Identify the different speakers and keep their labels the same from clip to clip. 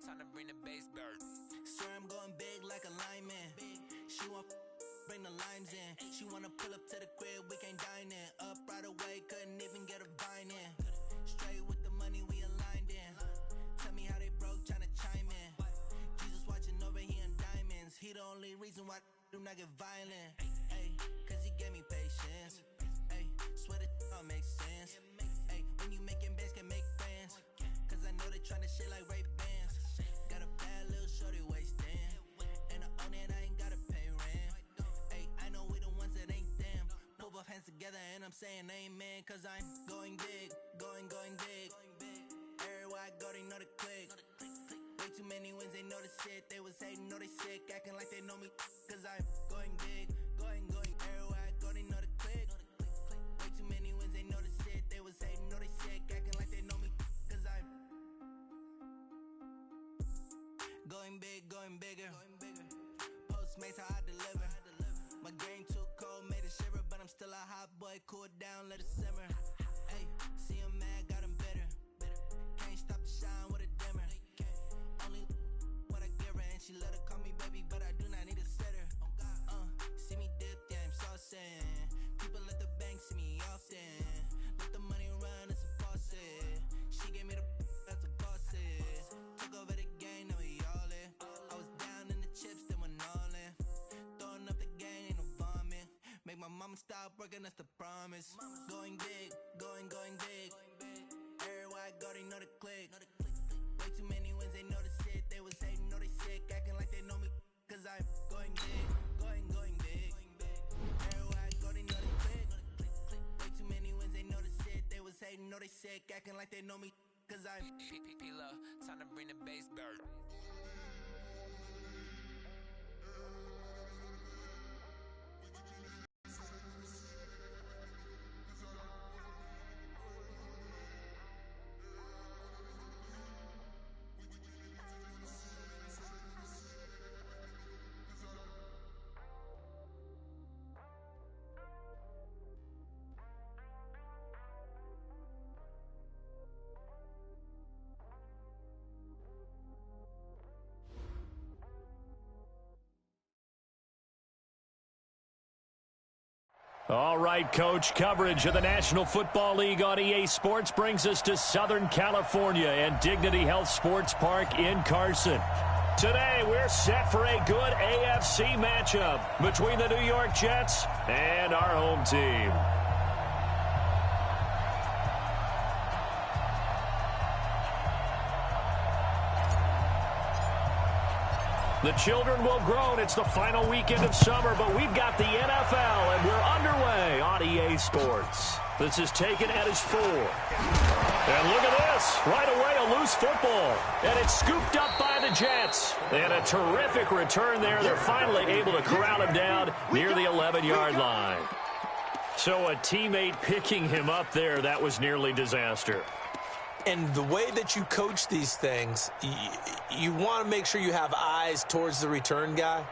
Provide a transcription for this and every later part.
Speaker 1: Time to bring the bass bird.
Speaker 2: Swear I'm going big like a lineman. She want bring the limes in. She wanna pull up to the crib, we can't dine in. Up right away, couldn't even get a vine in. Straight with the money we aligned in. Tell me how they broke, tryna chime in. Jesus watching over, he in diamonds. He the only reason why do not get violent. Ay, cause he gave me patience. Ay, swear that all makes sense. Ay, when you making bands, can make friends. Cause I know they tryna shit like Ray-Bans. Got a bad little shorty wasting. And I own it, I ain't gotta pay rent. Ay, I know we the ones that ain't them. Pull both hands together and I'm saying amen. Cause I'm going big, going big. Everywhere I go, they know the click. Way too many wins, they know the shit. They was hating, know they sick, acting like they know me. Cause I'm going big, going. Everywhere I go, they know the click. Way too many wins, they know the shit. They was hating, know they sick, acting like they know me. Cause I'm going big, going bigger. Postmates how I deliver. My game too cold, made it shiver, but I'm still a hot boy. Cool it down, let it simmer. Ay, see him mad, got him bitter. Can't stop the shine with a dimmer. Only what I give her, and she let her call me baby, but I do not need a sitter. See me dip, yeah, I'm saucing. People at the bank see me often. Let the money run, it's a faucet. She gave me the that's a boss it. Took over the game, now we all in. I was down in the chips, then went all in. Throwing up the game, ain't no vomit. Make my mama stop working, that's the promise. Going big, going big. Everywhere I go, they know the click. Way too many wins, they know the shit. They was hating, know they sick, acting like they know me. Cause I'm going big, going big. Everywhere I go, they know the click. Way too many wins, they know the shit. They was hating, know they sick, acting like they know me. Cause I'm
Speaker 1: Time to bring the bass bird.
Speaker 3: All right, Coach, coverage of the National Football League on EA Sports brings us to Southern California and Dignity Health Sports Park in Carson. Today, we're set for a good AFC matchup between the New York Jets and our home team. The children will groan. It's the final weekend of summer, but we've got the NFL, and we're underway on EA Sports. This is taken at his 4. And look at this. Right away, a loose football. And it's scooped up by the Jets. And a terrific return there. They're finally able to corral him down near the 11-yard line. So a teammate picking him up there, that was nearly disaster.
Speaker 4: And the way that you coach these things, you want to make sure you have eyes towards the return guy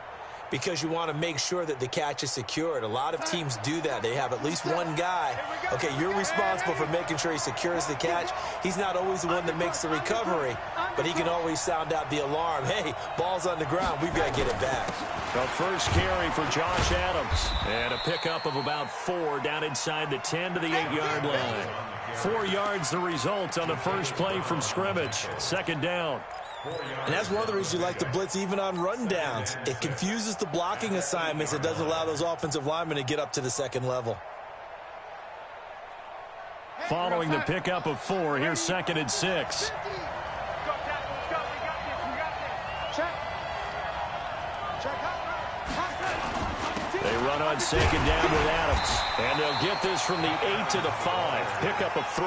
Speaker 4: because you want to make sure that the catch is secured. A lot of teams do that. They have at least one guy. Okay, you're responsible for making sure he secures the catch. He's not always the one that makes the recovery, but he can always sound out the alarm. Hey, ball's on the ground. We've got to get it back.
Speaker 3: The first carry for Josh Adams. And a pickup of about 4 down inside the 10 to the 8-yard line. 4 yards the result on the first play from scrimmage. Second down.
Speaker 4: And that's one of the reasons you like to blitz even on rundowns. It confuses the blocking assignments. It doesn't allow those offensive linemen to get up to the second level.
Speaker 3: Following the pickup of 4, here's 2nd and 6. They run on 2nd down with Adams. And they'll get this from the 8 to the 5. Pickup of 3.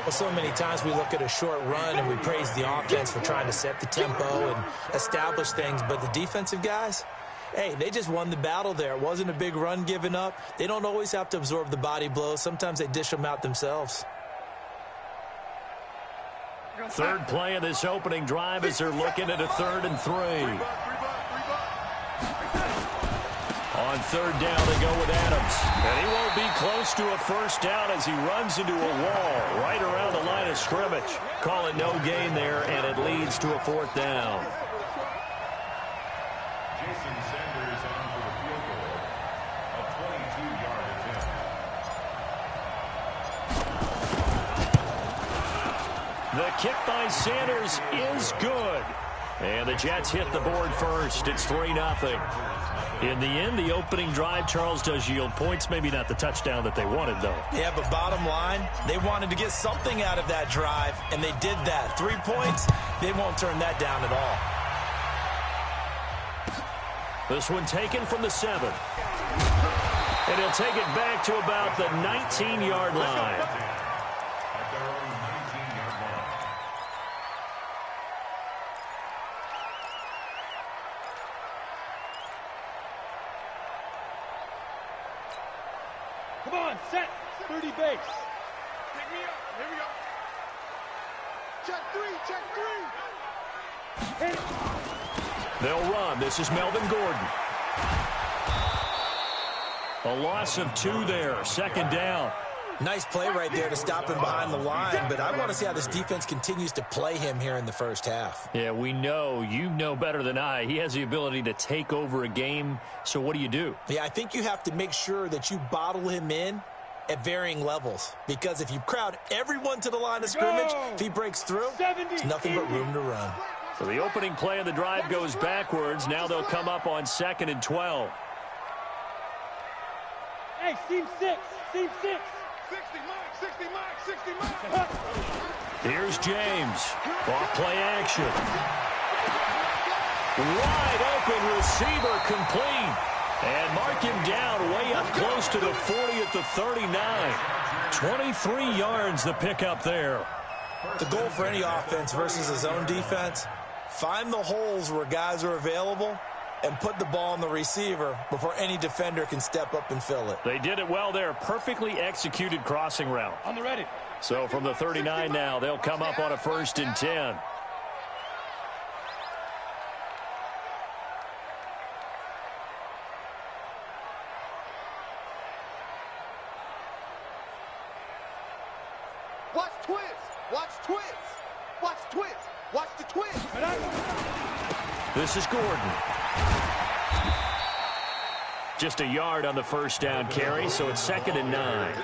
Speaker 4: Well, so many times we look at a short run and we praise the offense for trying to set the tempo and establish things. But the defensive guys, hey, they just won the battle there. It wasn't a big run given up. They don't always have to absorb the body blows. Sometimes they dish them out themselves.
Speaker 3: Third play of this opening drive as they're looking at a 3rd and 3. On third down, they go with Adams. And he won't be close to a first down as he runs into a wall right around the line of scrimmage. Call it no gain there, and it leads to a fourth down. The kick by Sanders is good. And the Jets hit the board first. It's 3-0. In the end, the opening drive, Charles, does yield points. Maybe not the touchdown that they wanted, though.
Speaker 4: Yeah, but bottom line, they wanted to get something out of that drive, and they did that. 3 points, they won't turn that down at all.
Speaker 3: This one taken from the 7. And he'll take it back to about the 19-yard line.
Speaker 5: Come on, set. 30 base. Pick me up. Here we go. Check three.
Speaker 3: They'll run. This is Melvin Gordon. A loss of 2 there. 2nd down.
Speaker 4: Nice play right there to stop him behind the line, but I want to see how this defense continues to play him here in the first half.
Speaker 3: Yeah, we know. You know better than I. He has the ability to take over a game, so what do?
Speaker 4: Yeah, I think you have to make sure that you bottle him in at varying levels, because if you crowd everyone to the line of scrimmage, if he breaks through, there's nothing but room to run.
Speaker 3: So the opening play of the drive goes backwards. Now they'll come up on 2nd and 12.
Speaker 5: Hey, seam 6. 60 Mike.
Speaker 3: Here's James. Off play action. Wide open receiver complete. And mark him down way up close to the 40 at the 39. 23 yards the pickup there.
Speaker 4: The goal for any offense versus his own defense, find the holes where guys are available and put the ball on the receiver before any defender can step up and fill it.
Speaker 3: They did it well there. Perfectly executed crossing route.
Speaker 5: On the ready.
Speaker 3: So from the 39 now, they'll come up on a 1st and 10.
Speaker 5: Watch the twist.
Speaker 3: This is Gordon. Just a yard on the first down carry, so it's 2nd and 9.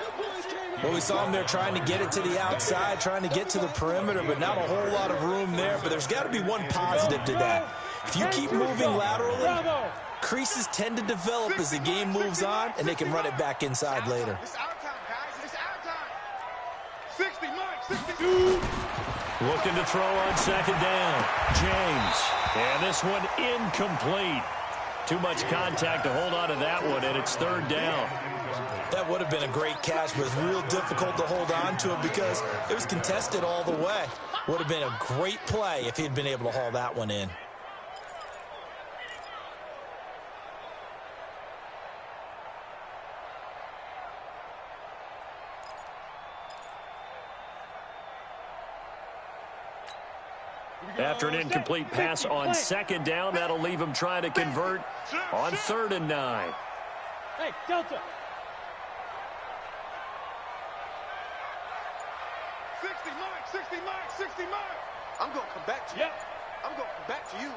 Speaker 4: Well, we saw him there trying to get it to the outside, trying to get to the perimeter, but not a whole lot of room there. But there's got to be one positive to that. If you keep moving laterally, creases tend to develop as the game moves on, and they can run it back inside later.
Speaker 5: It's our time, guys. It's our time. 60 Mike. 62.
Speaker 3: Looking to throw on 2nd down. James. And this one incomplete. Too much contact to hold on to that one, and it's 3rd down.
Speaker 4: That would have been a great catch, but it's real difficult to hold on to it because it was contested all the way. Would have been a great play if he'd been able to haul that one in.
Speaker 3: After an incomplete pass on 2nd down, that'll leave him trying to convert on 3rd and 9.
Speaker 5: Hey, Delta. 60 Mike. I'm going to come back to you. I'm going to come back to you.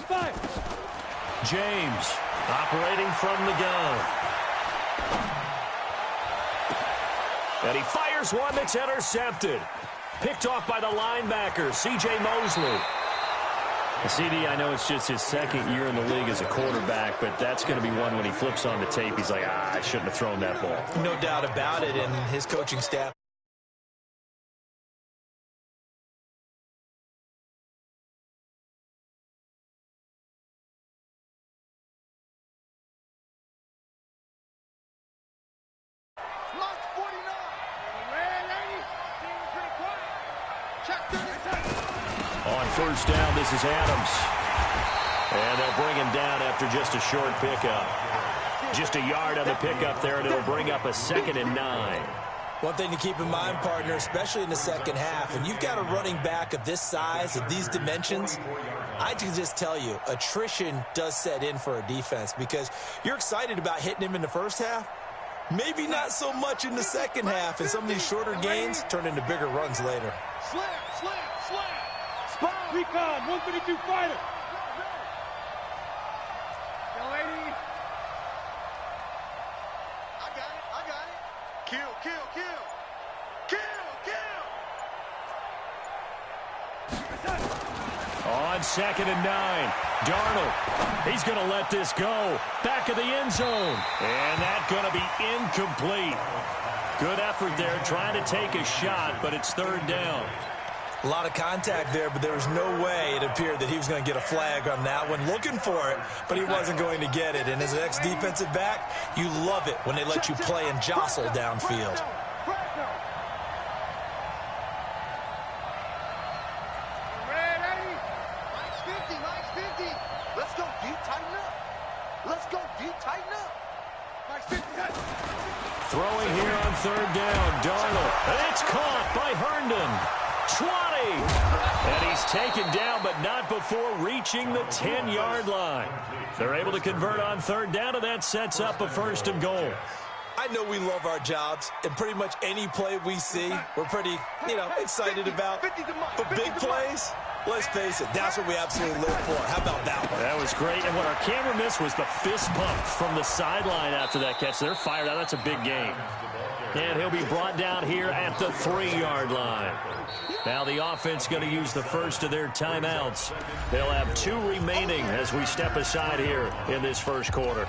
Speaker 5: 5.
Speaker 3: James operating from the gun. And he fires one that's intercepted. Picked off by the linebacker, C.J. Mosley. CD, I know it's just his 2nd year in the league as a quarterback, but that's going to be one when he flips on the tape, he's like, I shouldn't have thrown that ball.
Speaker 4: No doubt about it, and his coaching staff.
Speaker 3: On 1st down, this is Adams. And they'll bring him down after just a short pickup. Just a yard on the pickup there, and it'll bring up a 2nd and 9.
Speaker 4: One thing to keep in mind, partner, especially in the second half, when you've got a running back of this size, of these dimensions, I can just tell you, attrition does set in for a defense because you're excited about hitting him in the first half. Maybe not so much in the second half, and some of these shorter gains turn into bigger runs later.
Speaker 5: Slam, slam, slam. Spot. Recon, 132 fighter. Go, lady. I got it. Kill, kill, kill. Kill, kill.
Speaker 3: On 2nd and 9, Darnold. He's going to let this go. Back of the end zone. And that's going to be incomplete. Good effort there trying to take a shot, but it's 3rd down.
Speaker 4: A lot of contact there, but there was no way it appeared that he was going to get a flag on that one. Looking for it, but he wasn't going to get it. And as an ex-defensive back, you love it when they let you play and jostle downfield.
Speaker 3: Throwing here on 3rd down, Darnold. And it's caught by Herndon. 20. And he's taken down, but not before reaching the 10-yard line. They're able to convert on 3rd down, and that sets up a 1st and goal.
Speaker 4: I know we love our jobs, and pretty much any play we see, we're pretty, excited about. But big plays, let's face it, that's what we absolutely live for. How about that one?
Speaker 3: That was great, and what our camera missed was the fist pump from the sideline after that catch. They're fired out. That's a big game. And he'll be brought down here at the 3-yard line. Now the offense going to use the first of their timeouts. They'll have 2 remaining as we step aside here in this first quarter.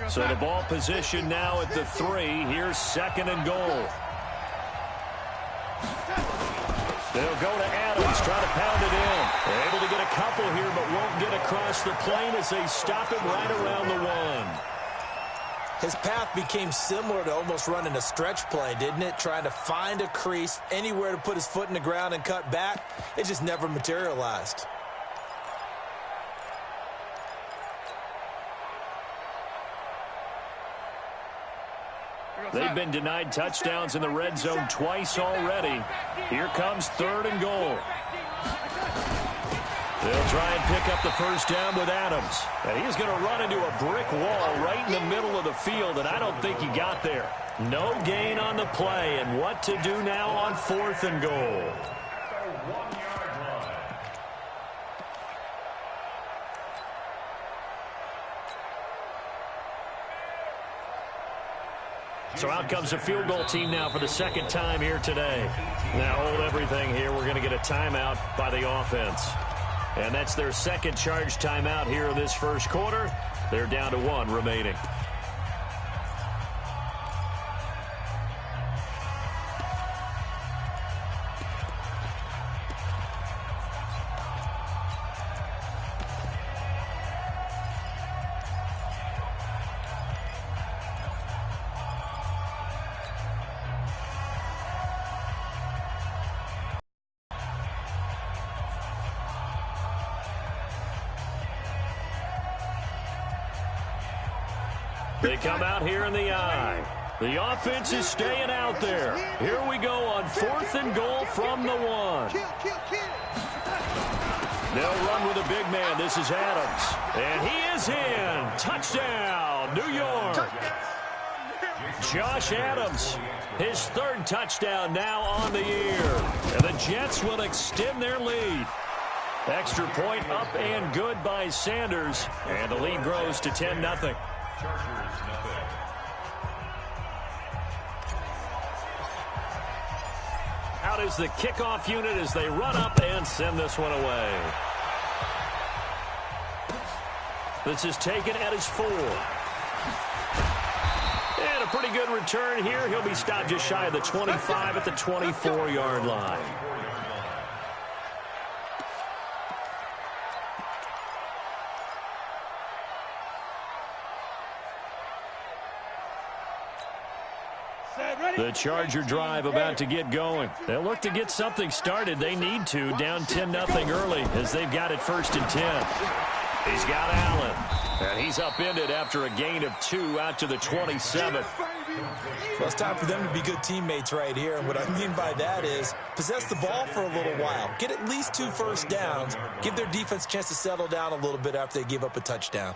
Speaker 3: So the ball position now at the 3. Here's 2nd and goal. They'll go to Adams, try to pound it in. They're able to get a couple here, but won't get across the plane as they stop him right around the 1.
Speaker 4: His path became similar to almost running a stretch play, didn't it? Trying to find a crease, anywhere to put his foot in the ground and cut back. It just never materialized.
Speaker 3: They've been denied touchdowns in the red zone twice already. Here comes 3rd and goal. They'll try and pick up the 1st down with Adams. And he's going to run into a brick wall right in the middle of the field, and I don't think he got there. No gain on the play, and what to do now on 4th and goal. So out comes a field goal team now for the 2nd time here today. Now hold everything here. We're going to get a timeout by the offense. And that's their 2nd charge timeout here in this first quarter. They're down to 1 remaining. They come out here in the eye. The offense is staying out there. Here we go on 4th and goal from the 1. They'll run with a big man. This is Adams. And he is in. Touchdown, New York. Josh Adams, his 3rd touchdown now on the year. And the Jets will extend their lead. Extra point up and good by Sanders. And the lead grows to 10-0. Out is the kickoff unit as they run up and send this one away. This is taken at his 4. And a pretty good return here. He'll be stopped just shy of the 25 at the 24-yard line.
Speaker 5: Set, ready?
Speaker 3: The Charger drive about to get going. They'll look to get something started. They need to, down 10-0 early as they've got it 1st and 10. He's got Allen, and he's upended after a gain of 2 out to the 27.
Speaker 4: Well, it's time for them to be good teammates right here. And what I mean by that is possess the ball for a little while. Get at least 2 first downs. Give their defense a chance to settle down a little bit after they give up a touchdown.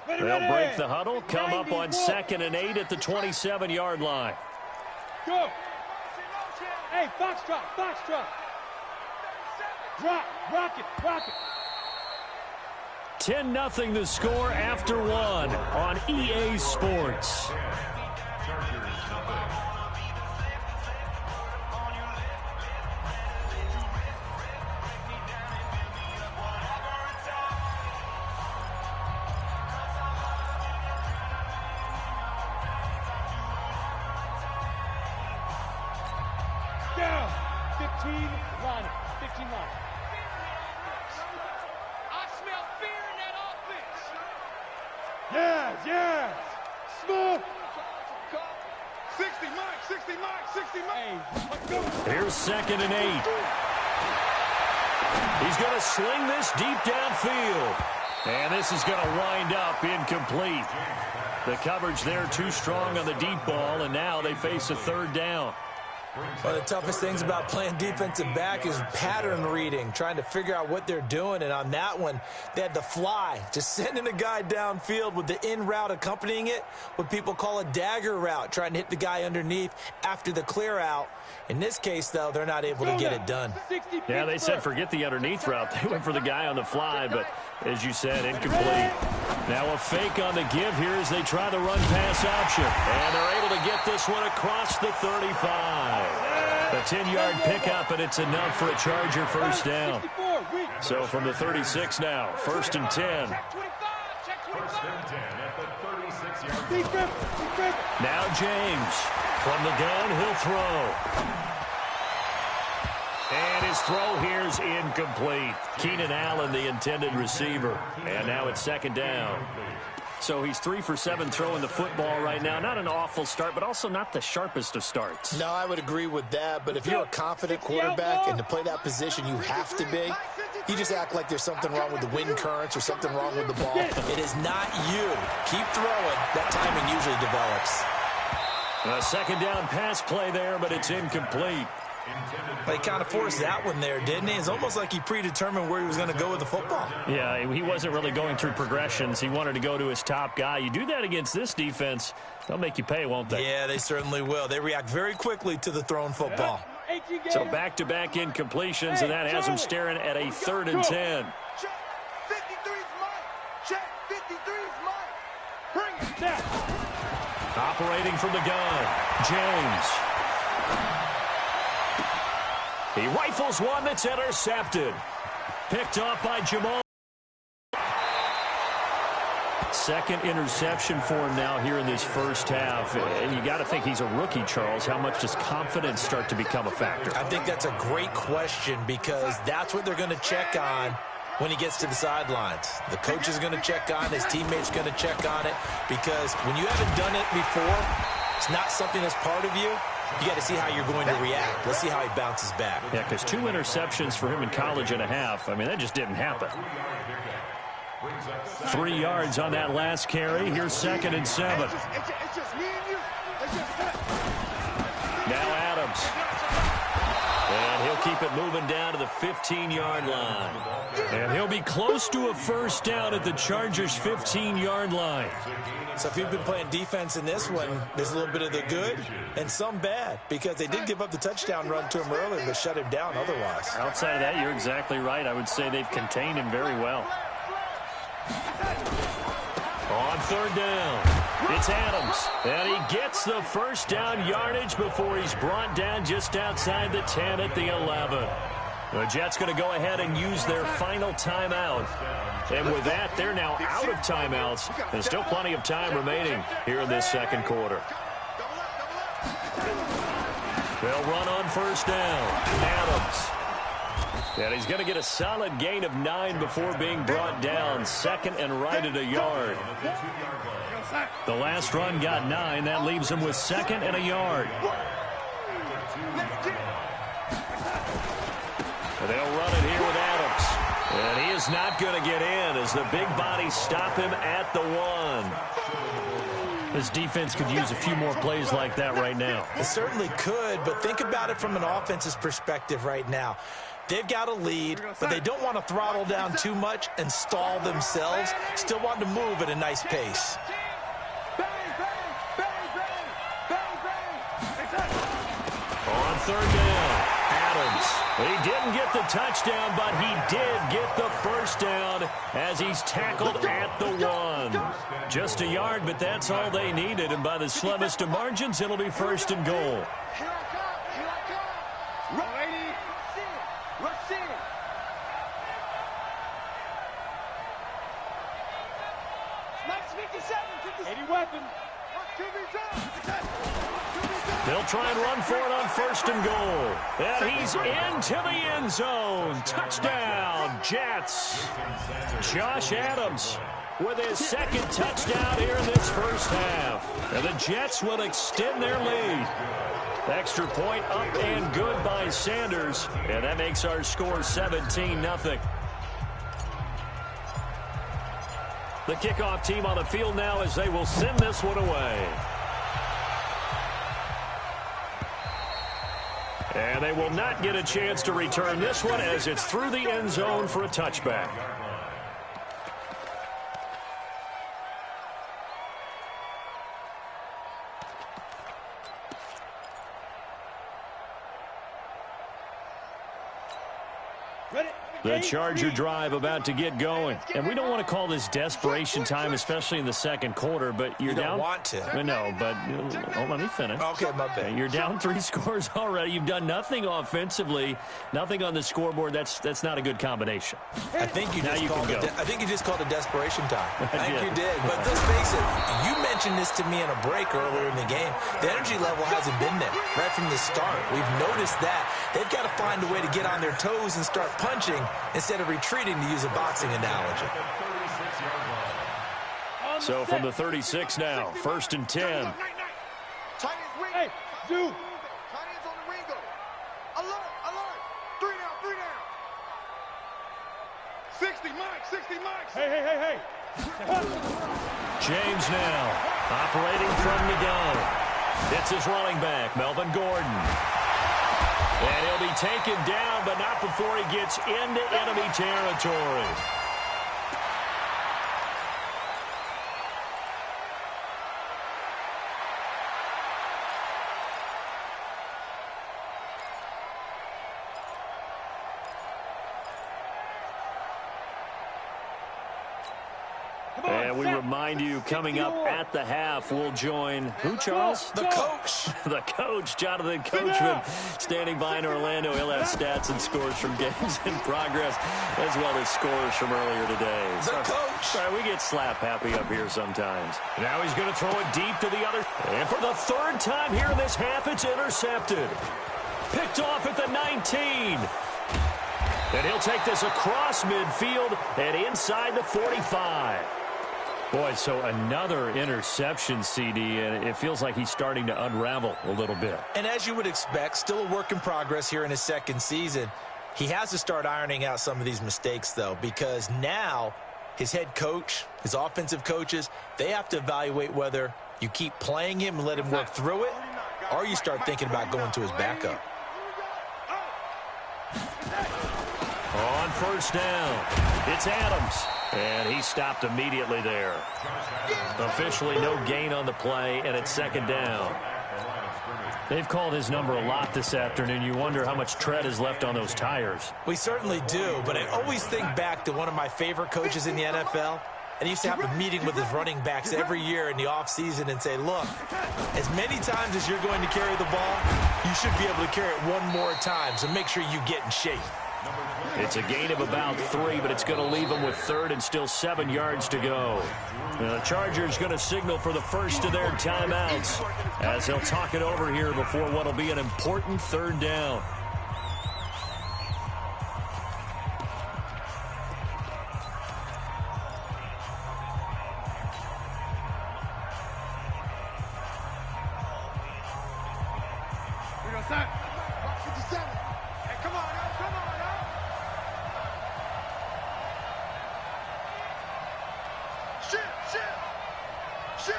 Speaker 3: They'll break the huddle, come up on 2nd and 8 at the 27-yard line.
Speaker 5: Go. Hey, foxtrot, foxtrot. Drop, rock it.
Speaker 3: 10-0 the score after 1 on EA Sports.
Speaker 5: Down. 15 line.
Speaker 6: I smell fear in that offense.
Speaker 5: Yes. Smooth.
Speaker 6: 60 Mike.
Speaker 5: Hey, let's go.
Speaker 3: Here's 2nd and 8. He's going to sling this deep downfield. And this is going to wind up incomplete. The coverage there too strong on the deep ball, and now they face a 3rd down.
Speaker 4: One of the toughest things about playing defensive back is pattern reading, trying to figure out what they're doing. And on that one, they had the fly, just sending a guy downfield with the in route accompanying it, what people call a dagger route, trying to hit the guy underneath after the clear out. In this case, though, they're not able to get it done.
Speaker 3: Yeah, they said forget the underneath route. They went for the guy on the fly, but as you said, incomplete. Now a fake on the give here as they try the run-pass option. And they're able to get this one across the 35. A 10-yard pickup, and it's enough for a Charger first down. So from the 36 now, 1st and 10. Now James. From the gun, he'll throw. And his throw here's incomplete. Keenan Allen, the intended receiver. And now it's 2nd down. So he's 3 for 7 throwing the football right now. Not an awful start, but also not the sharpest of starts.
Speaker 4: No, I would agree with that. But if you're a confident quarterback and to play that position you have to be, you just act like there's something wrong with the wind currents or something wrong with the ball. It is not you. Keep throwing. That timing usually develops.
Speaker 3: A 2nd down pass play there, but it's incomplete.
Speaker 4: He kind of forced that one there, didn't he? It's almost like he predetermined where he was going to go with the football.
Speaker 3: Yeah, he wasn't really going through progressions. He wanted to go to his top guy. You do that against this defense, they'll make you pay, won't they?
Speaker 4: Yeah, they certainly will. They react very quickly to the thrown football.
Speaker 3: So back-to-back incompletions, and that has him staring at a 3rd and 10.
Speaker 6: Check. 53's Mike. Check. 53's Mike. Bring it down.
Speaker 3: Operating from the gun, James. He rifles one that's intercepted. Picked off by Jamal. 2nd interception for him now here in this first half. And you got to think he's a rookie, Charles. How much does confidence start to become a factor?
Speaker 4: I think that's a great question because that's what they're going to check on when he gets to the sidelines. The coach is going to check on it. His teammates going to check on it because when you haven't done it before, it's not something that's part of you. You got to see how you're going to react. Let's see how he bounces back.
Speaker 3: Yeah, because 2 interceptions for him in college and a half. I mean, that just didn't happen. 3 yards on that last carry. Here's 2nd and 7.
Speaker 6: It's just me and you.
Speaker 3: Now Adams. And he'll keep it moving down to the 15-yard line. And he'll be close to a first down at the Chargers' 15-yard line.
Speaker 4: So if you've been playing defense in this one, there's a little bit of the good and some bad because they did give up the touchdown run to him earlier but shut him down otherwise.
Speaker 3: Outside of that, you're exactly right. I would say they've contained him very well. On 3rd down, it's Adams. And he gets the first down yardage before he's brought down just outside the 10 at the 11. The Jets going to go ahead and use their final timeout. And with that, they're now out of timeouts. There's still plenty of time remaining here in this 2nd quarter. They'll run on 1st down. Adams. And he's going to get a solid gain of 9 before being brought down. Second and right at a yard. The last run got 9. That leaves him with second and a yard. And they'll run it here with Adams. And he is not going to get in as the big bodies stop him at the 1. This defense could use a few more plays like that right now.
Speaker 4: It certainly could, but think about it from an offense's perspective right now. They've got a lead, but they don't want to throttle down too much and stall themselves. Still want to move at a nice pace.
Speaker 3: On third down, Adams. He didn't get the touchdown, but he did get the first down as he's tackled at the 1. Just a yard, but that's all they needed, and by the slimmest of margins, it'll be first and goal. They'll try and run for it on first and goal. And he's into the end zone. Touchdown, Jets. Josh Adams with his second touchdown here in this first half. And the Jets will extend their lead. Extra point up and good by Sanders. And that makes our score 17-0. The kickoff team on the field now as they will send this one away. And they will not get a chance to return this one as it's through the end zone for a touchback. The Charger drive about to get going. And we don't want to call this desperation time, especially in the second quarter, but you're down.
Speaker 4: You don't want to.
Speaker 3: No, but let me finish.
Speaker 4: Okay, my bad.
Speaker 3: You're down 3 scores already. You've done nothing offensively, nothing on the scoreboard. That's not a good combination.
Speaker 4: I think you just called it desperation time. I think you did. But
Speaker 3: Right.
Speaker 4: let's face it, you mentioned this to me in a break earlier in the game. The energy level hasn't been there right from the start. We've noticed that. They've got to find a way to get on their toes and start punching instead of retreating, to use a boxing analogy.
Speaker 3: So from the 36 now, first and 10.
Speaker 5: Hey, do.
Speaker 6: Tight ends on the Ringo. Alert, alert. 3 down, 3 down. 60 Mike.
Speaker 5: Hey.
Speaker 3: James now operating from the gun. It's his running back, Melvin Gordon. And he'll be taken down, but not before he gets into enemy territory. And we remind you, coming up at the half, we'll join who, Charles?
Speaker 4: The coach.
Speaker 3: The coach, Jonathan Coachman, standing by in Orlando. He'll have stats and scores from games in progress, as well as scores from earlier today.
Speaker 4: The coach.
Speaker 3: Sorry, we get slap happy up here sometimes. Now he's going to throw it deep to the other. And for the third time here in this half, it's intercepted. Picked off at the 19. And he'll take this across midfield and inside the 45. Boy, so another interception, CD, and it feels like he's starting to unravel a little bit.
Speaker 4: And as you would expect, still a work in progress here in his second season. He has to start ironing out some of these mistakes, though, because now his head coach, his offensive coaches, they have to evaluate whether you keep playing him and let him work through it, or you start thinking about going to his backup.
Speaker 3: On first down, it's Adams. And he stopped immediately there. Officially no gain on the play, and it's second down. They've called his number a lot this afternoon. You wonder how much tread is left on those tires.
Speaker 4: We certainly do, but I always think back to one of my favorite coaches in the NFL. And he used to have a meeting with his running backs every year in the offseason and say, look, as many times as you're going to carry the ball, you should be able to carry it one more time, so make sure you get in shape.
Speaker 3: It's a gain of about 3, but it's going to leave them with third and still 7 yards to go. The Chargers going to signal for the first of their timeouts as they'll talk it over here before what will be an important third down.
Speaker 6: 57. Hey, come on now, come on now. Shit.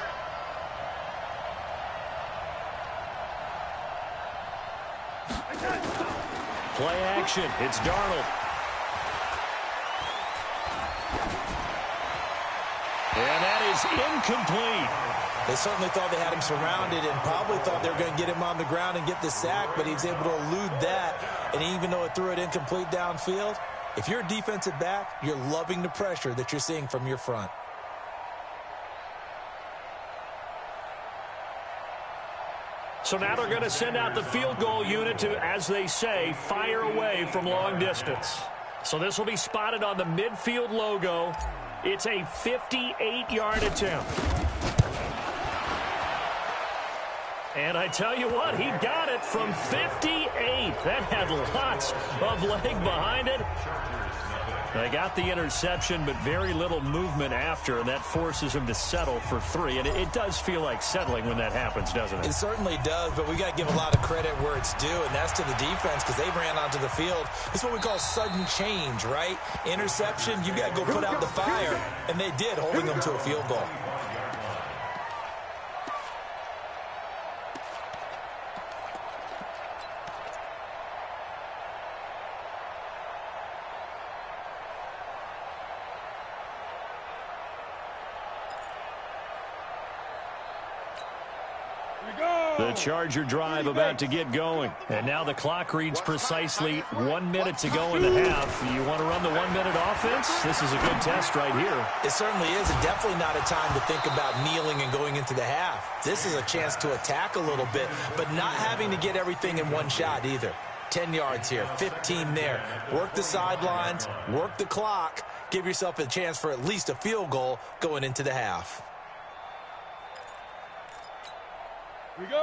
Speaker 3: Play action. It's Darnold. And that is incomplete.
Speaker 4: They certainly thought they had him surrounded and probably thought they were going to get him on the ground and get the sack, but he was able to elude that. And even though it threw it incomplete downfield, if you're a defensive back, you're loving the pressure that you're seeing from your front.
Speaker 3: So now they're going to send out the field goal unit to, as they say, fire away from long distance. So this will be spotted on the midfield logo. It's a 58-yard attempt. And I tell you what, he got it from 58. That had lots of leg behind it. They got the interception, but very little movement after, and that forces him to settle for 3. And it does feel like settling when that happens, doesn't it?
Speaker 4: It certainly does, but we got to give a lot of credit where it's due, and that's to the defense because they ran onto the field. It's what we call sudden change, right? Interception, you got to go put out the fire, and they did, holding them to a field goal.
Speaker 3: The Charger drive about to get going. And now the clock reads precisely 1 minute to go in the half. You want to run the 1 minute offense? This is a good test right here.
Speaker 4: It certainly is, and definitely not a time to think about kneeling and going into the half. This is a chance to attack a little bit, but not having to get everything in one shot either. 10 yards here, 15 there. Work the sidelines, work the clock, give yourself a chance for at least a field goal going into the half.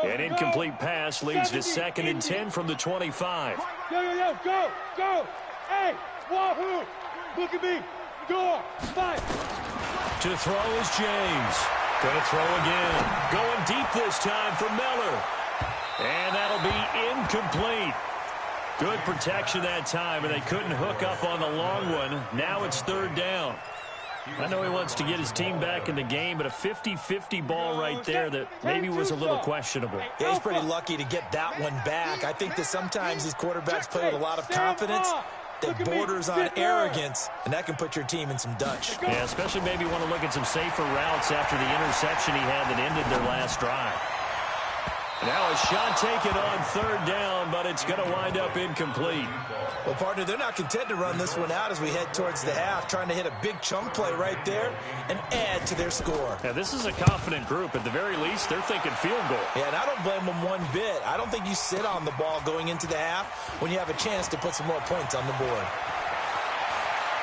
Speaker 3: An incomplete pass leads to 2nd and 10 from the 25.
Speaker 5: Go. Hey, wahoo. Look at me. Go. Fight.
Speaker 3: To throw is James. Going to throw again. Going deep this time for Miller. And that'll be incomplete. Good protection that time, and they couldn't hook up on the long one. Now it's 3rd down. I know he wants to get his team back in the game, but a 50-50 ball right there that maybe was a little questionable.
Speaker 4: Yeah, he's pretty lucky to get that one back. I think that sometimes these quarterbacks play with a lot of confidence that borders on arrogance, and that can put your team in some Dutch.
Speaker 3: Yeah, especially maybe want to look at some safer routes after the interception he had that ended their last drive. Now a shot taken on 3rd down, but it's going to wind up incomplete.
Speaker 4: Well, partner, they're not content to run this one out as we head towards the half, trying to hit a big chunk play right there and add to their score.
Speaker 3: Yeah, this is a confident group. At the very least, they're thinking field goal.
Speaker 4: Yeah, and I don't blame them one bit. I don't think you sit on the ball going into the half when you have a chance to put some more points on the board.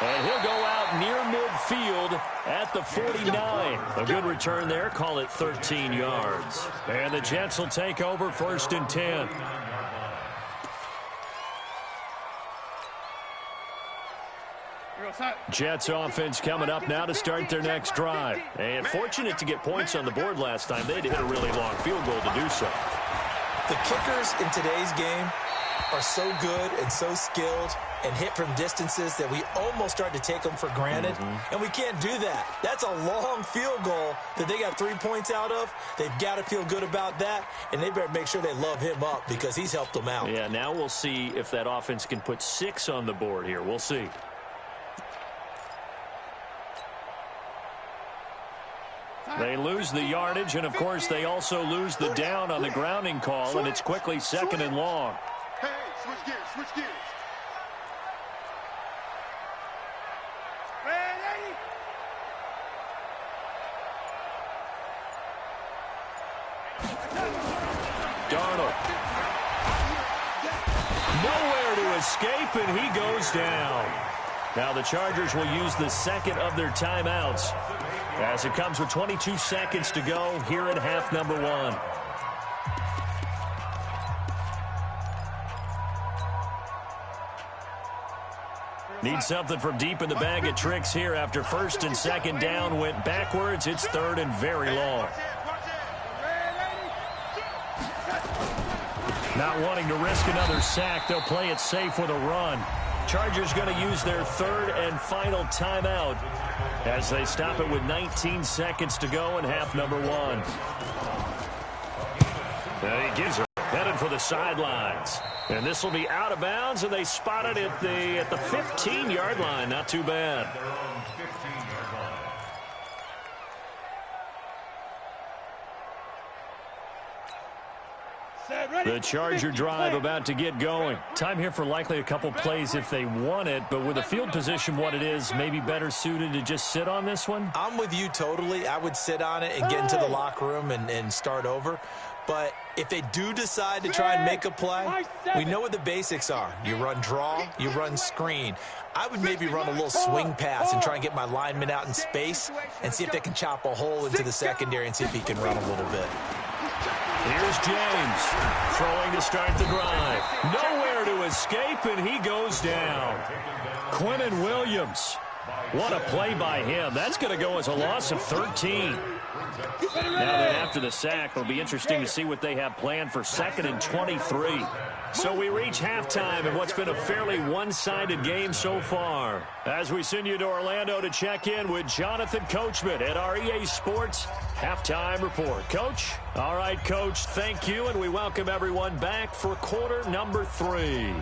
Speaker 3: And he'll go out near midfield at the 49. A good return there. Call it 13 yards. And the Jets will take over 1st and 10. Jets offense coming up now to start their next drive. And fortunate to get points on the board last time. They had to hit a really long field goal to do so.
Speaker 4: The kickers in today's game are so good and so skilled and hit from distances that we almost start to take them for granted. And we can't do that. That's a long field goal that they got 3 points out of. They've got to feel good about that, and they better make sure they love him up because he's helped them out.
Speaker 3: Yeah, now we'll see if that offense can put 6 on the board here. We'll see. They lose the yardage, and, of course, they also lose the down on the grounding call, and it's quickly 2nd and long.
Speaker 6: Hey, switch gears. Ready?
Speaker 3: Darnold. Nowhere to escape, and he goes down. Now the Chargers will use the 2nd of their timeouts as it comes with 22 seconds to go here in half number 1. Need something from deep in the bag of tricks here after 1st and 2nd down went backwards. It's 3rd and very long. Not wanting to risk another sack, they'll play it safe with a run. Chargers going to use their third and final timeout as they stop it with 19 seconds to go in half number one. And he gives her headed for the sidelines. And this will be out of bounds, and they spot it at the 15-yard line. Not too bad. The Charger drive about to get going. Time here for likely a couple plays if they want it, but with the field position what it is, maybe better suited to just sit on this one?
Speaker 4: I'm with you totally. I would sit on it and get into the locker room and start over. But if they do decide to try and make a play, we know what the basics are. You run draw, you run screen. I would maybe run a little swing pass and try and get my lineman out in space and see if they can chop a hole into the secondary and see if he can run a little bit.
Speaker 3: Here's James throwing to start the drive. Nowhere to escape, and he goes down. Quinnen Williams. What a play by him. That's going to go as a loss of 13. Now that after the sack, it'll be interesting to see what they have planned for 2nd and 23. So we reach halftime in what's been a fairly one-sided game so far. As we send you to Orlando to check in with Jonathan Coachman at our EA Sports Halftime Report. Coach? All right, Coach, thank you, and we welcome everyone back for quarter number 3.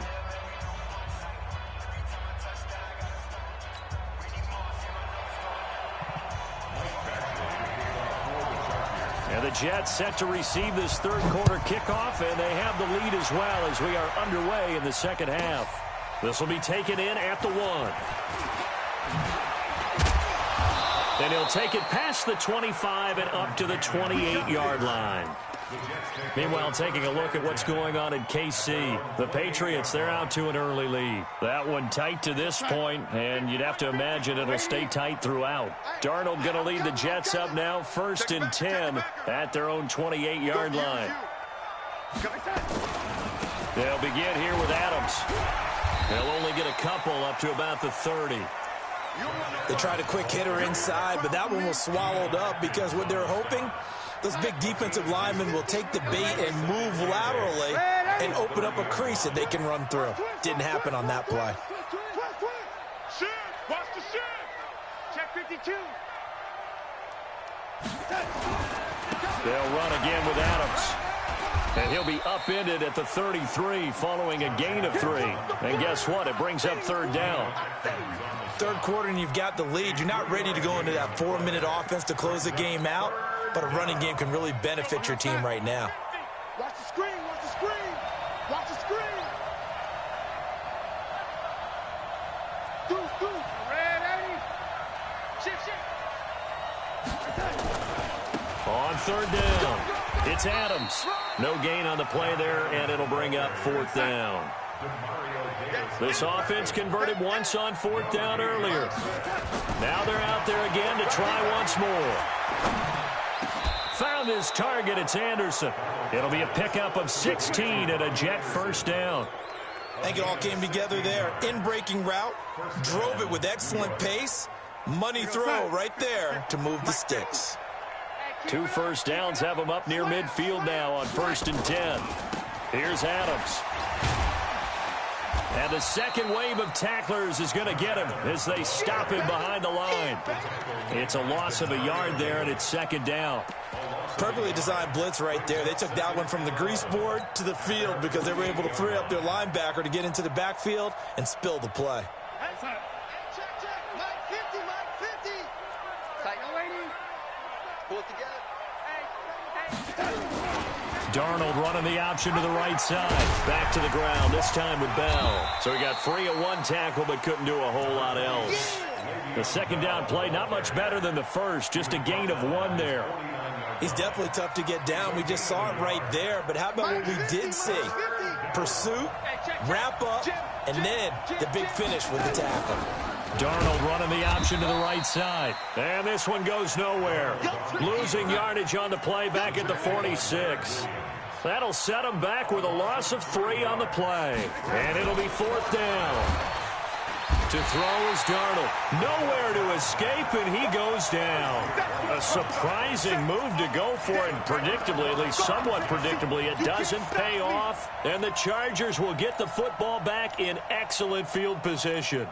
Speaker 3: And the Jets set to receive this third quarter kickoff, and they have the lead as well as we are underway in the second half. This will be taken in at the 1. And he'll take it past the 25 and up to the 28-yard line. Meanwhile, taking a look at what's going on in KC. The Patriots, they're out to an early lead. That one tight to this point, and you'd have to imagine it'll stay tight throughout. Darnold going to lead the Jets up now, 1st and 10 at their own 28-yard line. They'll begin here with Adams. They'll only get a couple up to about the 30.
Speaker 4: They tried a quick hitter inside, but that one was swallowed up because what they're hoping, those big defensive linemen will take the bait and move laterally and open up a crease that they can run through. Didn't happen on that play.
Speaker 6: Watch the shit. Check 52.
Speaker 3: They'll run again with Adams. And he'll be upended at the 33 following a gain of 3. And guess what? It brings up 3rd down.
Speaker 4: Third quarter and you've got the lead. You're not ready to go into that 4-minute offense to close the game out, but a running game can really benefit your team right now.
Speaker 6: Watch the screen. Watch the screen. Watch the screen. Do. Red 80. Shift.
Speaker 3: On 3rd down, it's Adams. No gain on the play there, and it'll bring up 4th down. This offense converted once on 4th down earlier. Now they're out there again to try once more. Found his target. It's Anderson. It'll be a pickup of 16 and a Jet 1st down.
Speaker 4: I think it all came together there. In-breaking route, drove it with excellent pace. Money throw right there to move the sticks.
Speaker 3: 2 1st downs have him up near midfield now on 1st and 10. Here's Adams. And the second wave of tacklers is going to get him as they stop him behind the line. It's a loss of a yard there, and it's 2nd down.
Speaker 4: Perfectly designed blitz right there. They took that one from the grease board to the field because they were able to free up their linebacker to get into the backfield and spill the play.
Speaker 6: Check. Mike 50. Tight. No waiting. Pull it together.
Speaker 3: Darnold running the option to the right side. Back to the ground, this time with Bell. So he got free of 1 tackle but couldn't do a whole lot else. The 2nd down play, not much better than the first. Just a gain of 1 there.
Speaker 4: He's definitely tough to get down. We just saw it right there. But how about what we did see? Pursuit, wrap up, and then the big finish with the tackle.
Speaker 3: Darnold running the option to the right side. And this one goes nowhere. Losing yardage on the play back at the 46. That'll set him back with a loss of 3 on the play. And it'll be 4th down. To throw is Darnold. Nowhere to escape, and he goes down. A surprising move to go for it, and predictably, at least somewhat predictably, it doesn't pay off. And the Chargers will get the football back in excellent field position.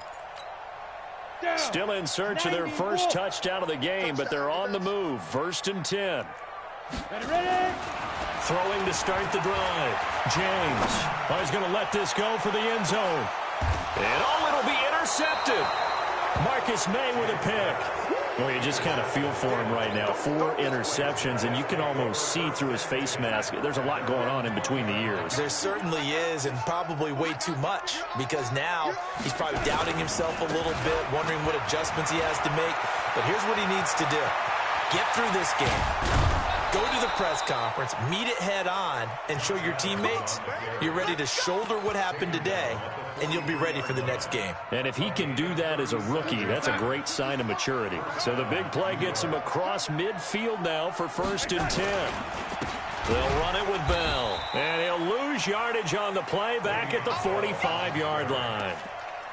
Speaker 3: Still in search of their first touchdown of the game, but they're on the move. 1st and 10.
Speaker 5: Ready?
Speaker 3: Throwing to start the drive. James. Oh, he's going to let this go for the end zone. And it'll be intercepted. Marcus May with a pick. Well, you just kind of feel for him right now. 4 interceptions, and you can almost see through his face mask. There's a lot going on in between the ears.
Speaker 4: There certainly is, and probably way too much, because now he's probably doubting himself a little bit, wondering what adjustments he has to make. But here's what he needs to do. Get through this game. Go to the press conference, meet it head on, and show your teammates you're ready to shoulder what happened today, and you'll be ready for the next game.
Speaker 3: And if he can do that as a rookie, that's a great sign of maturity. So the big play gets him across midfield now for 1st and 10. They'll run it with Bell, and he'll lose yardage on the play back at the 45-yard line.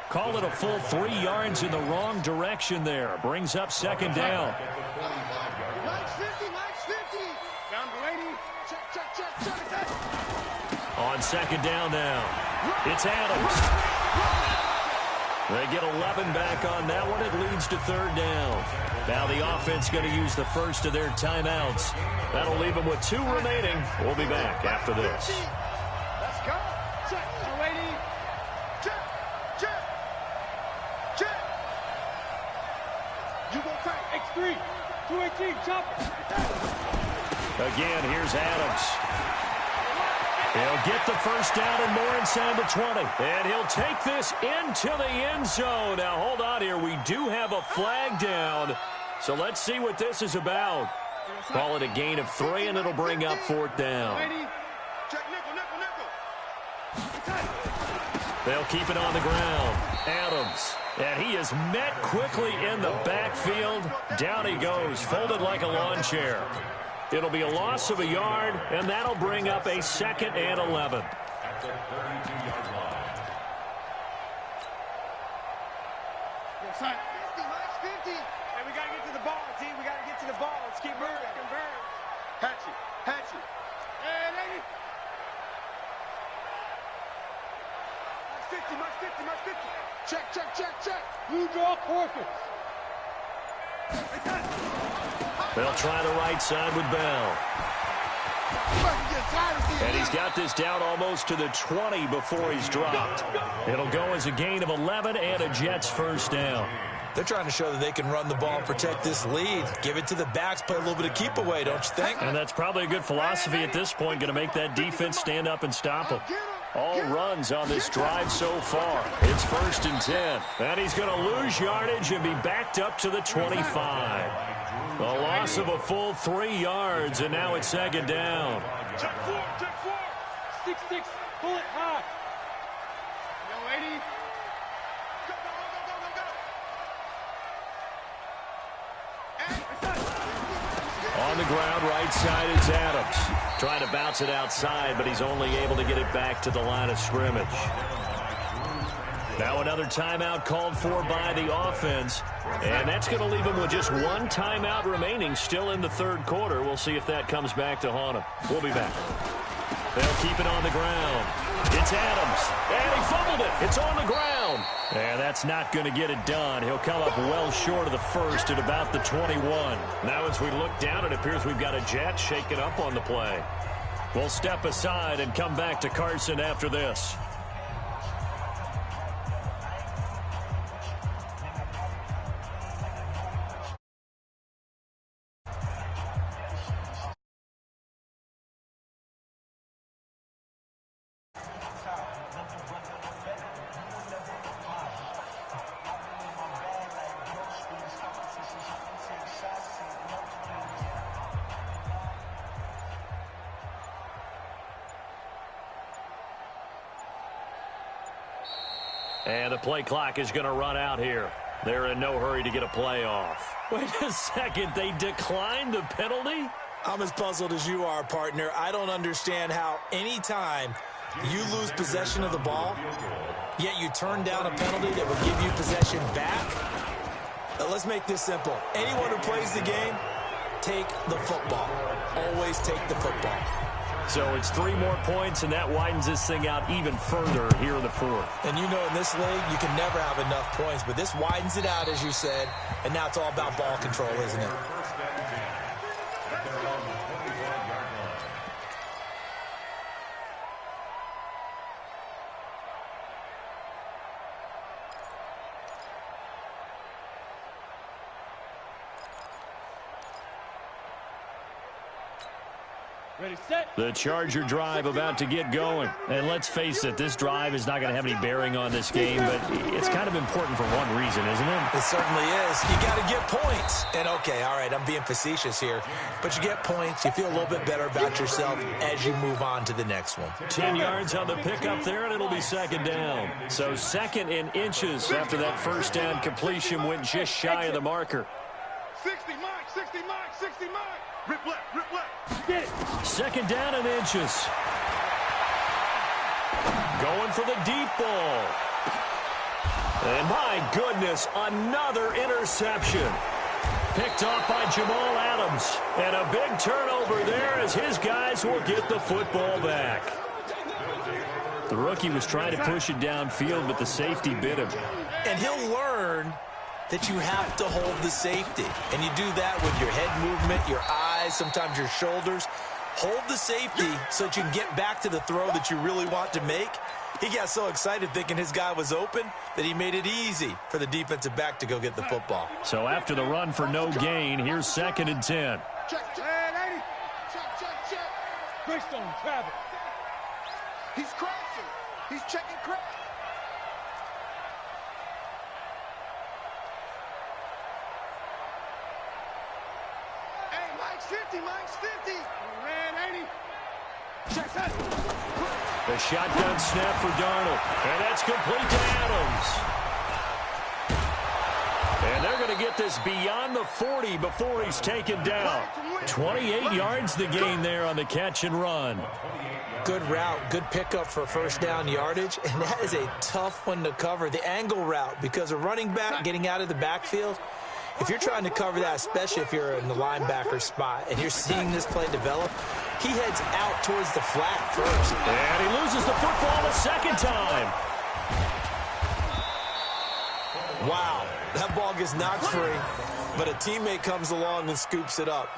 Speaker 3: Call it a full 3 yards in the wrong direction there. Brings up 2nd down. On 2nd down now, it's Adams. They get 11 back on that one. It leads to 3rd down. Now the offense going to use the first of their timeouts. That'll leave them with 2 remaining. We'll be back after this.
Speaker 6: Let's go. Check. Lady. Check. Check. Check. You go tight.
Speaker 5: X3. 218. Chop.
Speaker 3: Again, here's Adams. He'll get the first down and more inside the 20. And he'll take this into the end zone. Now, hold on here. We do have a flag down. So let's see what this is about. Call it a gain of 3, and it'll bring up 4th down.
Speaker 6: Check nickel, nickel, nickel.
Speaker 3: They'll keep it on the ground. Adams. And he is met quickly in the backfield. Down he goes, folded like a lawn chair. It'll be a loss of a yard, and that'll bring up a 2nd and 11.
Speaker 6: 50, and we got to get to the ball, team. We got to get to the ball. Let's keep moving. Hatchet, hatchet. And lady. March 50. Check, check, check, check.
Speaker 5: Blue draw forfeit.
Speaker 3: They'll try the right side with Bell. And he's got this down almost to the 20 before he's dropped. It'll go as a gain of 11 and a Jets first down.
Speaker 4: They're trying to show that they can run the ball and protect this lead. Give it to the backs, play a little bit of keep away, don't you think?
Speaker 3: And that's probably a good philosophy at this point, going to make that defense stand up and stop them. All runs on this drive so far. It's 1st and 10. And he's going to lose yardage and be backed up to the 25. A loss of a full 3 yards, and now it's 2nd down.
Speaker 6: Check 4, check 4.
Speaker 5: 6-6, pull it high.
Speaker 6: Yo, lady. Go.
Speaker 3: On the ground, right side, it's Adams. Trying to bounce it outside, but he's only able to get it back to the line of scrimmage. Now another timeout called for by the offense. And that's going to leave him with just 1 timeout remaining still in the 3rd quarter. We'll see if that comes back to haunt him. We'll be back. They'll keep it on the ground. It's Adams. And he fumbled it. It's on the ground. And that's not going to get it done. He'll come up well short of the first at about the 21. Now as we look down, it appears we've got a Jet shaking up on the play. We'll step aside and come back to Carson after this. And the play clock is going to run out here. They're in no hurry to get a play off. Wait a second. They declined the penalty?
Speaker 4: I'm as puzzled as you are, partner. I don't understand how any time You lose possession of the ball, yet you turn down a penalty that would give you possession back. Let's make this simple. Anyone who plays the game, take the football. Always take the football.
Speaker 3: So it's 3 more points, and that widens this thing out even further here in the fourth.
Speaker 4: And you know in this league, you can never have enough points, but this widens it out, as you said, and now it's all about ball control, isn't it?
Speaker 5: Ready, set.
Speaker 3: The Charger drive about to get going. And let's face it, this drive is not going to have any bearing on this game, but it's kind of important for one reason, isn't it?
Speaker 4: It certainly is. You got to get points. And, okay, all right, I'm being facetious here. But you get points. You feel a little bit better about yourself as you move on to the next one.
Speaker 3: 10 yards on the pickup there, and it'll be second down. So second in inches after that first down completion went just shy of the marker.
Speaker 6: 60, Mike, 60, Mike, 60, Mike. Rip left, rip left.
Speaker 5: Get it.
Speaker 3: Second down in inches. Going for the deep ball. And my goodness, another interception. Picked off by Jamal Adams. And a big turnover there as his guys will get the football back. The rookie was trying to push it downfield, but the safety bit him.
Speaker 4: And he'll learn that you have to hold the safety. And you do that with your head movement, your eyes, sometimes your shoulders. Hold the safety so that you can get back to the throw that you really want to make. He got so excited thinking his guy was open that he made it easy for the defensive back to go get the football.
Speaker 3: So after the run for no gain, here's 2nd and 10.
Speaker 6: Check, check, lady. Check, check, check.
Speaker 5: Greystone, travel.
Speaker 6: He's crashing. He's checking crash. Hey, Mike's 50, Mike's 50. Man, 80. Check that.
Speaker 3: The shotgun snap for Darnold. And that's complete to Adams. And they're going to get this beyond the 40 before he's taken down. 28 yards the gain there on the catch and run.
Speaker 4: Good route, good pickup for first down yardage, and that is a tough one to cover. The angle route, because a running back getting out of the backfield, if you're trying to cover that, especially if you're in the linebacker spot, and you're seeing this play develop, he heads out towards the flat first.
Speaker 3: And he loses the football a second time.
Speaker 4: Wow, that ball gets knocked free, but a teammate comes along and scoops it up.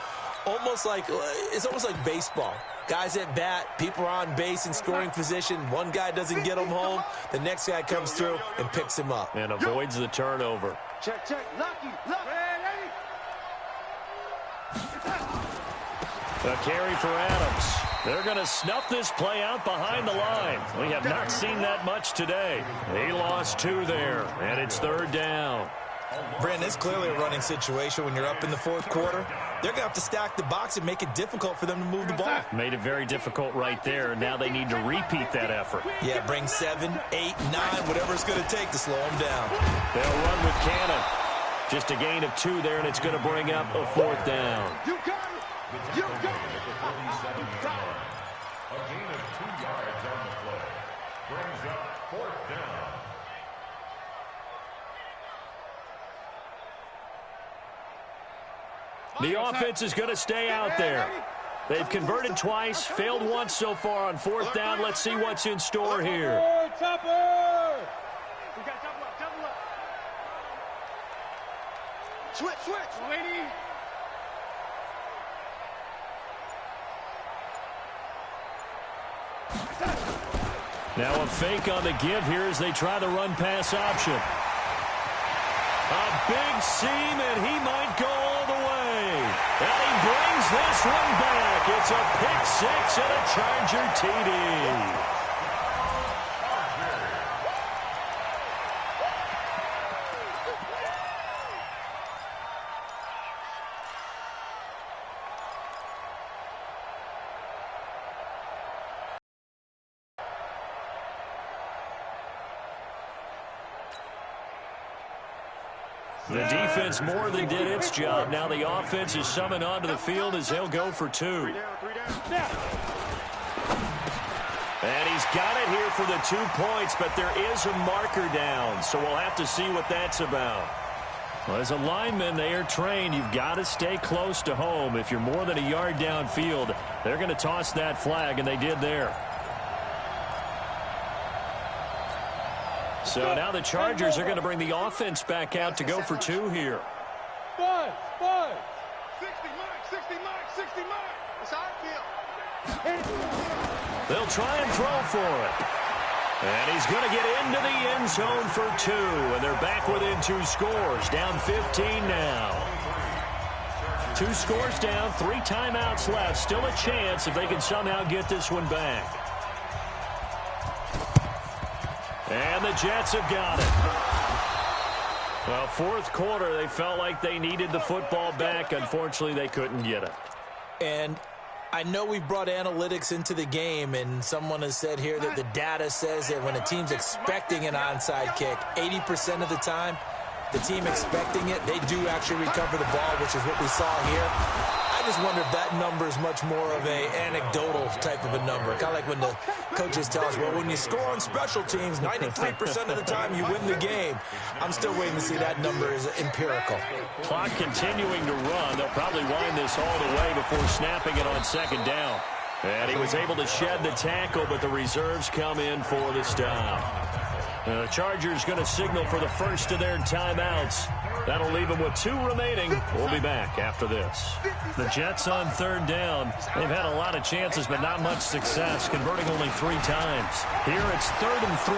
Speaker 4: It's almost like baseball. Guys at bat, people are on base in scoring position. One guy doesn't get him home. The next guy comes through and picks him up.
Speaker 3: And avoids the turnover.
Speaker 6: Check, check. Lucky, lucky.
Speaker 3: A carry for Adams. They're going to snuff this play out behind the line. We have not seen that much today. He lost 2 there, and it's 3rd down.
Speaker 4: Brandon, it's clearly a running situation when you're up in the 4th quarter. They're going to have to stack the box and make it difficult for them to move the ball.
Speaker 3: Made it very difficult right there. Now they need to repeat that effort.
Speaker 4: Yeah, bring 7, 8, 9, whatever it's going to take to slow them down.
Speaker 3: They'll run with Cannon. Just a gain of 2 there, and it's going to bring up a 4th down.
Speaker 6: You got it. You got it.
Speaker 7: A gain of 2 yards on the play. Brings up 4th down.
Speaker 3: The offense is going to stay out there. They've converted twice, failed once so far on 4th down. Let's see what's in store here.
Speaker 5: Topper!
Speaker 6: We got double up, double up. Switch, switch. Lady.
Speaker 3: Now a fake on the give here as they try the run-pass option. A big seam, and he might go all the way. And he brings this one back. It's a pick 6 and a Charger TD. The defense more than did its job. Now the offense is summoned onto the field as he'll go for 2.
Speaker 6: 3 down, 3 down.
Speaker 3: And he's got it here for the 2 points, but there is a marker down, so we'll have to see what that's about. Well, as a lineman, they are trained. You've got to stay close to home. If you're more than a yard downfield, they're going to toss that flag, and they did there. So now the Chargers are going to bring the offense back out to go for 2 here.
Speaker 5: 5.
Speaker 6: 60 mark. That's how I feel.
Speaker 3: They'll try and throw for it. And he's going to get into the end zone for 2. And they're back within 2 scores. Down 15 now. 2 scores down, 3 timeouts left. Still a chance if they can somehow get this one back. And the Jets have got it. Well, fourth quarter, they felt like they needed the football back. Unfortunately, they couldn't get it.
Speaker 4: And I know we brought analytics into the game, and someone has said here that the data says that when a team's expecting an onside kick, 80% of the time, the team expecting it, they do actually recover the ball, which is what we saw here. I just wonder if that number is much more of a anecdotal type of a number. Kind of like when the coaches tell us, well, when you score on special teams, 93% of the time you win the game. I'm still waiting to see that number is empirical.
Speaker 3: Clock continuing to run. They'll probably wind this all the way before snapping it on second down. And he was able to shed the tackle, but the reserves come in for the stop. The Chargers going to signal for the first of their timeouts. That'll leave them with 2 remaining. We'll be back after this. The Jets on third down. They've had a lot of chances, but not much success, converting only 3 times. Here it's 3rd and 3.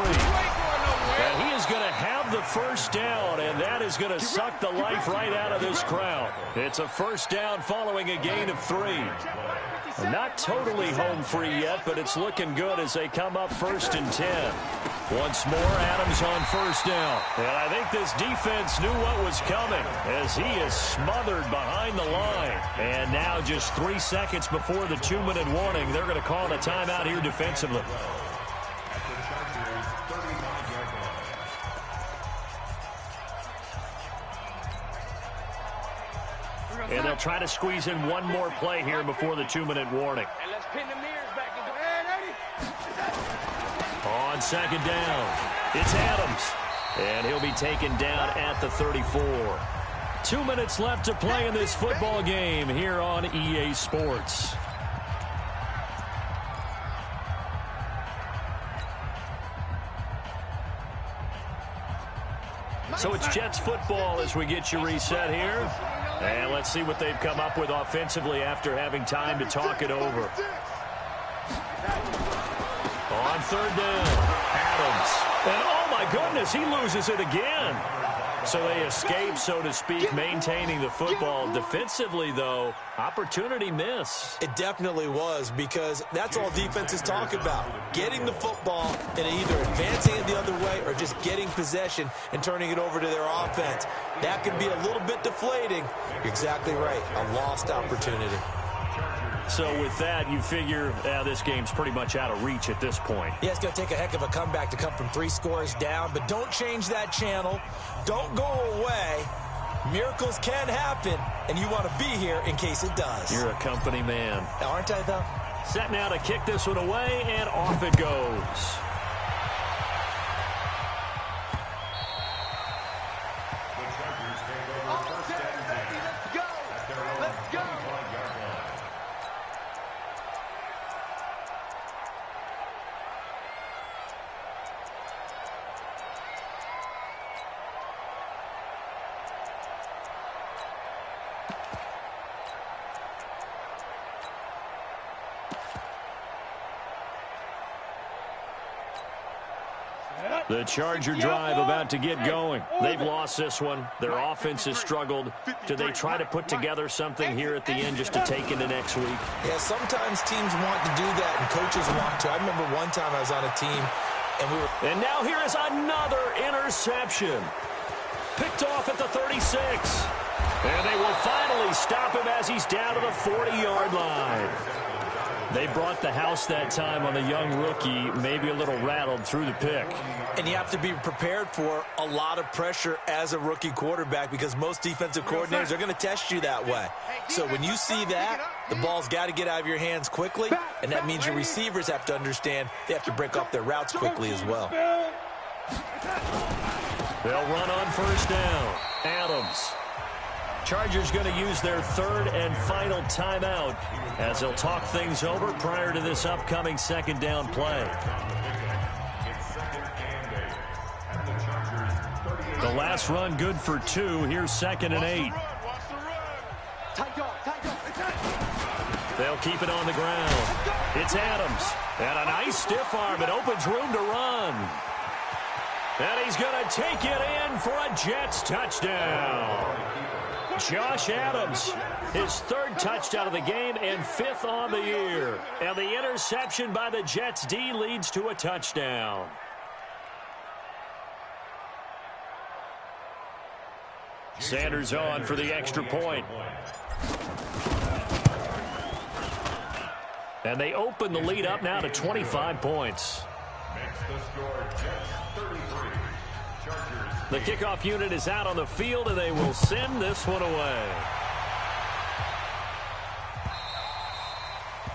Speaker 3: And he is going to have the first down, and that is going to suck the life right out of this crowd. It's a first down following a gain of 3. Not totally home free yet, but it's looking good as they come up 1st and 10. Once more, Adams on first down. And I think this defense knew what was coming as he is smothered behind the line. And now just 3 seconds before the 2-minute warning, they're going to call a timeout here defensively. And they'll try to squeeze in one more play here before the 2-minute warning.
Speaker 6: And let's pin the mirrors back in.
Speaker 3: On second down, it's Adams. And he'll be taken down at the 34. 2 minutes left to play in this football game here on EA Sports. So it's Jets football as we get you reset here. And let's see what they've come up with offensively after having time to talk it over. On third down, Adams. And oh my goodness, he loses it again. So they escape, so to speak, maintaining the football. Defensively, though, opportunity miss.
Speaker 4: It definitely was, because that's all defenses talk about. Getting the football and either advancing it the other way or just getting possession and turning it over to their offense. That can be a little bit deflating. You're exactly right. A lost opportunity.
Speaker 3: So with that, you figure this game's pretty much out of reach at this point.
Speaker 4: Yeah, it's going to take a heck of a comeback to come from 3 scores down, but don't change that channel. Don't go away. Miracles can happen, and you want to be here in case it does.
Speaker 3: You're a company man.
Speaker 4: Aren't I, though?
Speaker 3: Set now to kick this one away, and off it goes. The Charger drive about to get going. They've lost this one. Their offense has struggled. Do they try to put together something here at the end just to take into next week?
Speaker 4: Yeah, sometimes teams want to do that and coaches want to. I remember one time I was on a team and we were...
Speaker 3: And now here is another interception. Picked off at the 36. And they will finally stop him as he's down to the 40-yard line. They brought the house that time on the young rookie, maybe a little rattled through the pick.
Speaker 4: And you have to be prepared for a lot of pressure as a rookie quarterback because most defensive coordinators are going to test you that way. So when you see that, the ball's got to get out of your hands quickly, and that means your receivers have to understand they have to break off their routes quickly as well.
Speaker 3: They'll run on first down. Adams. Chargers going to use their third and final timeout as they'll talk things over prior to this upcoming second down play. The last run good for 2. Here's 2nd and 8. They'll keep it on the ground. It's Adams. And a nice stiff arm. It opens room to run. And he's going to take it in for a Jets touchdown. Josh Adams, his 3rd touchdown of the game and 5th on the year. And the interception by the Jets D leads to a touchdown. Sanders on for the extra point. And they open the lead up now to 25 points.
Speaker 7: Makes the score Jets 33. Chargers.
Speaker 3: The kickoff unit is out on the field, and they will send this one away.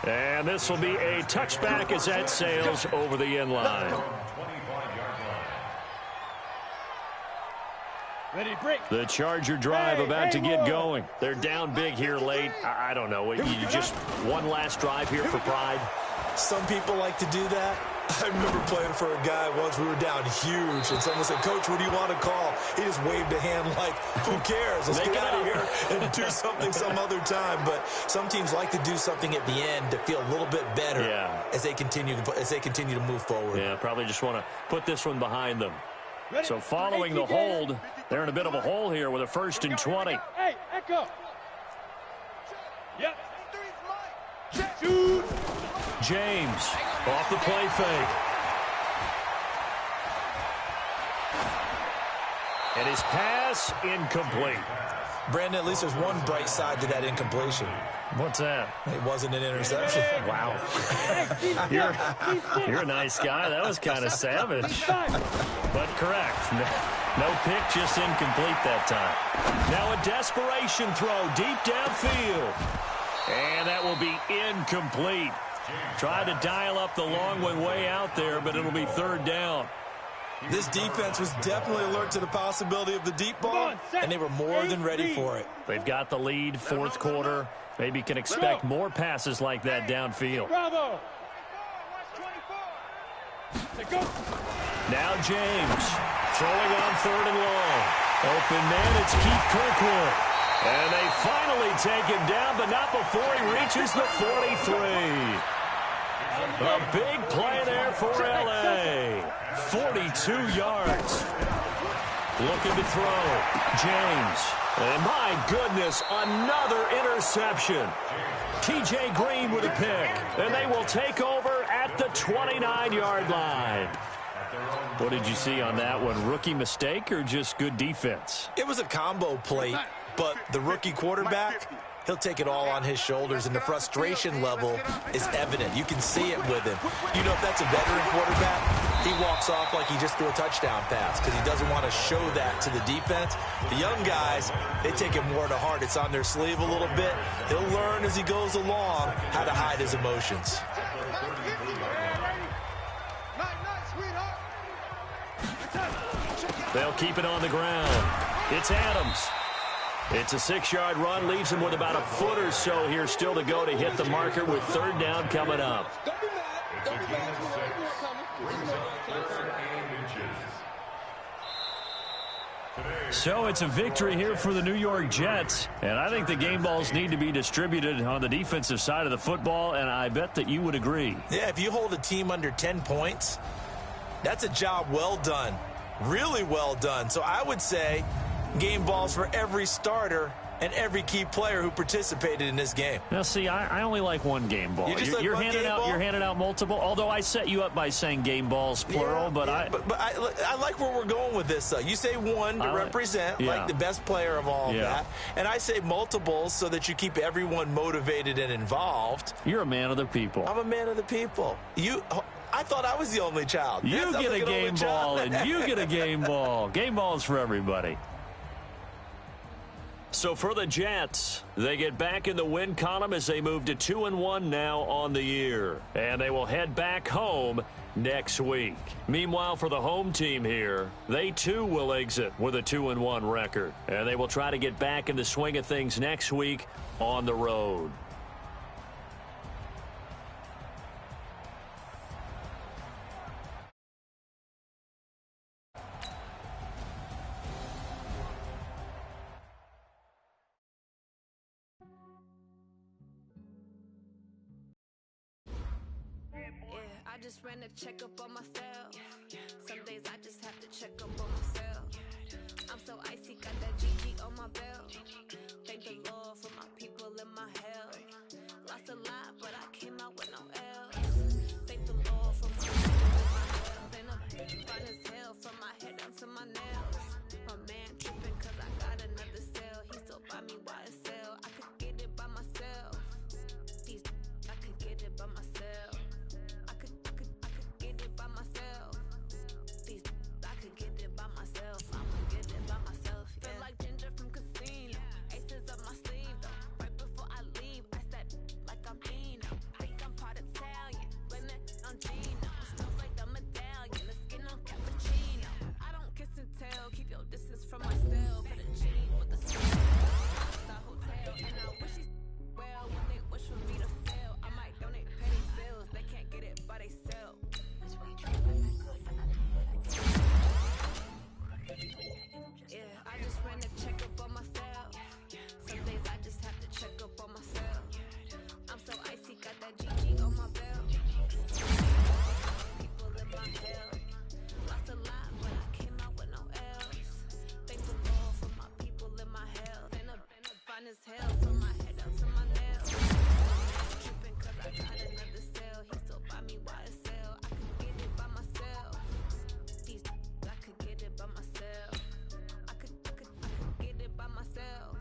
Speaker 3: And this will be a touchback as that sails over the end line.
Speaker 7: 25-yard line.
Speaker 5: Ready, break.
Speaker 3: The Charger drive about to get going. They're down big here late. I don't know. You just one last drive here for pride.
Speaker 4: Some people like to do that. I remember playing for a guy once. We were down huge, and someone said, "Coach, what do you want to call?" He just waved a hand like, "Who cares? Let's get out of here and do something some other time." But some teams like to do something at the end to feel a little bit better as they continue to move forward.
Speaker 3: Yeah, probably just want to put this one behind them. So following the hold, they're in a bit of a hole here with a 1st and 20.
Speaker 5: Hey, echo. Yep. Shoot.
Speaker 3: James off the play fake. And his pass incomplete.
Speaker 4: Brandon, at least there's one bright side to that incompletion.
Speaker 3: What's that?
Speaker 4: It wasn't an interception.
Speaker 3: Wow. You're a nice guy. That was kind of savage. But correct. No pick, just incomplete that time. Now a desperation throw deep downfield. And that will be incomplete. Tried to dial up the long one way out there, but it'll be 3rd down.
Speaker 4: This defense was definitely alert to the possibility of the deep ball, and they were more than ready for it.
Speaker 3: They've got the lead, 4th quarter. Maybe can expect more passes like that downfield.
Speaker 5: Bravo.
Speaker 3: Now James throwing on 3rd and long. Open man, it's Keith Kirkwood. And they finally take him down, but not before he reaches the 43. A big play there for L.A. 42 yards. Looking to throw. James. And my goodness, another interception. T.J. Green with a pick. And they will take over at the 29-yard line. What did you see on that one? Rookie mistake or just good defense?
Speaker 4: It was a combo play, but the rookie quarterback, he'll take it all on his shoulders, and the frustration level is evident. You can see it with him. You know, if that's a veteran quarterback, he walks off like he just threw a touchdown pass because he doesn't want to show that to the defense. The young guys, they take it more to heart. It's on their sleeve a little bit. He'll learn as he goes along how to hide his emotions.
Speaker 3: They'll keep it on the ground. It's Adams. It's a 6-yard run, leaves him with about a foot or so here still to go to hit the marker with 3rd down coming up.
Speaker 7: It's a gain of 6. Brings up 3rd and inches.
Speaker 3: So it's a victory here for the New York Jets, and I think the game balls need to be distributed on the defensive side of the football, and I bet that you would agree.
Speaker 4: Yeah, if you hold a team under 10 points, that's a job well done. Really well done. So I would say game balls for every starter and every key player who participated in this game.
Speaker 3: Now, see, I only like one game ball. You're handing out multiple. Although I set you up by saying game balls plural, but
Speaker 4: I like where we're going with this. You say one to represent like the best player of all of that, and I say multiples so that you keep everyone motivated and involved.
Speaker 3: You're a man of the people.
Speaker 4: I'm a man of the people. I thought I was the only child.
Speaker 3: You get a game ball, and you get a game ball. Game balls for everybody. So for the Jets, they get back in the win column as they move to 2-1 now on the year. And they will head back home next week. Meanwhile, for the home team here, they too will exit with a 2-1 record. And they will try to get back in the swing of things next week on the road.
Speaker 8: I just ran a checkup on myself. Some days I just have to check up on myself. I'm so icy, got that GG on my belt. Thank the Lord for my people and my health. Lost a lot, but I came out with no L's. Thank the Lord for my people and my health. And I'm fine as hell from my head down to my nails. My man tripping cause I got another cell. He still buy me YSL. I could get it by myself. I could get it by myself. I could get it by myself. I could get it by myself. I'ma get it by myself. Yeah. Feel like Ginger from Casino. Aces up my sleeve though. Right before I leave, I said like I'm Dino. Think I'm part Italian. Blame it on Gino. Smells like the medallion. The skin on cappuccino. I don't kiss and tell. Keep your distance from myself. Put a genie with a star hotel. And I wish he's well when they wish for me to fail. I might donate petty bills. They can't get it by they self. Yeah, I just ran a checkup on myself. Some days I just have to check up on myself. I'm so icy, got that GG on my belt. People in my health. Lost a lot, but I came out with no L's. Thank the Lord for my people in my health. And I'm fine as hell from my head down to my nails. I'm tripping cause I got another cell. He still buy me YSL. I could get it by myself. I could get it by myself. I could get it by myself.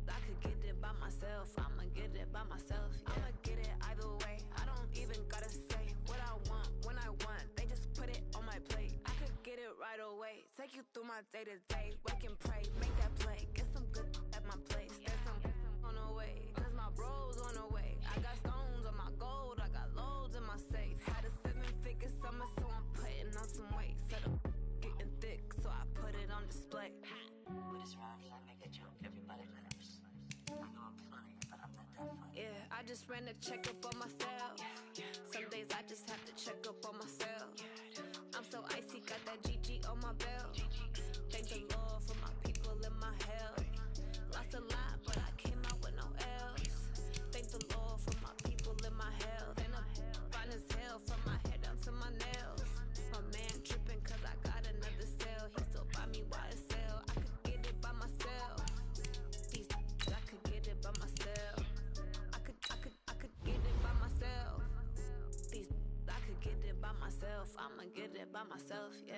Speaker 8: I could get it by myself. I'ma get it by myself. Yeah. I'ma get it either way. I don't even gotta say what I want when I want. They just put it on my plate. I could get it right away. Take you through my day to day. Wake and pray, make that play. Get some good at my place. There's some on the way. Cause my bros on the way. I got stones on my gold. I got loads in my safe. Had a 7-figure summer, so I'm putting on some weight. Set up getting thick, so I put it on display.
Speaker 9: With his rhymes, I make a joke, everybody laughs. I know I'm funny, but I'm not that funny.
Speaker 8: Yeah, I just ran a checkup on myself. Some days I just have to check up on myself. I'm so icy, got that GG on my belt. Thank the Lord for my people and my health. Lost a lot, but I came out with no L's. Thank the Lord for my people and my health. And I'm fine as hell from my head down to my nails. My man tripping cause I got another cell. He still buy me YSL. I could get it by myself. I could get it by myself. I could get it by myself. I could get it by myself. I'ma get it by myself, yeah.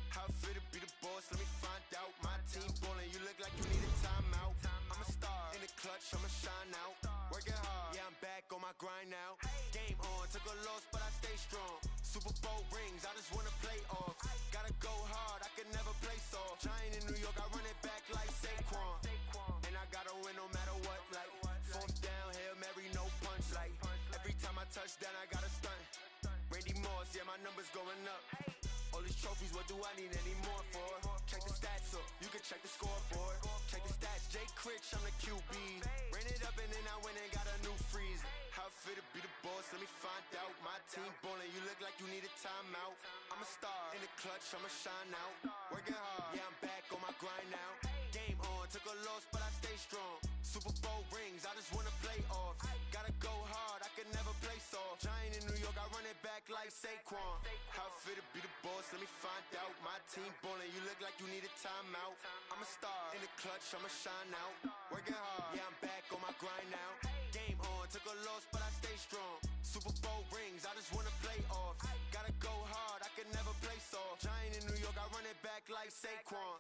Speaker 10: How fit to be the boss? Let me find out. My team ballin', you look like you need a timeout. I'm a star in the clutch, I'ma shine out. Working hard, yeah, I'm back on my grind now. Game on, took a loss, but I stay strong. Super Bowl rings, I just wanna play off. Gotta go hard, I can never play soft. Giant in New York, I run it back like Saquon. And I gotta win no matter what, like fourth down, Hail Mary, no punch. Like every time I touch down, I gotta stunt. Randy Moss, yeah, my numbers going up. All these trophies, what do I need any more for? Check the stats up, you can check the scoreboard. Check the stats, Jay Critch, I'm the QB. Ran it up and then I went and got a new freezer. How fit to be the boss? Let me find out. My team ballin', you look like you need a timeout. I'm a star in the clutch, I'ma shine out. Working hard, yeah, I'm back on my grind now. Game on, took a loss, but I stay strong. Super Bowl rings, I just wanna play off. Gotta go hard, I can never play soft. Giant in New York, I run it back like Saquon. How fit to be the boss? Let me find out. My team ballin', you look like you need a timeout. I'm a star in the clutch, I'ma shine out. Working hard, yeah, I'm back on my grind now. Game on, took a loss, but I stay strong. Super Bowl rings, I just wanna play off. Gotta go hard, I can never play soft. Giant in New York, I run it back like Saquon.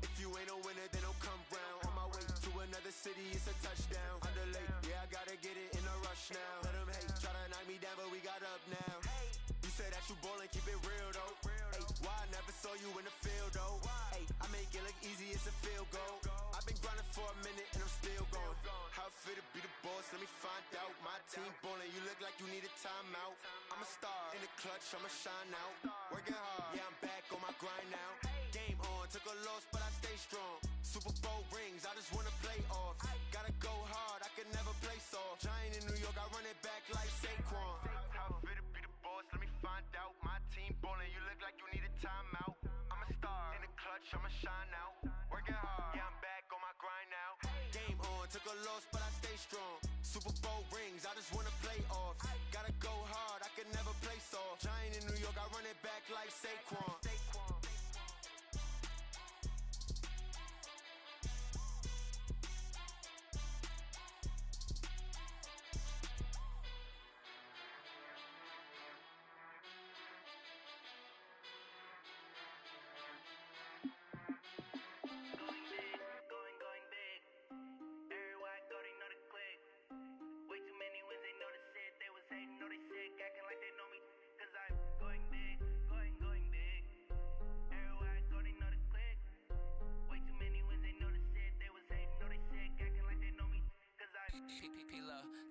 Speaker 10: If you ain't a winner, then don't come round. On my way to another city, it's a touchdown. Underlay, yeah, I gotta get it in a rush now. Let them hate, try to knock me down, but we got up now. You said that you ballin', keep it real though. Ay, why I never saw you in the field though? Ay, I make it look easy, it's a field goal. I've been grinding for a minute and I'm still going. How fit to be the boss? Let me find out. My team ballin', you look like you need a timeout. I'm a star in the clutch, I'ma shine out. Working hard, yeah, I'm back on my grind now. Game on, took a loss, but I stay strong. Super Bowl rings, I just wanna play off. Gotta go hard, I can never play soft. Giant in New York, I run it back like Saquon. How fit to be the boss? Let me find out. My team ballin', you look like you need a timeout. I'm a star in the clutch, I'ma shine out. Working hard, yeah, I'm back on my grind now. Game on, took a loss, but I stay strong. Super Bowl rings, I just wanna play off. Gotta go hard, I can never play soft. Giant in New York, I run it back like Saquon.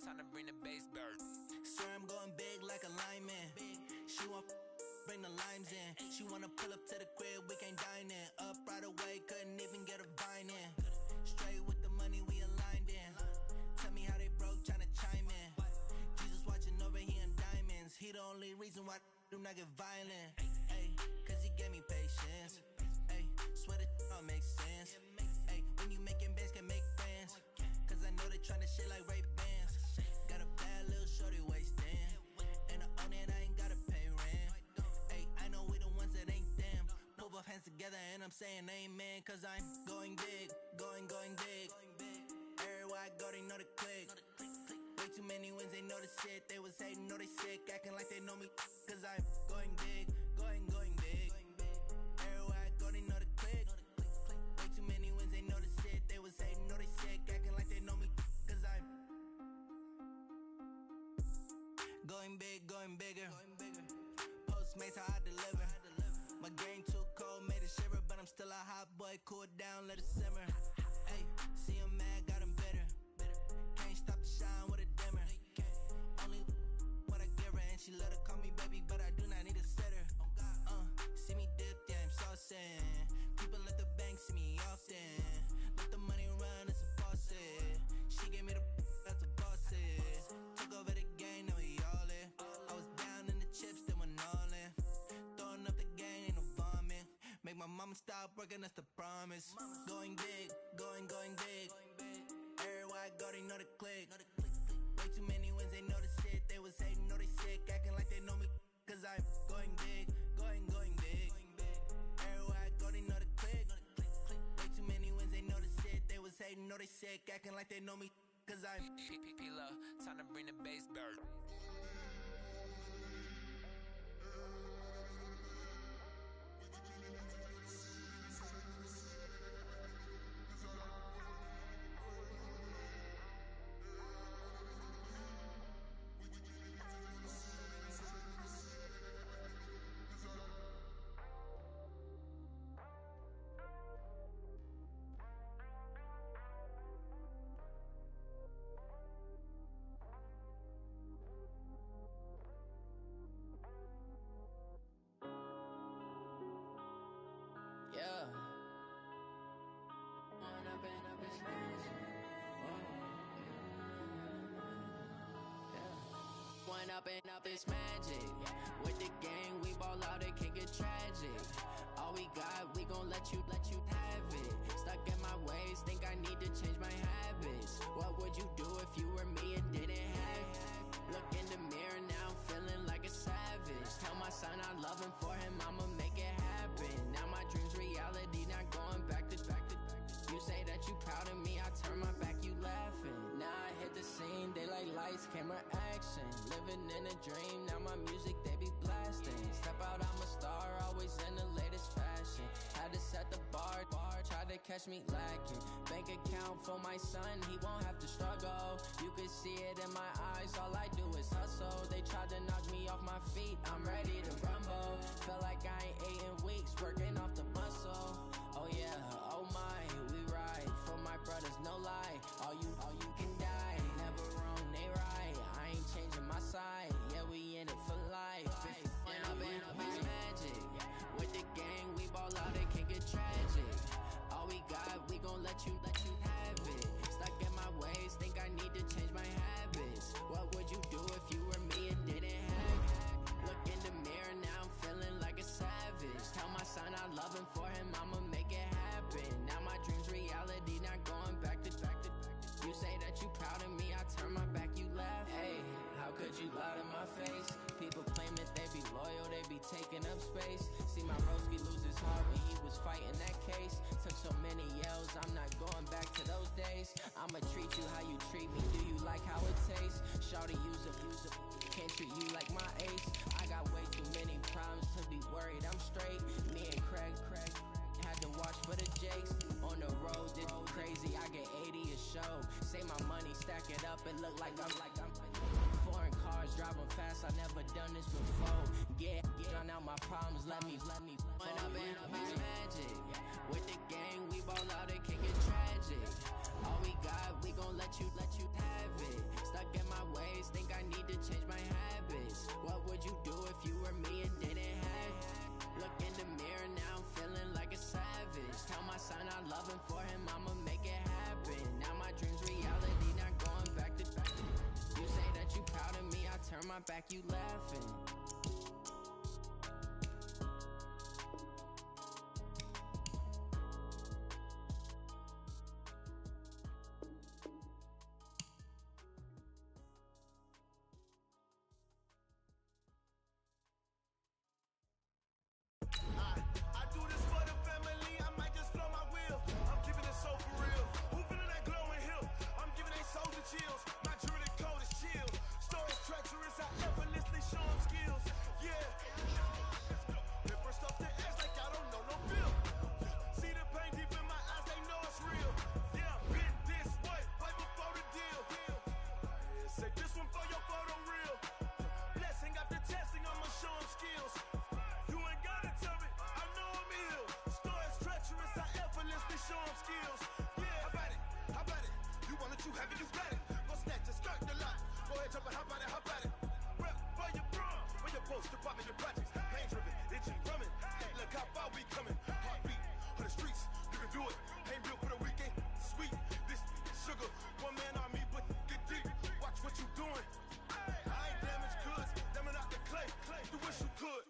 Speaker 1: Time to bring the base bird.
Speaker 2: Swear I'm going big like a lineman. She want bring the limes in. She wanna pull up to the crib, we can't dine in. Up right away, couldn't even get a vine in. Straight with the money, we aligned in. Tell me how they broke, tryna chime in. Jesus watching over, he in diamonds. He the only reason why I do not get violent. Ay, cause he gave me patience. Ay, swear that all makes sense. Ay, when you making bands, can make friends. Cause I know they tryna shit like Ray-Bans. Got a bad little shorty wasting. And I own it, I ain't gotta pay rent. Ay, I know we the ones that ain't them. Pull both hands together and I'm saying amen. Cause I'm going big, going big. Everywhere I go, they know the click. Way too many wins, they know the shit. They was hating, know they sick, acting like they know me. Cause I'm going big, going big. Everywhere I go, they know the click. Way too many wins, they know the shit. They was hating, know they sick, acting like they know me. Cause I'm going big, going bigger. Postmates, how I deliver. My game too cold, made it shiver. But I'm still a hot boy, cool it down, let it simmer. Hey, see him mad, got him bitter. Can't stop the shine with a dimmer. Only what I give her, and she love to call me baby, but I do not need a sitter. See me dip, yeah, I'm saucing. People at the bank see me often. Let the money run, it's a faucet. She gave me the that's a bosses. Took over the game, now we all in. I was down in the chips, then went all in. Throwing up the game, ain't no vomit. Make my mama stop working, that's the promise. Going big, going big. Everywhere I go, they know the click. Way too many wins, they know the shit. They was hating, know they sick, acting like they know me. Cause I'm going big, going big. Everywhere I go, they know the click. Way too many wins, they know the shit. They was hating, know they sick, acting like they know me. Cause I'm
Speaker 1: P-P-P-Love, time to bring the base bird.
Speaker 11: up and up, it's magic. With the gang, we ball out, it can get tragic. All we got, we gon' let you have it. Stuck in my ways, think I need to change my habits. What would you do if you were me and didn't have it? Look in the mirror now, I'm feeling like a savage. Tell my son I love him, for him I'ma make it happen. Now my dream's reality, not going back to. You say that you proud of me, I turn my back, you laughing. Now I hit the scene, they like lights, camera, action. Living in a dream, now my music they be blasting. Step out, I'm a star, always in the latest fashion. Had to set the bar, tried to catch me lacking. Bank account for my son, he won't have to struggle. You can see it in my eyes, all I do is hustle. They tried to knock me off my feet, I'm ready to rumble. Felt like I ain't ate in weeks, working off the muscle. Oh yeah, oh my, we ride for my brothers, no lie. All you can die, never wrong, they right. I ain't changing my side, yeah, we in it for life. And up and up, it's magic. With the gang, we ball out, it can get tragic. All we got, we gon' let you have it. Stuck in my ways, think I need to change my habits. What would you do if you were me and didn't have it? Look in the mirror, now I'm feeling like a savage. Tell my son I love him, for him I'ma make it happen. Now my dream's reality, not going back to. You say that you proud of me, I turn my back, you laugh. Hey, how could you lie to my face? People claim that they be loyal, they be taking up space. See my broski lose his heart when he was fighting that case. Took so many yells, I'm not going back to those days. I'ma treat you how you treat me, do you like how it tastes? Shawty, use a, can't treat you like my ace. I got way too many problems to be worried, I'm straight. Me and Craig had to watch for the Jakes. On the road, did crazy, I get 80 a show. Say my money, stack it up, it look like I'm foreign cars, driving fast, I never done this before. Get drown out my problems, let me When up and up, it's magic. With the gang, we ball out, it can get tragic. All we got, we gon' let you have it. Stuck in my ways, think I need to change my habits. What would you do if you were me and didn't have it? Look in the mirror, now I'm feeling like a savage. Tell my son I love him, for him I'ma make it happen. Now my dream's reality, not going back to. You say that you proud of me, I turn my back, you laughing.
Speaker 10: I do this for the family, I might just blow my wheel. I'm keeping it so for real. Who feeling that glowing hill? I'm giving they souls the chills. My jewelry code is chill. Stories treacherous, I effortlessly show them skills. Yeah. Different stuff to act like I don't know no bill. See the pain deep in my eyes, they know it's real. Yeah, been this way, right before the deal. Say this one for your photo reel. Blessing after testing, I'ma show them skills. You ain't gotta tell me, I know I'm ill. Stories treacherous, I effortlessly show them skills. Yeah, how about it? You want it, you have it, you got it. Go snatch it, skirt the lot. Go ahead, jump it, how about it? Rep for your brum, when you're posted, popping your projects. Pain driven, itching, drumming. Look how far we coming. Heartbeat for the streets, you can do it. Ain't real for the weekend, sweet. This sugar, one man army, but get deep. Watch what you doing. I ain't damaged goods, them out the clay. You wish you could.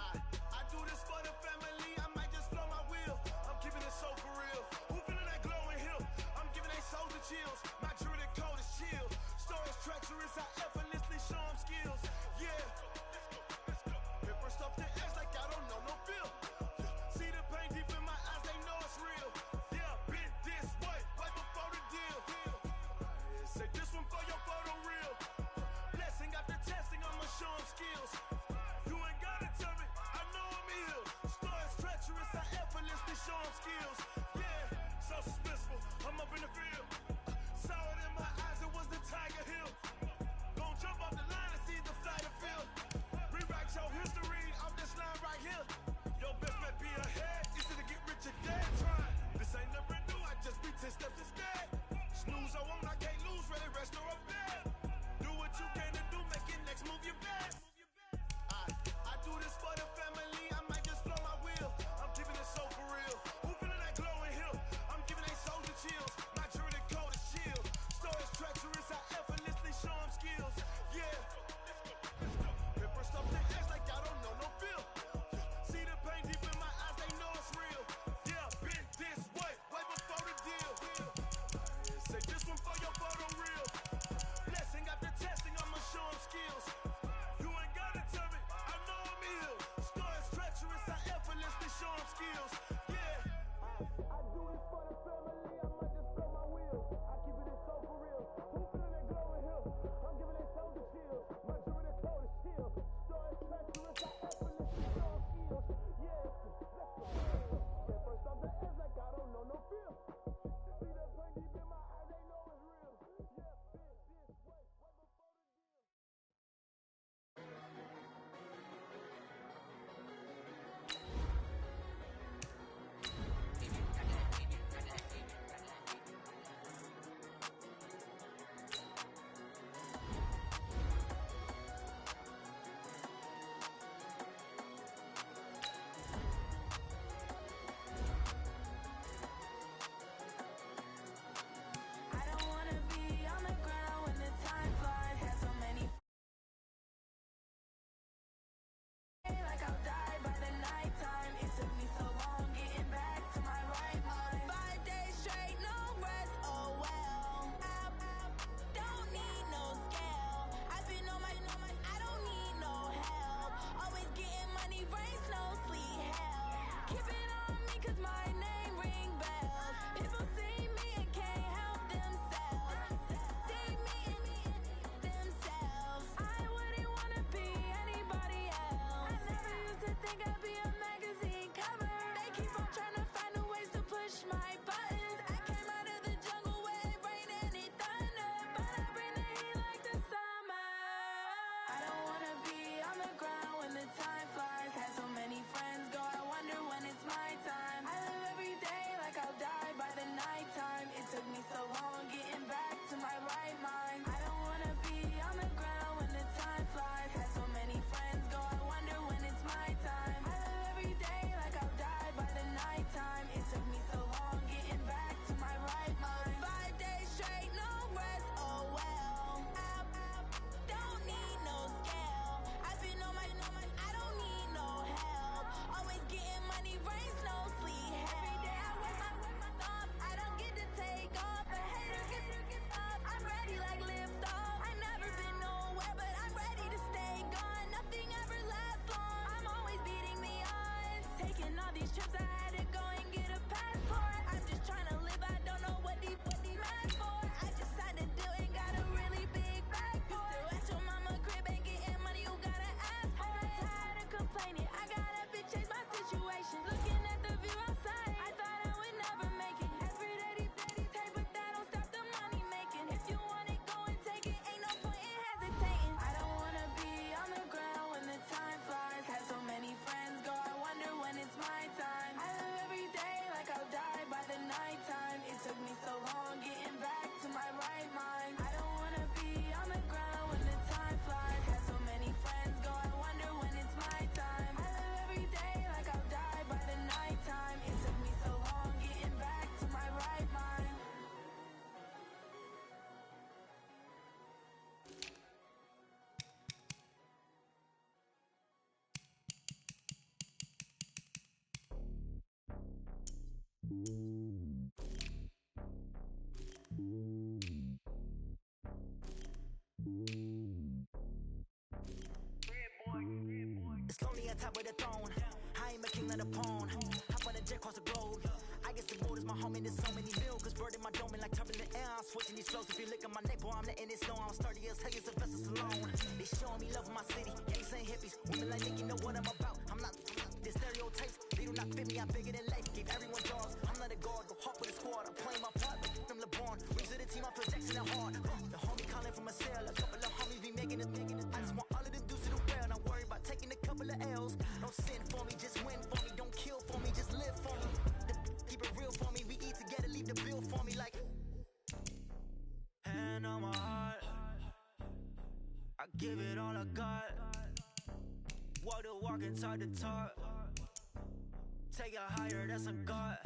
Speaker 10: I do this for the family, I might just blow my wheel. I'm keeping it so for real. Who feeling that glowing hill? I'm giving they souls the chills. My jewelry code is chill. Stories treacherous, I effortlessly show them skills. Yeah. Different stuff to act like I don't know no bill. See the
Speaker 8: push my buttons. I came out of the jungle where it rain and it thunder, but I bring the heat like the summer. I don't wanna be on the ground when the time flies. Had so many friends go, I wonder when it's my time. I live every day like I'll die by the nighttime. It took me so long getting back to my right mind. I don't wanna be on the ground when the time flies. Had so many friends go, I wonder when it's my time. I live every day like I'll die by the nighttime. It took me so long getting back to my right mind. 5 days straight, no rest, oh well. Don't need no scale. I've been on my, I don't need no help. Always getting money, rain, snow, sleet, every day I work my thumb. I don't get to take off. A hater get up. I'm ready like lift off. I never been nowhere, but I'm ready to stay gone. Nothing ever lasts long. I'm always beating the odds. Taking all these trips, I had to go and get a passport. I'm just trying to live, I don't know what the mad for. I just had to do it, got a really big bag for it. Still at your mama crib, ain't getting money, you gotta ask for it. I'm tired of complaining, I gotta change my situation. Looking at the view outside, I thought I would never make it. Every day, take, but that don't stop the money making. If you want it, go and take it, ain't no point in hesitating. I don't wanna be on the ground when the time flies. Had so many friends go, I wonder when it's my time. I live every day like I'll die by the nighttime. It took me so long getting back to my right mind. I don't wanna be on the ground when the time flies. Had so many friends go, I wonder when it's my time. I live every day like I'll die by the nighttime. It took me so long getting back to my right mind.
Speaker 2: It's lonely on top of the throne. I am a king, not a pawn. Hop on a jet across the globe. I guess the gold is my home and there's so many bills. Cause bird in my dome and like turbulent air. I'm switching these flows. If you look at my neck, boy, I'm letting it snow. I'm sturdy as hell, as a vessel alone. They showing me love in my city. Gangs ain't hippies. Women like Nick, you know what I'm about. I'm not the stereotypes. They do not fit me. I'm bigger than life. Gave everyone jobs. I'm not a guard. Go hop with a squad. I'm playing my part. Like them LeBron. Rings to the team. I'm Jackson and hard. The homie calling from a cell. A couple of homies be making it. I just want all of them dudes to do well. Not worry about taking a couple of L's. Don't sin for me, just win for me. Don't kill for me, just live for me. Keep it real for me. We eat together, leave the bill for me like. Hand on my heart, I give it all I got. Walk the walk and talk the talk. Take it higher, that's a God.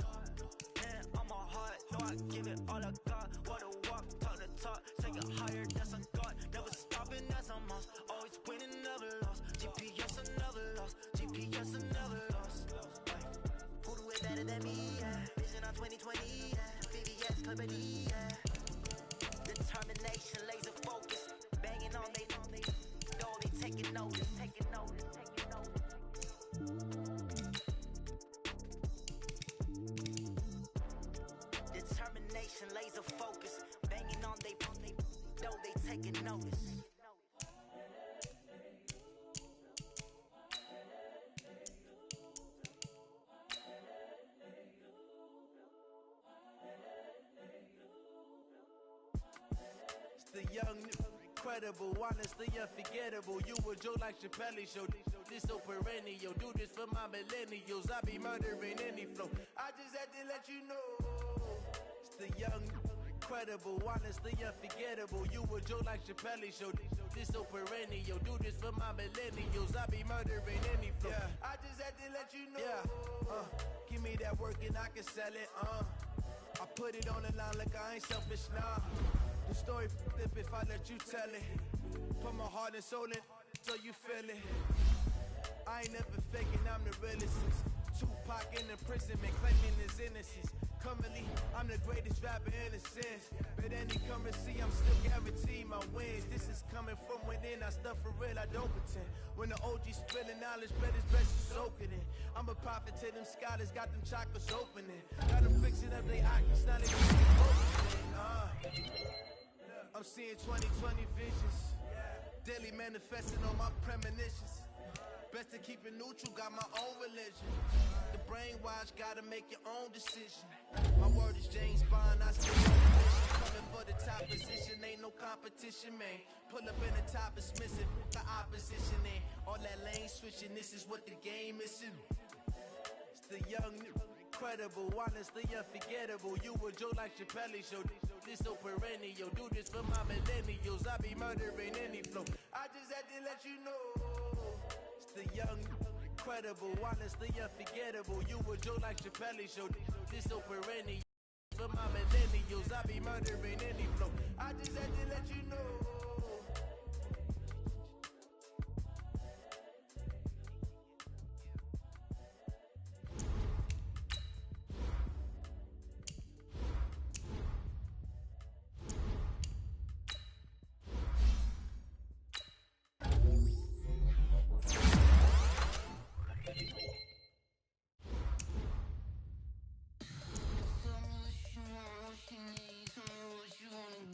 Speaker 2: Hand on my heart, no, I give it all I got. Walk the walk, talk the talk. Take it higher, that's a God. Never stopping, that's a must. Always winning, never lost. GPS, I never lost. GPS, I never lost. Who do it better than me? Yeah. Vision on 2020. Yeah. VVS, Clippity. Yeah. Determination, laser focus. Banging on they know they taking notice. Taking notice. Taking notice. Determination, laser focus. Banging on they know they taking notice.
Speaker 12: The young, incredible, honestly unforgettable. You a joke like Chappelle show. This so perennial. Do this for my millennials. I be murdering any flow. I just had to let you know. It's the young, incredible, honestly unforgettable. You a joke like Chappelle show. This so perennial. Do this for my millennials. I be murdering any flow. Yeah. I just had to let you know. Yeah. Give me that work and I can sell it. I put it on the line like I ain't selfish, nah. The story flip if I let you tell it. Put my heart and soul in so you feel it. I ain't never faking, I'm the realest. Tupac in imprisonment, claiming his innocence. Currently, I'm the greatest rapper in a sense. But any currency, I'm still guaranteed my wins. This is coming from within, I stuff for real, I don't pretend. When the OG spilling knowledge, bet it's best to soak it in. I'm a prophet to them scholars, got them chakras opening. Got them fixing up they octaves, now they can I'm seeing 2020 visions. Daily manifesting on my premonitions. Best to keep it neutral, got my own religion. The brainwash, gotta make your own decision. My word is James Bond, I stay on the mission. Coming for the top position, ain't no competition, man. Pull up in the top, it's missing the opposition, and all that lane switching, this is what the game is. It's the young, incredible, honestly unforgettable. You a Joe like Chappelle show. This so perennial, do this for my millennials. I be murdering any flow. I just had to let you know. It's the young, incredible, honestly unforgettable. You a Joe like Chappelle show. This so perennial. For my millennials, I be murdering any flow. I just had to let you know.
Speaker 11: What you need, tell me what you wanna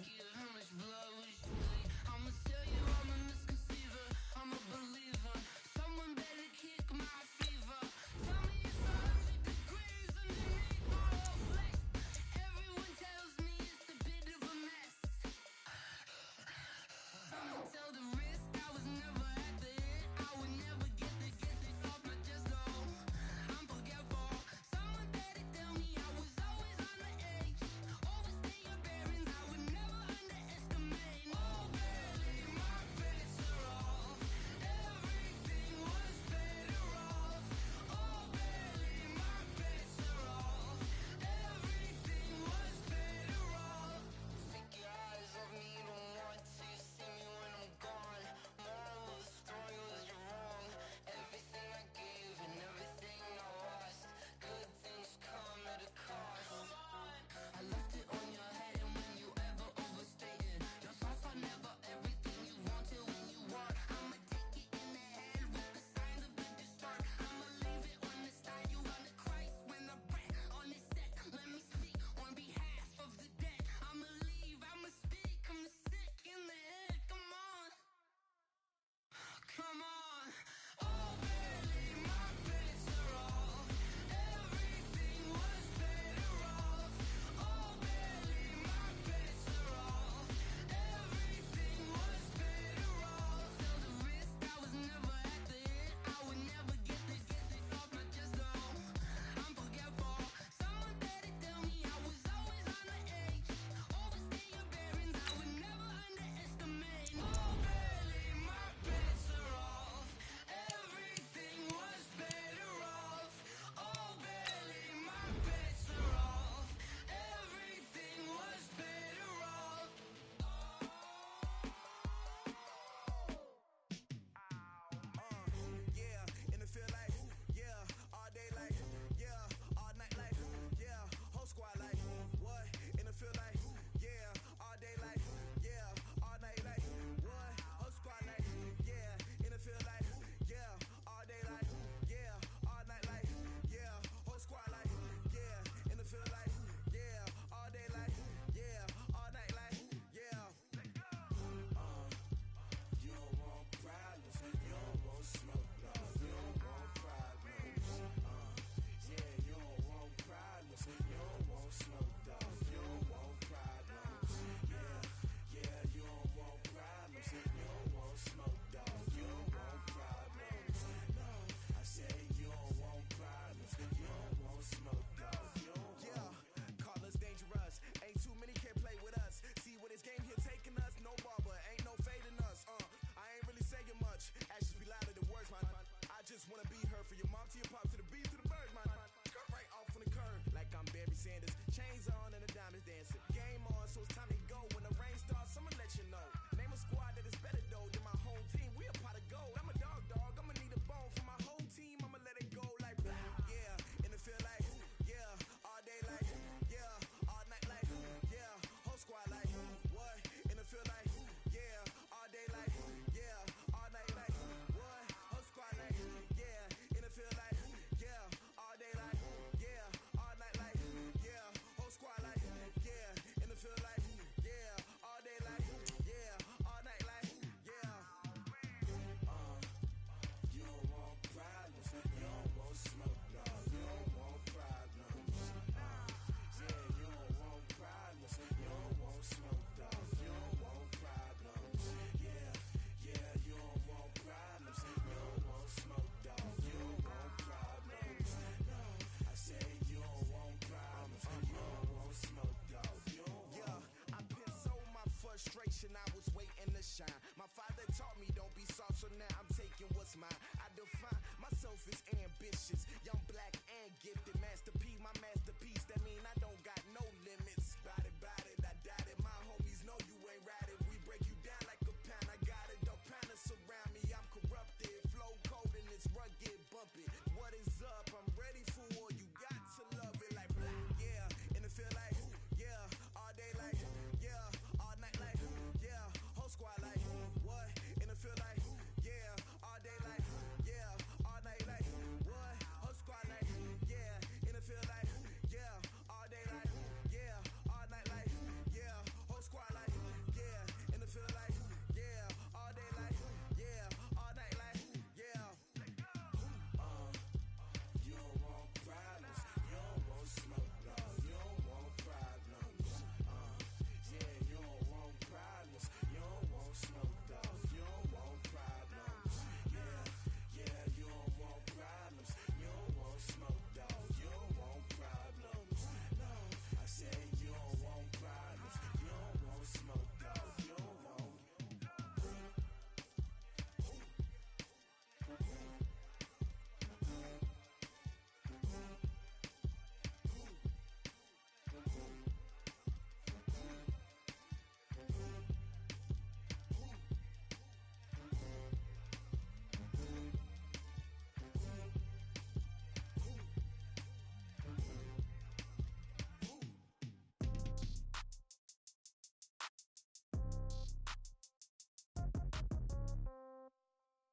Speaker 13: now I'm taking what's mine. I define myself as ambitious, young, black, and gifted. Master P, my masterpiece. That mean I don't got no limits. Bout it, I doubt it. My homies know you ain't ratted. We break you down like a pound. I got it, don't pound us around me. I'm corrupted, flow cold and it's rugged, bumpy. What is up? I'm ready for war. You got to love it like yeah, and it feel like yeah, all day like yeah, all night like yeah, whole squad like what? And it feel like yeah, all day like yeah, all night like what? Whole squad like yeah, and it feel like yeah, all day like yeah, all night like yeah, whole squad like yeah, and it feel like yeah, all day like yeah, all night like yeah. You don't want problems, you don't want smoke, no, you don't want problems. Yeah, you don't want problems, you don't want smoke, dog, you don't want problems. Yeah, you don't want problems, you don't want smoke, dog, you don't want problems. No, I said you don't want problems, you don't want smoke, dog, you don't want.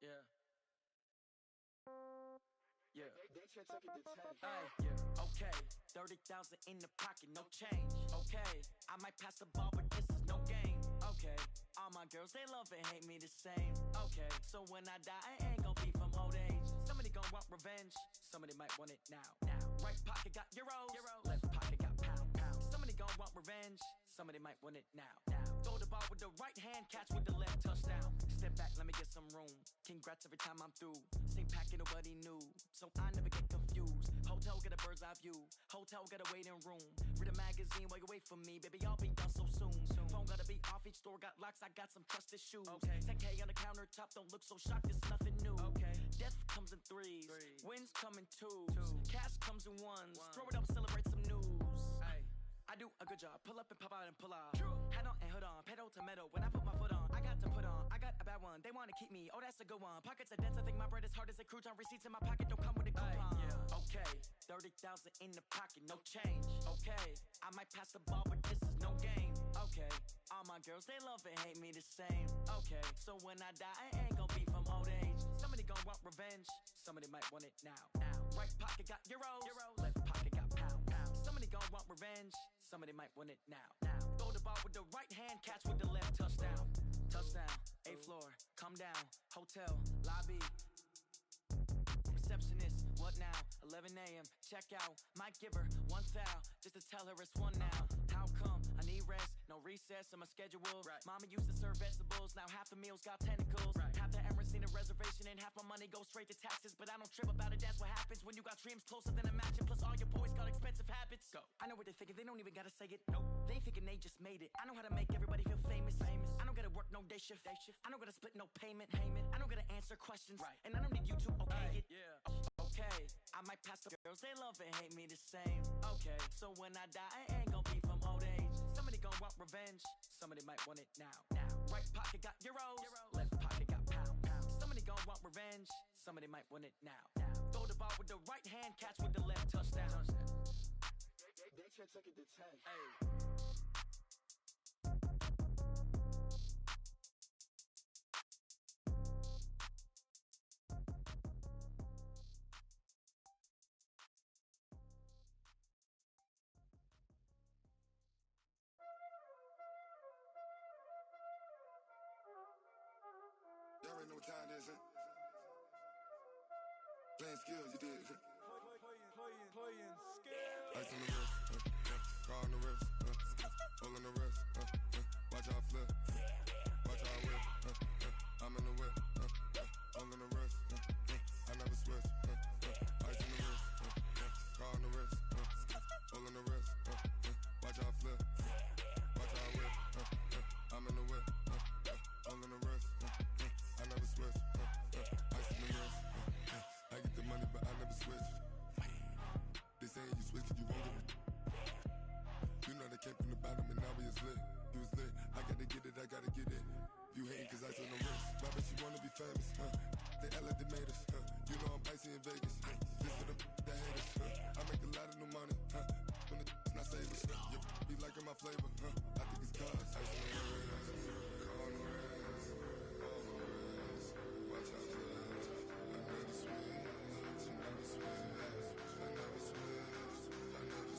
Speaker 14: Yeah. Yeah. Okay. 30,000 in the pocket, no change. Okay. I might pass the ball, but this is no game. Okay. All my girls, they love and hate me the same. Okay. So when I die, I ain't gon' be from old age. Somebody gon' want revenge. Somebody might want it now. Right pocket got euros. Left pocket got pound. Somebody gon' want revenge. Somebody might want it now. Throw the ball with the right hand, catch with the left, touchdown. Step back, let me get some room. Congrats every time I'm through. Same packet, nobody knew, so I never get confused. Hotel get a bird's eye view. Hotel got a waiting room. Read a magazine while you wait for me, baby. I'll be done so soon. Phone gotta be off. Each store got locks. I got some trusted shoes. Okay. 10K on the countertop. Don't look so shocked. It's nothing new. Okay. Death comes in threes. Wins come in twos. Cash comes in ones. Throw it up, celebrate some news. Ay. I do a good job. Pull up and pop out and pull out. Head on and hood on. Pedal to metal. When I put my foot on, I got to put on. I got a bad one. They wanna keep me. Oh, that's a good one. Pockets are dense. I think my bread is hard as a crouton. Receipts in my pocket don't come with a coupon. Yeah. Okay. 30,000 in the pocket, no change. Okay. I might pass the ball, but this is no game. Okay. All my girls, they love and hate me the same. Okay. So when I die, I ain't gon' be from old age. Somebody gon' want revenge. Somebody might want it now. Right pocket got euros. Left pocket got pound. Somebody gon' want revenge. Somebody might want it now. Throw the ball with the right hand, catch with the left, touchdown. Touchdown, 8th floor, come down, hotel, lobby. Receptionist, what now? 11 a.m., check out. Might give her one foul, just to tell her it's one now. How come? I need rest, no recess on my schedule. Right. Mama used to serve vegetables, now half the meals got tentacles. Right. Half the Emirates need a reservation and half my money goes straight to taxes. But I don't trip about it, that's what happens when you got dreams closer than a mansion. Plus all your boys got expensive habits. Go. I know what they're thinking, they don't even gotta say it. Nope. They thinking they just made it. I know how to make everybody feel famous. I don't gotta work no day shift. I don't gotta split no payment. I don't gotta answer questions. Right. And I don't need you to okay it. Yeah. Okay. I might pass the girls, they love and hate me the same. Okay. So when I die, I ain't gon' be from old age. Somebody gon' want revenge. Somebody might want it now. Right pocket got euros. Left pocket got pound. Somebody gon' want revenge. Somebody might want it now. Throw the ball with the right hand, catch with the left, touchdown.
Speaker 13: They took it to 10.
Speaker 14: Hey.
Speaker 15: Y'all already know what time it is, huh? Playing skills, you did.
Speaker 16: Playing skills.
Speaker 15: Ice on the wrist, car on the wrist, hole in the wrist, watch out flip, watch out whip, I'm in the whip, hole in the wrist, I never switch, ice on the wrist, car on the wrist, hole in the wrist, watch out flip, watch out whip, I'm in the whip, hole in the wrist, I never switch. You hating cause I on the wrist. My bitch, you wanna be famous, They act like they made us, You know I'm icy in Vegas, This for the that hate us, I make a lot of new money, When the not savers, You be liking my flavor, I think it's cause ice on the wrist, on the wrist, on the wrist. Watch out, flex. I never switch, I never switch, I never switch, I never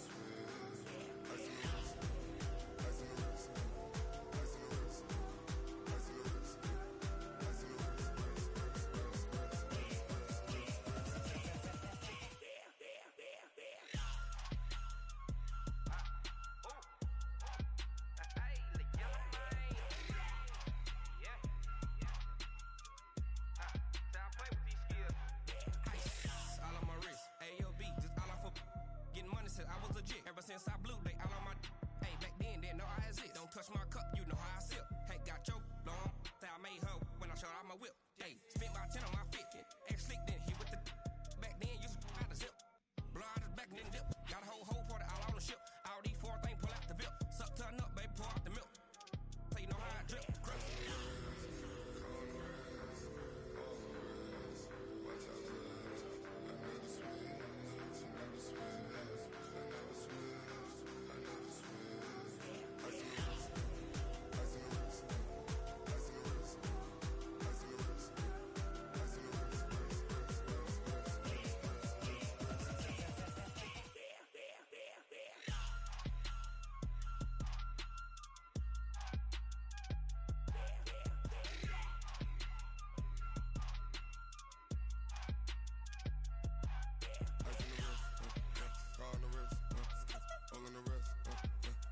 Speaker 15: switch. Ice on the wrist, ice on the wrist, ice on the wrist, ice on the wrist, ice on the wrist.
Speaker 17: I was legit ever since I blew they all on my hey back then didn't know I exist. Don't touch my cup, you know how I sip. Hey, got your long that I made her when I showed out my whip. Hey, spent about 10 on my fit. Ex slick then he with the back then used to out the zip. Blow out his back and then dip. Got a whole party all on the ship. All these four things pull out the VIP. Suck turn up, baby, pour out the milk. So you know how I drip. Crush.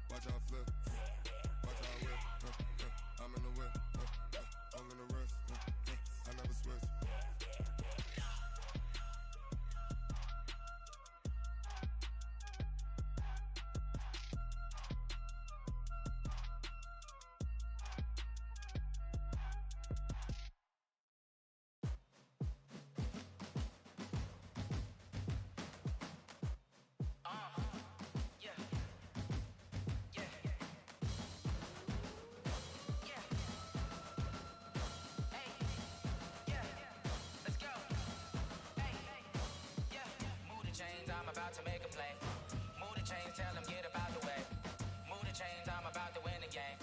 Speaker 15: Watch out, flex. I never switch, I never switch.
Speaker 18: I'm about to make a play. Move the chains, tell them get up out the way. Move the chains, I'm about to win the game.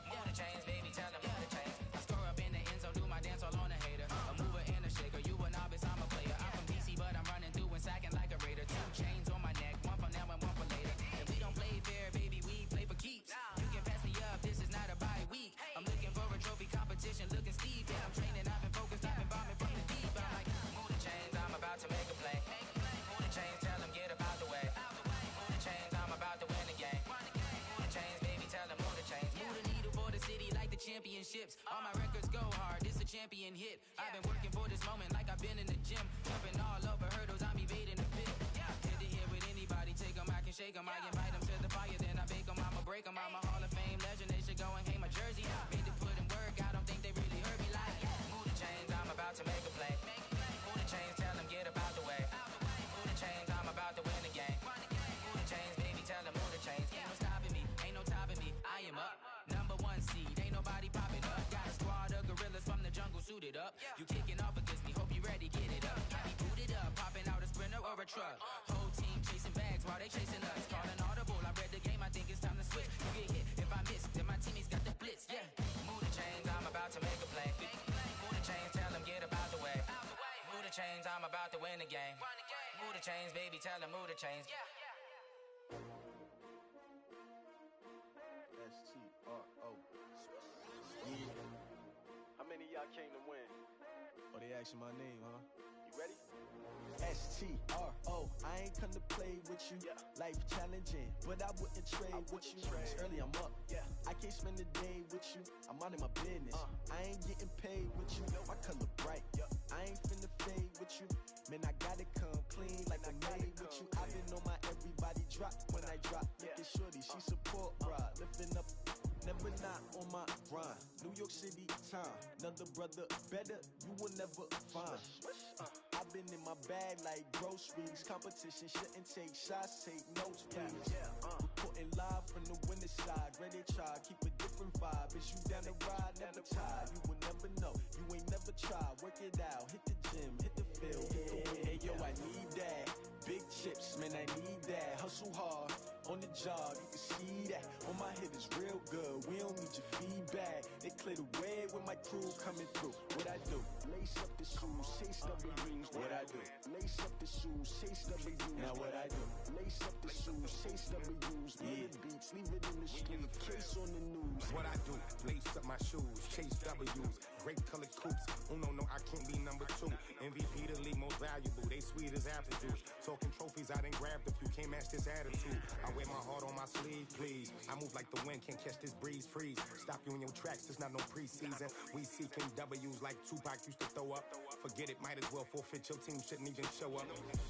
Speaker 18: Move the chains, baby, tell them move the chains. I score up in the end zone, do my dance all on a hater. A mover and a shaker, you a novice, I'm a player. I'm from DC, but I'm running through and sacking like a raider. 2 chains on my neck, one for now and one for later. And we don't play fair, baby, we play for keeps. You can pass me up, this is not a bye week. I'm looking for a trophy competition, looking steep. And I'm training, I've been focused, I've been bombing from the deep. I'm like, move the chains, I'm about to make a play. Move the chains, tell them get up out the way. Move the chains, I'm about to win the game. Move the chains, baby, tell them move the chains. Move the needle for the city like the championships. All my records go hard, this a champion hit. I've been working for this moment like I've been in the gym. Jumping all over hurdles, I'm evading the pit. Head to head with anybody, take them, I can shake them. I invite them to the fire, then I bake them, I'ma break them. I'm a Hall of Fame legend, they should go and hang my jersey. Made to put in work, I don't think they really heard me like. Move the chains, I'm about to make a play. Move the chains, tell them get up out the way. Move the chains, I'm about to win the game. Move the chains, baby, tell them move the chains. Ain't no stopping me, ain't no topping me. I am up, #1 seed, ain't nobody popping up. Got a squad of gorillas from the jungle suited up. You kicking off against me, hope you ready, get it up. I be booted up, popping out a sprinter or a truck. Whole team chasing bags while they chasing us. Calling audible, I read the game, I think it's time to switch. You get hit, if I miss, then my teammates got the blitz, yeah. Move the chains, I'm about to make a play. Move the chains, tell them get up out the way. Move the chains, I'm about to win the game. Move the chains, baby, tell them move the chains.
Speaker 12: STRO.
Speaker 6: How many of y'all came to win?
Speaker 12: Oh, they asking my name, huh?
Speaker 6: You ready?
Speaker 12: STRO. I ain't come to play with you. Life challenging, but I wouldn't trade with you. It's early, I'm up. I can't spend the day with you. I'm out in my business. I ain't getting paid with you. My color bright. I ain't finna fade with you. Man, I gotta come clean like I'm made with you. I've been on my everybody drop when I drop. Look at shorty, she support ride. Lifting up, never not on my grind. New York City time. Another brother better, you will never find. I've been in my bag like groceries. Competition shouldn't take shots, take notes, please. Reporting live from the winter side. Ready to try, keep a different vibe. Is you down the ride, never tired. You will never know, you ain't never tried. Work it out, hit the gym, hit the field, hit the wind. Hey yo, I need that. Big chips, man, I need that. Hustle hard, on the job, you can see that. On my hit is real good, we don't need your feedback. They clear the way with my crew coming through. What I do? Lace up the shoes, chase W's. What I do? Lace up the shoes, chase W's. Now what I do? Lace up the shoes, chase W's. Yeah, beats, leave it in the street, case on the news.
Speaker 19: What I do? Lace up my shoes, chase W's. Great colored coops. No, I can't be number 2. MVP the league most valuable. They sweet as apple juice. Talking trophies, I done grabbed a few. Can't match this attitude. I wear my heart on my sleeve, please. I move like the wind, can't catch this breeze. Freeze. Stop you in your tracks. It's not no preseason. We seeking W's like Tupac used to throw up. Forget it, might as well forfeit. Your team shouldn't even show up.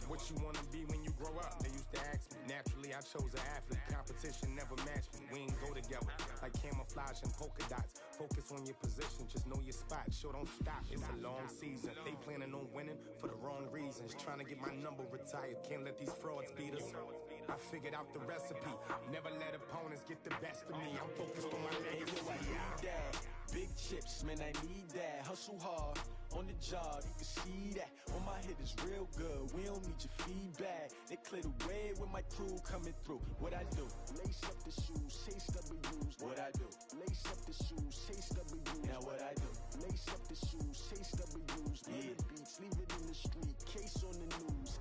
Speaker 19: What you wanna be when you grow up? They used to ask me. Naturally, I chose an athlete. Competition never matched me. We ain't go together like camouflage and polka dots. Focus on your position, just know your spot. Sure, don't stop. It's a long season. They planning on winning for the wrong reasons. Trying to get my number retired. Can't let these frauds beat us. I figured out the recipe. Never let opponents get the best of me. I'm focused on my legacy.
Speaker 12: I need that. Big chips, man, I need that. Hustle hard, on the job, you can see that. On my hit is real good, we don't need your feedback. They clear the way with my crew coming through. What I do? Lace up the shoes, chase W's. What I do? Lace up the shoes, chase W's. Now what I do? Lace up the shoes, chase W's. Yeah, beats, leave it in the street, case on the news.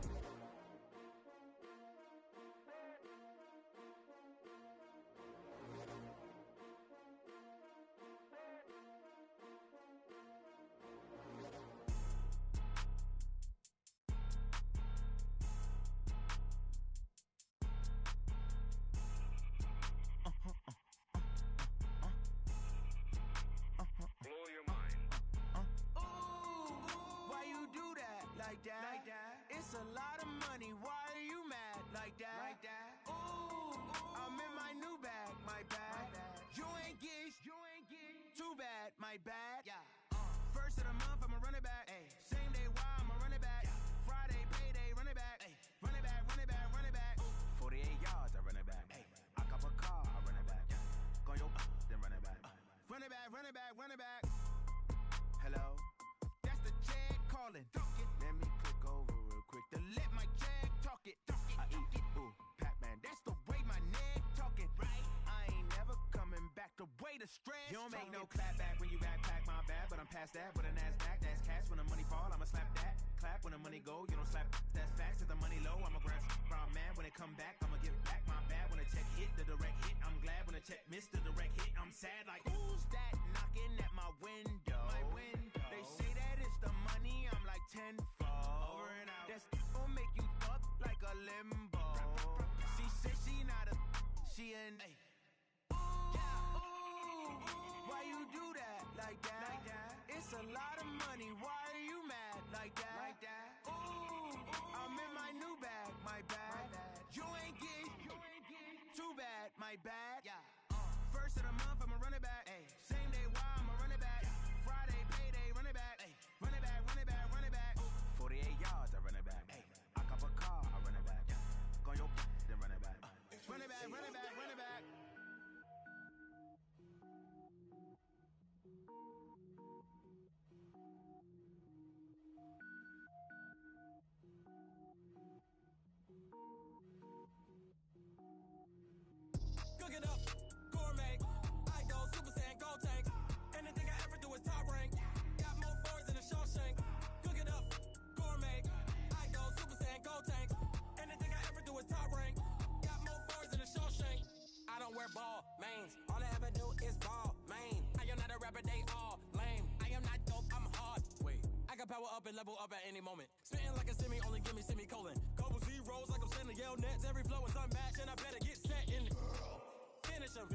Speaker 11: It's a lot of money, why are you mad like that? Ooh, I'm in my new bag, my bad. You ain't geeks, too bad, my bad. First of the month, I'ma run it back. Same day, why I'ma run it back. Friday, payday, run it back. Run it back, run it back, run it back. 48 yards, I run it back. I cop a car, I run it back. Go your then run it back. Run it back, run it back, run it back. Hello, that's the check calling. Let me click over real quick to let my jag talk it. I eat it, ooh, Pac-Man, that's the way my neck talking. Right, I ain't never coming back the way the stress. You don't make no clap back when you backpack, my bad, but I'm past that with a NASDAQ. That's cash when the money fall, I'ma slap that. Clap when the money go, you don't slap. That's facts. If the money low, I'ma grab brown man. When it come back, I'ma give back my bad. When the check hit, the direct hit, I'm glad. When the check missed the direct hit, I'm sad. Like who's that knocking at my window? My window. They say that it's the money, I'm like tenfold. Over and out. That's gon' make you up like a limbo. She said she not a, she an. Why you do that like that? It's a lot of money, why are you mad like that? Ooh, I'm in my new bag, my bad. You ain't geek, too bad, my bad. First of the month, I'ma run it back. Same day, why I'ma run it back. Friday, payday, run it back. Run it back, run it back, run it back. 48 yards, I run it back. I cop a car, I run it back. Go your then run it back. Run it back, run it back, run it back.
Speaker 17: Cook it up, gourmet. I go Super Saiyan, gold tank. Anything I ever do is top rank. Got more boys than a Shawshank. Cook it up, gourmet. I go Super Saiyan, gold tank. Anything I ever do is top rank. Got more boys than a Shawshank. I don't wear ball mains. All I ever do is ball main. I am not a rapper, they all lame. I am not dope, I'm hard. Wait, I can power up and level up at any moment. Spitting like a semi, only give me semicolon. Couple zeros like I'm sending yell nets. Every flow is unmatched and I better get set in. Finish them.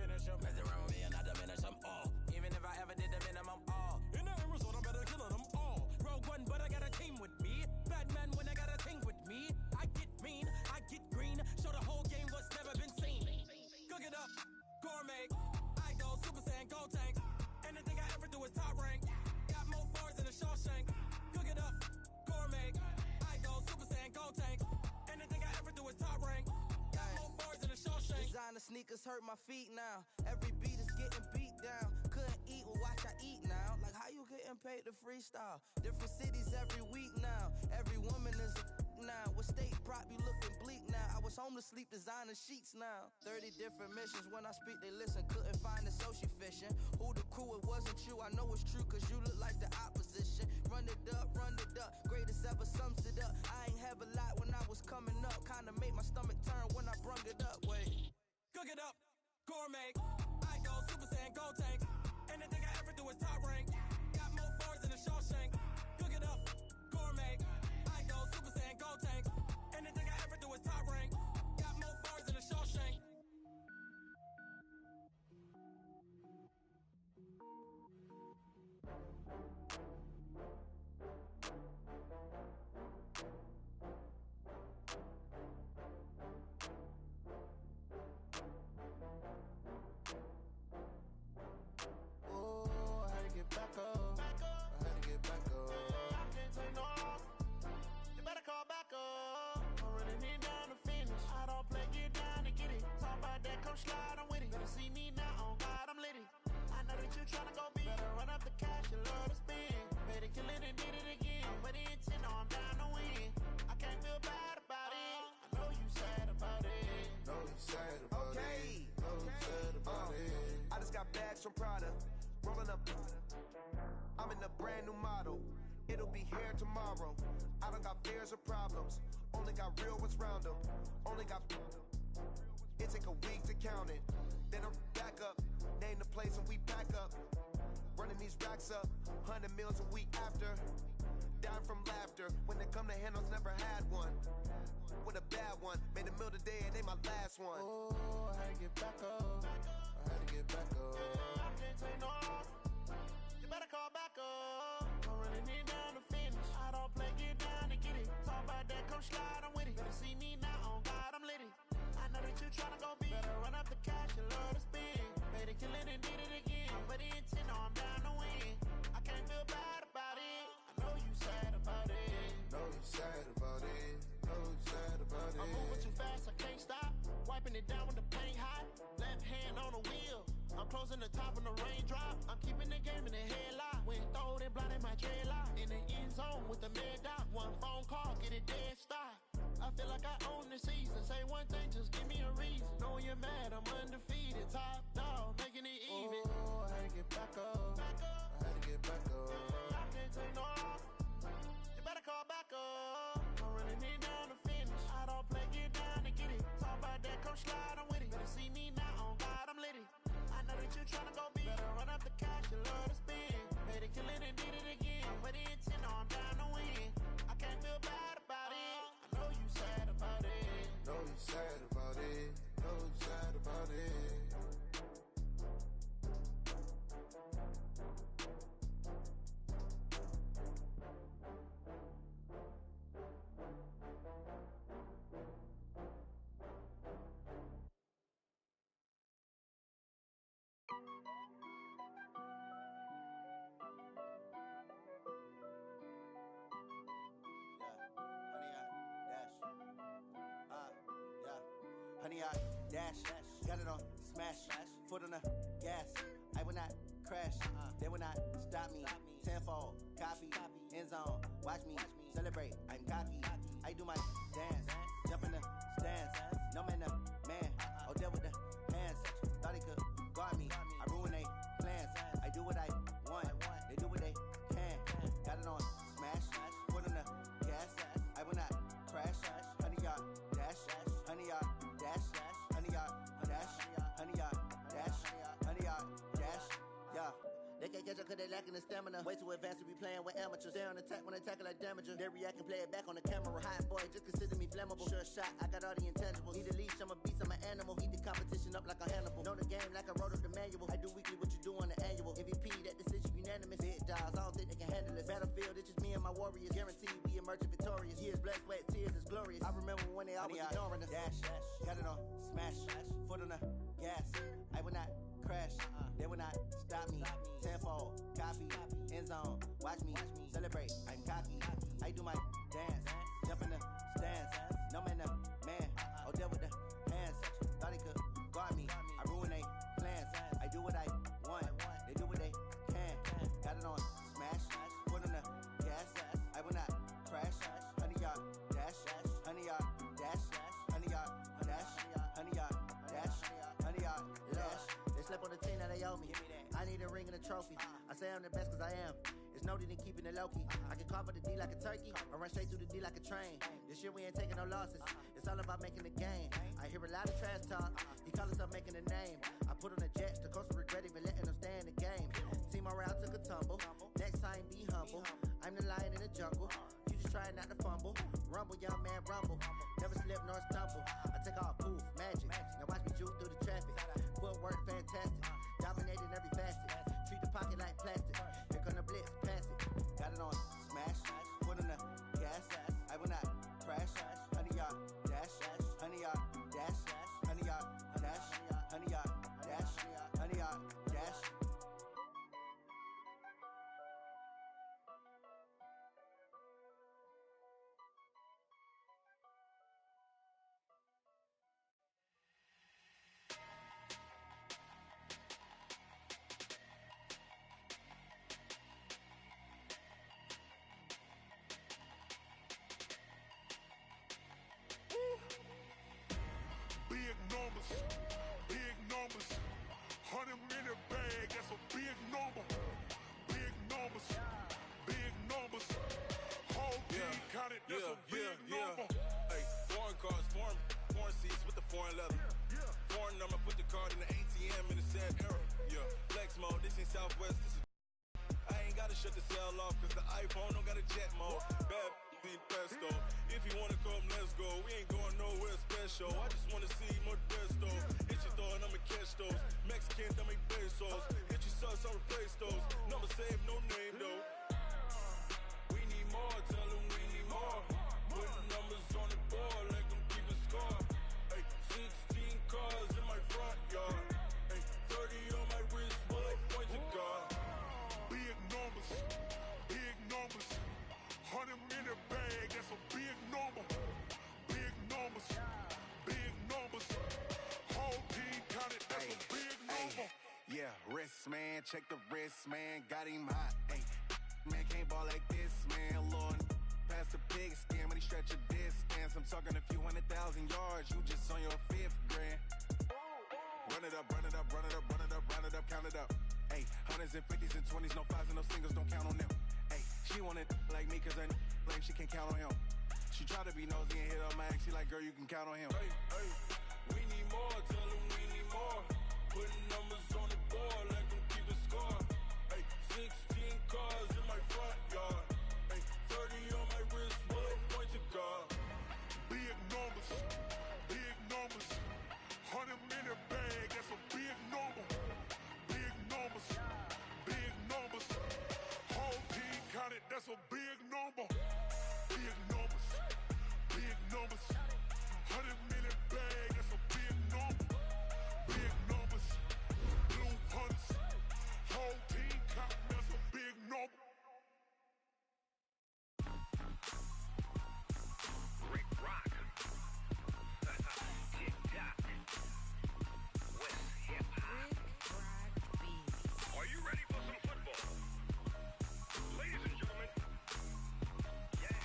Speaker 17: Mess around with me and I diminish them all. Even if I ever did the minimum all. In the end result, I'm better killing them all. Rogue One, but I got a team with me. Batman when I got a thing with me. I get mean, I get green. Show the whole game what's never been seen. Cook it up, gourmet. I go Super Saiyan, gold tank. Anything I ever do is top rank. Got more boys than a Shawshank. Cook it up, gourmet. I go Super Saiyan, gold tank. Anything I ever do is top rank. Got more boys than a Shawshank.
Speaker 11: Designer
Speaker 2: sneakers hurt my feet now. Every beat is getting beat down. Couldn't eat, well watch I eat now. Like how you getting paid to freestyle? Different cities every week now. Every woman is a now. What state prop you looking bleak now? I was home to sleep, designer sheets now. 30 different missions, when I speak they listen. Couldn't find it, so she fishing. Who the crew, it wasn't you. I know it's true, cause you look like the opposition. Run it up, greatest ever sums it up. I ain't have a lot when I was coming up. Kinda made my stomach turn when I brung it up. Wait.
Speaker 17: Cook it up, gourmet. I go Super Saiyan, gold tank. Anything I ever do is top rank. Got more bars than a Shawshank. Cook it up, gourmet. I go Super Saiyan, gold tank. Anything I ever do is top rank. Got more bars than a Shawshank.
Speaker 12: Slide, I'm with it. Better see me now, on God, I'm lit it. I know that you tryna go big. Better run up the cash, you love to spend. Better kill it and did it again. I'm with the intent, no, I'm down to win. I can't feel bad about it. I know you sad about it.
Speaker 10: Know you sad about it. Know you sad about it. I just got bags from Prada. Rolling up. I'm in a brand new model. It'll be here tomorrow. I don't got fears or problems. Only got real ones round them. Only got. It take a week to count it. Then I'm back up. Name the place and we pack up. Running these racks up. 100 meals a week after. Down from laughter. When they come to handles, never had one. With a bad one. Made a meal today and they my last one.
Speaker 12: Oh, I had to get back up. I had to get back up. I can't take no off. You better call back up. I'm running it down to finish. I don't play, get down and get it. Talk about that, come slide, I'm with it. Better see me now, on God, I'm lit it. I know that you tryna go big. Better run up the cash, you love to spend. Better kill it and did it again. But the intent, no, I'm down to win. I can't feel bad about it. I know you sad about it.
Speaker 10: Know you sad about it. Know you sad about it.
Speaker 12: I'm moving too fast, I can't stop. Wiping it down with the paint hot. Left hand on the wheel. I'm closing the top when the raindrop. I'm keeping the game in the headlock. When throwed and blinded my dreadlock. In the end zone with the mad dot. One phone call, get it dead stop. I feel like I own the season. Say one thing, just give me a reason. Knowing you're mad, I'm undefeated. Top dog, making it even. Oh, I had to get back up. I had to get back up. I can't take no off. You better call back up. I'm running it down to finish. I don't play, get down and get it. Talk about that, come slide, I'm with it. Better see me now, on God, I'm lit it. I know that you tryna go big. Better run up the cash, you love to spend. Better kill it and did it again. But the intent, no, I'm down to win. I can't feel bad about it. I know you sad about it.
Speaker 10: Know you sad about it. Know you sad about it.
Speaker 2: Honey, I dash, got it on smash, foot on the gas. I will not crash, they will not stop me. Tenfold, copy, end zone, watch me celebrate. I'm cocky, I do my dance, jump in the stands. No man, man, oh there with the hands. Thought he could guard me, I ruin they plans. I do what I want, they do what they can. Got it on smash, foot on the gas. I will not crash, honey, y'all dash, honey, y'all dash, honey, y'all dash, honey, y'all dash, honey, y'all dash, yeah. They can't catch up cause they lacking the stamina. Way too advanced to be playing with amateurs. Stay on attack when they tackle like damager. They react and play it back on the camera. Hot boy, just consider me flammable. Sure shot, I got all the intangibles. Need a leash, I'm a beast, I'm an animal. Heat the competition up like a Hannibal. Know the game like I wrote up the manual. I do weekly what you do on the annual. MVP, that decision unanimous. Big dogs, I don't think they can handle this. Battlefield, it's just me and my warriors. Guaranteed we emerging victorious. Years, blood, sweat, tears, is glorious. I remember when they always ignoring us. Dash, got it on smash, foot on the gas. I will not crash, they will not stop me. Tenfold, copy, end zone, watch me celebrate. I'm cocky, I do my dance, jump in the stands. No man, man, oh there with the hands. Thought he could guard me, dash, 100 yard, dash, 100 yard, dash, 100 yard, dash. They slept on the team that they owe me. I need a ring and a trophy. I say I'm the best cause I am. It's noted in keeping it low-key. I can carve up the D like a turkey or run straight through the D like a train. This year we ain't taking no losses. It's all about making the game. I hear a lot of trash talk. He call himself making a name. I put on the Jets. The coach will regret even letting them stay in the game. Team morale took a tumble. Next time be humble. I'm the lion in the jungle. You just trying not to fumble. Rumble, young man, rumble. Never slip nor stumble. I take off, poof, magic. Now watch me juke through the traffic. Footwork fantastic. Dominating every facet. Treat the pocket like plastic. Here come the blitz, pass it. Got it on smash. Foot in the gas. I will not crash. 100 yard dash. 100 yard dash. 100 yard dash. 100 yard dash. 100 yard dash.
Speaker 15: Big numbers, big numbers. 100-minute bag, that's a big number. Big numbers, big numbers. Whole team counted, that's a big number.
Speaker 20: Hey, foreign cars, foreign seats with the foreign leather. Foreign number, put the card in the ATM in the sad era. Yeah, flex mode, this ain't Southwest, this is. I ain't gotta shut the cell off, cause the iPhone don't got a jet mode. Bad need pesto. If you wanna come, let's go. We ain't going nowhere special. I just wanna see more desto. Hit your thought, I'ma catch those. Mexican, dummy pesos. Hit your sus, I'll replace those. Number save, no name though. We need more, tell them we need more. Put numbers on the board, let them keep a score. Hey, 16 cars in my front yard. Hey, 30 on my wrist, bullet point to God.
Speaker 15: Big numbers, big numbers. 100-minute bag, that's a big number. Big numbers, big numbers. Whole team counted, that's a big number.
Speaker 21: Yeah, wrist man, check the wrist man, got him hot. Ay, man can't ball like this, man. Lord, past the big scam when he stretch a distance. I'm talking a few 100,000 yards, you just on your 5th grand. Run it up, run it up, run it up, run it up, run it up, count it up. Ay, 100s and 50s and 20s, no 5s and no singles, don't count on them. Ay, she wanted like me cause her like she can count on him. She tried to be nosy and hit up my ex, she like, girl, you can count on him.
Speaker 20: Hey, hey, we need more, tell them we need more. Putting numbers on the board, let them keep a score. Hey, 16 cars in my front yard. Hey, 30 on my wrist, bullet point to God.
Speaker 15: Big numbers, big numbers. 100-minute bag, that's a big number. Big numbers, big numbers. Whole team counted, that's a big number. Big numbers, big numbers. 100-minute bag, that's a big number. Big numbers, blue punts. Whole team counting, that's a big number.
Speaker 22: Rick Rock. TikTok. West Hip Hop. Are you ready for some football? Ladies and gentlemen. Yeah.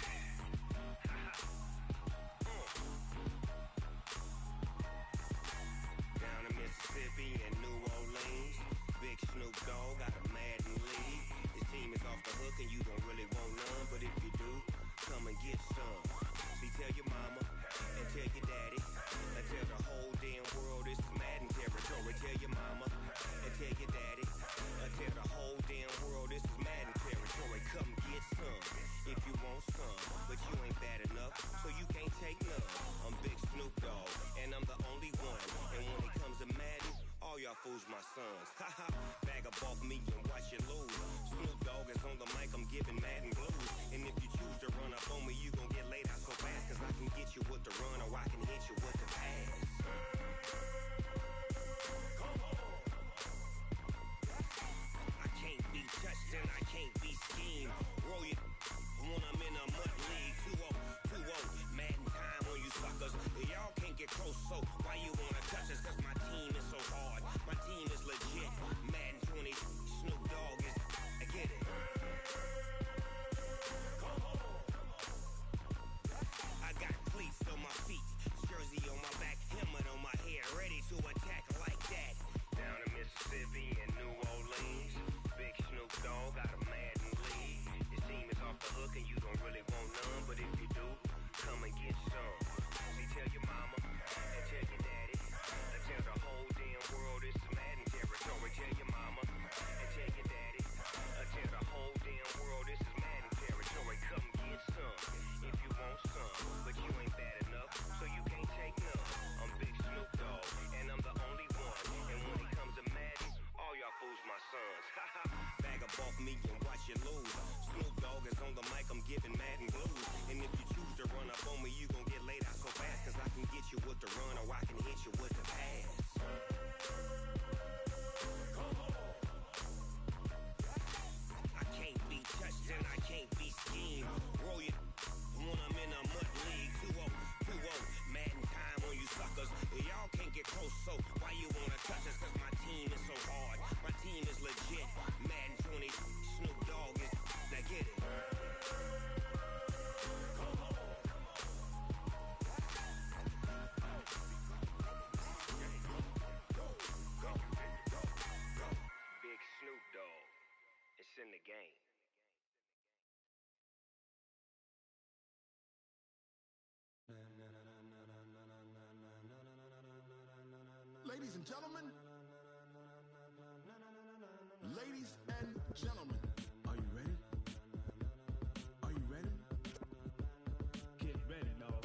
Speaker 5: up off me and watch you lose. Snoop Dogg is on the mic, I'm giving mad and blues. And if you choose to run up on me, you gon' get laid out so fast. Cause I can get you with the run or I can hit you with the pass. I can't be touched and I can't be schemed. Roll you when I'm in a mud league. 2-0, Madden time on you suckers. Y'all can't get close, so why you wanna touch us? Cause my team is so hard, my team is legit. Madden 20, Snoop Dogg is, now get it. Big Snoop Dogg, it's in the game.
Speaker 7: Ladies and gentlemen, ladies and gentlemen, are you ready? Are you ready? Get ready, dog.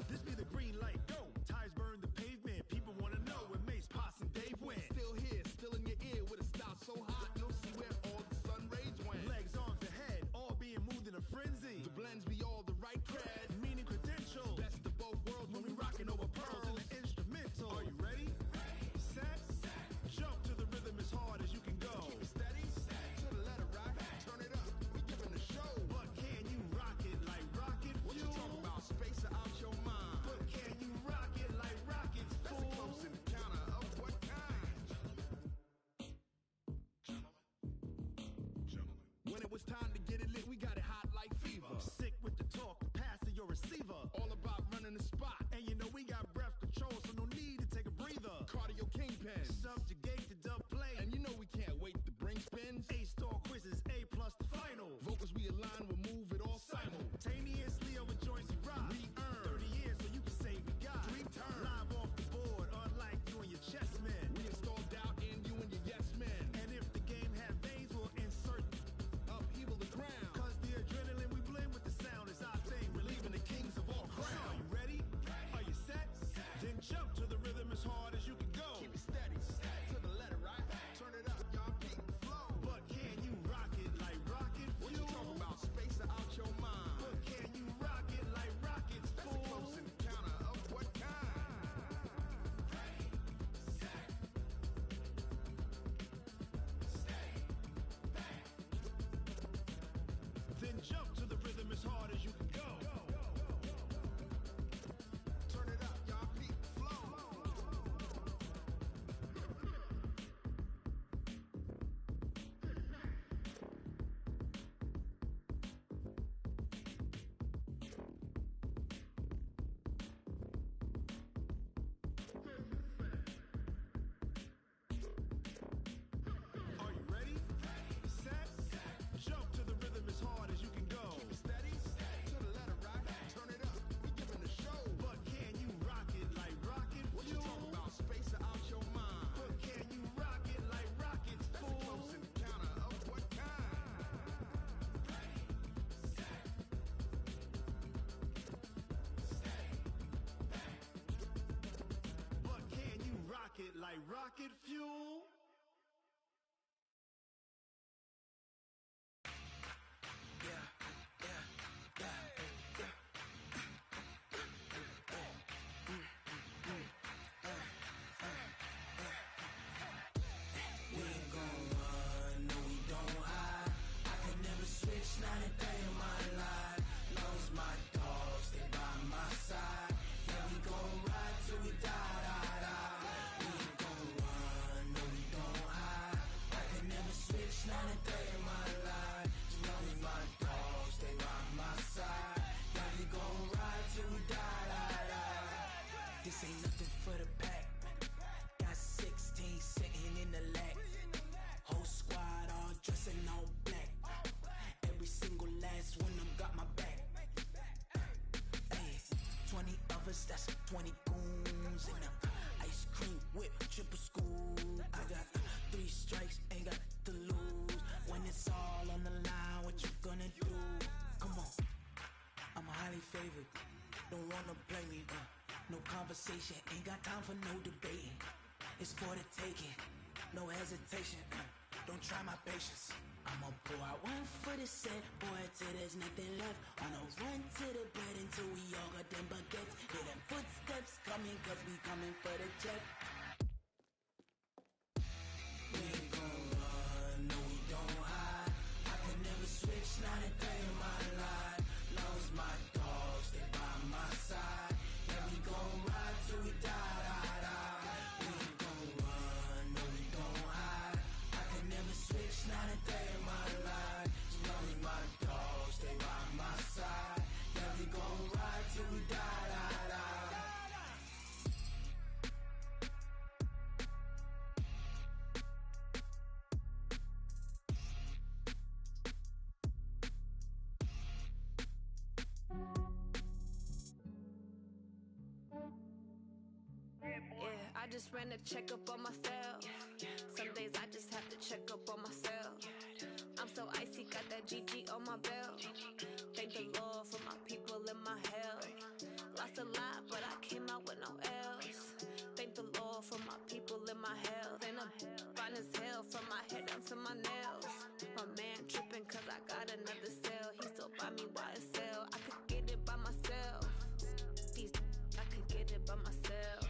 Speaker 7: This be the green light, go. Tires burn the pavement. People wanna know where Mace, Potts, and Dave went. Still here, still in your ear with a style so hot, you'll see where all the sun rays went. Legs, arms, the head, all being moved in a frenzy. The blends be all the right cred, meaning credentials. Best of both worlds when we rockin' over pearls in the instrumental. Are you ready? Set, jump to the rhythm as hard as you can go. Keep it steady, to the letter rock, turn it up. We giving the show. But can you rock it like rocket fuel? What you talking about? Space out your mind. But can you rock it like rockets, fool? That's a close encounter of what kind? When it was time to get it lit, we got it hot like fever. Sick with the talk, the pass to your receiver. All about running the spot. And you know we got breath control, so no need to take a breather. Cardio kingpin, subjugate the dub play. And you know we can't wait to bring spins. A-star quizzes, A+ the final. Vocals we align, we'll move it all simultaneously over joints we rock. We earn 30 years so you can say we got 3 turns. Live off the board, unlike you and your chess men. We install doubt in you and your yes men. And if the game had veins, we'll insert upheaval the ground. Cause the adrenaline we blend with the sound is our thing. We're leaving the kings of all crowns. So are you ready? Are you set? Then jump to the rhythm as hard as you can go. Keep it steady, to the letter right. Turn it up, y'all peak the flow. But can you rock it like rocket fuel? What you talking about? Space out your mind. But can you rock it like rockets, fool? That's a close encounter of what kind? Then jump to the rhythm as hard as you can go. Turn it up, y'all peak the flow. Are you ready? Set, jump to the rhythm as hard as you can go. Keep it steady, to the letter right. Turn it up, we giving the show. But can you rock it like rocket fuel? What you talking about? Space out your mind. But can you rock it like rockets, fool? That's a close encounter of what kind? But can you rock it like rocket fuel?
Speaker 2: We ain't gon' run, no we don't hide. I could never switch, not a day in my life. Long as my dogs, they by my side. Yeah, we gon' ride till we die, die, die. We ain't gon' run, no we don't hide. I could never switch, not a day in my life. As long as my dogs, they by my side. Yeah, we gon' ride till we die, die, die. This ain't nothing for the pack. Got 16 sitting in the lag. Whole squad all dressed in all black. Every single last one of them got my back. Ay, 20 of us, that's 20 goons in them. Ice cream whip, triple school conversation, ain't got time for no debating. It's for the taking, no hesitation. Don't try my patience. I'ma pour out one for the set, boy, till there's nothing left. On a run to the bed until we all got them baguettes. Hear them footsteps coming, cause we coming for the check. We ain't gon' run, no we don't hide. I can never switch, not a day in my life. Long as my dogs, they by my side. Yeah, we gon' ride till we die, die, die. We ain't gon' run, no we don't hide. I can never switch, not a day in my life. As long as my dogs, they by my side. Yeah, we gon' ride till we die, die, die.
Speaker 8: Yeah, I just ran a checkup on myself. Some days I just have to check up on myself. I'm so icy, got that GG on my belt. Thank the Lord for my people in my health. Lost a lot, but I came out with no L's. Thank the Lord for my people in my health. And I'm fine as hell from my head down to my nails. My man tripping cause I got another cell. He still buy me YSL. I could get it by myself. These I could get it by myself.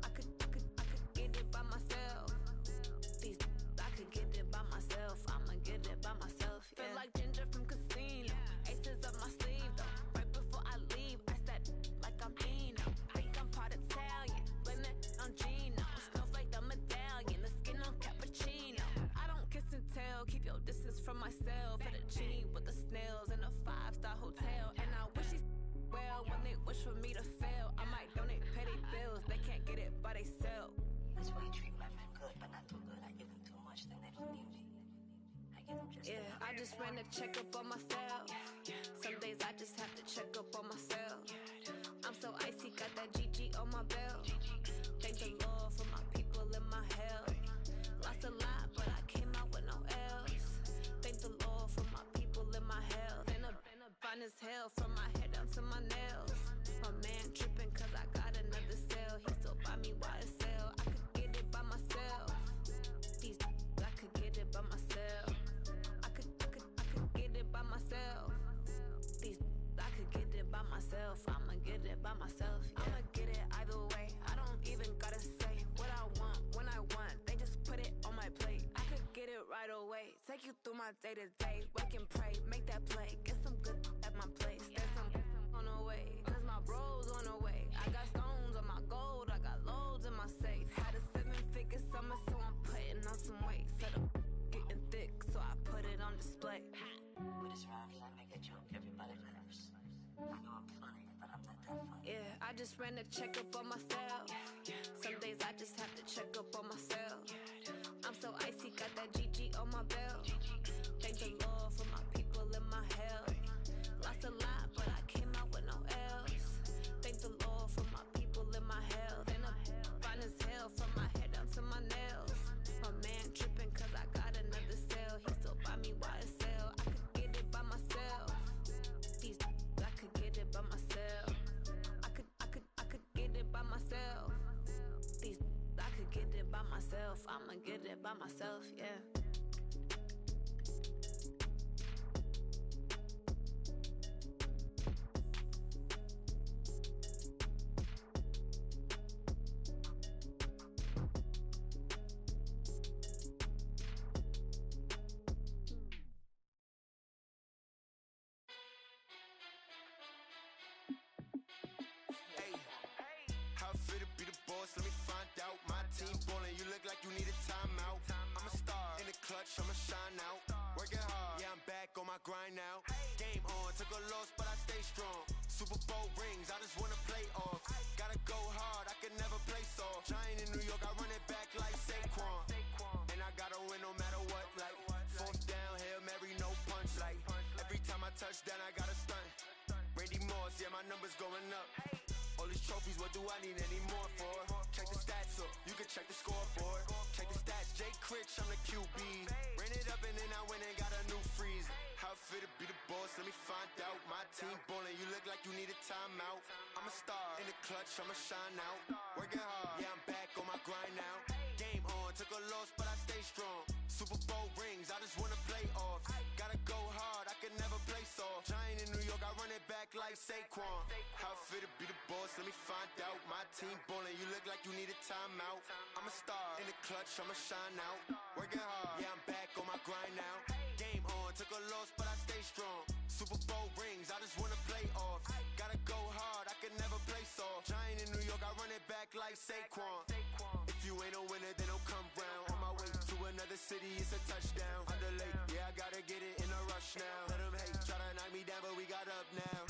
Speaker 8: I could get it by myself. These I could get it by myself. I'ma get it by myself. Yeah. Feel like Ginger from Casino. Aces up my sleeve though. Right before I leave, I said like I'm Eno. Think I'm part Italian. Blame it on Gino. Snowflake the medallion. The skin on cappuccino. I don't kiss and tell. Keep your distance from myself. Fettuccine with the snails in a 5-star hotel. And I wish these well when they wish for me to fail. I might donate petty bills. They can't get it by they self.
Speaker 9: That's why you treat my men good, but not too good. I give them too much, then they don't need me. I give them just enough.
Speaker 8: I just ran a checkup on myself. Some days I just have to check up on myself. I'm so icy, got that GG on my belt. Thank the Lord for my people in my health. Lost a lot, but I came out with no L's. Thank the Lord for my people in my health. And I'm fine as hell from my head down to my nails. My man tripping cause I got another cell. He still buy me YSL. I could get it by myself. These I could get it by myself. I could get it by myself. These I could get it by myself. I'ma get it by myself. Yeah. I'ma get it either way. I don't even gotta say what I want when I want. They just put it on my plate. I could get it right away. Take you through my day to day. Wake and pray, make that play. Get some good at my place. There's some on the way. Cause my bros on the way. I got stones on my gold. I got loads in my safe. Had a 7-figure summer, so I'm putting on some weight. Set up getting thick, so I put it on display.
Speaker 9: With this rhyme, I make a joke, everybody laughs. I know I'm funny, but I'm not that funny.
Speaker 8: Yeah, I just ran a checkup on myself. Some days I just have to check up on myself. I'm so icy, got that GG on my belt. Thank the Lord for my people in my health. Lost a lot, but I came out with no L's. Thank the Lord for my people in my health. And I'm fine as hell from my head down to my nails. My man tripping cause I got another cell. He still buy me YSL. I could get it by myself. These I could get it by myself. I could get it by myself. These I could get it by myself. I'ma get it by myself, yeah.
Speaker 10: How it feel to be the boss? Let me find out. My team ballin', you look like you need a timeout. I'm a star in the clutch, I'ma shine out. Working hard, yeah, I'm back on my grind now. Game on, took a loss, but I stay strong. Super Bowl rings, I just wanna play off. Gotta go hard, I can never play soft. Giant in New York, I run it back like Saquon. And I gotta win no matter what, like fourth down, Hail Mary, no punch. Like every time I touch down, I gotta stunt. Randy Moss, yeah, my numbers going up. All these trophies, what do I need any more for? Check the stats up, you can check the scoreboard. Check the stats, Jake Critch, I'm the QB. Ran it up and then I went and got a new freeze. How it feel to be the boss, let me find find out. My team ballin', you look like you need a timeout. I'm a star in the clutch, I'ma shine out. Working hard, yeah, I'm back on my grind now. Game on, took a loss, but I stay strong. Super Bowl rings, I just wanna play off. Gotta go hard, I can never play soft. Giant in New York, I run it back like Saquon. How fit to be the boss, let me find out. My team ballin', you look like you need a timeout. I'm a star in the clutch, I'ma shine out. Working hard, yeah, I'm back on my grind now. Game on, took a loss, but I stay strong. Super Bowl rings, I just wanna play off. Gotta go hard, I can never play soft. Giant in New York, I run it back like Saquon. If you ain't a winner, then don't come round. On my way to another city, it's a touchdown. Underlay, yeah, I gotta get it in a rush now. Let them hate, try to knock me down, but we got up now.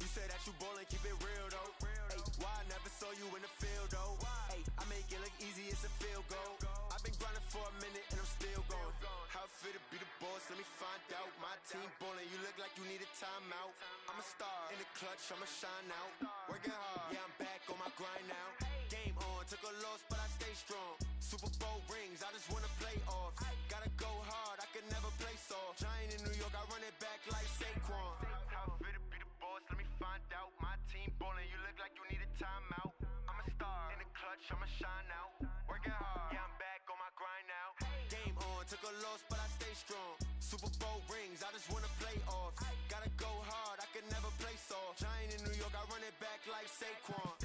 Speaker 10: You say that you ballin', keep it real though. Hey, why I never saw you in the field though? Hey, I make it look easy, it's a field goal. I've been grinding for a minute and I'm still going. How fit to be the boss, let me find out. My team ballin', you look like you need a timeout. I'm a star in the clutch, I'ma shine out. Working hard, yeah, I'm back on my grind now. Game on, took a loss, but I stay strong. Super Bowl rings, I just wanna play off. Gotta go hard, I can never play soft. Giant in New York, I run it back like Saquon. How fit to be the boss, let me find out. My team ballin', you look like you need a timeout. I'm a star in the clutch, I'ma shine out. Working hard, yeah, I'm back on my grind now. Game on, took a loss, but I stay strong. Super Bowl rings, I just wanna play off. Gotta go hard, I can never play soft. Giant in New York, I run it back like Saquon.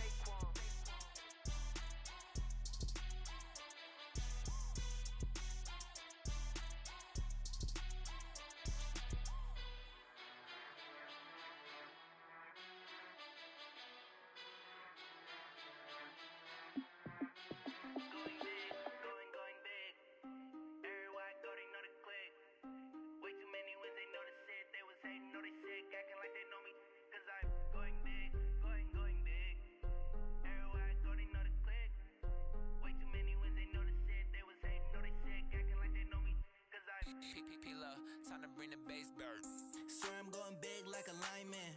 Speaker 1: Time to bring the bass bird.
Speaker 2: Swear I'm going big like a lineman.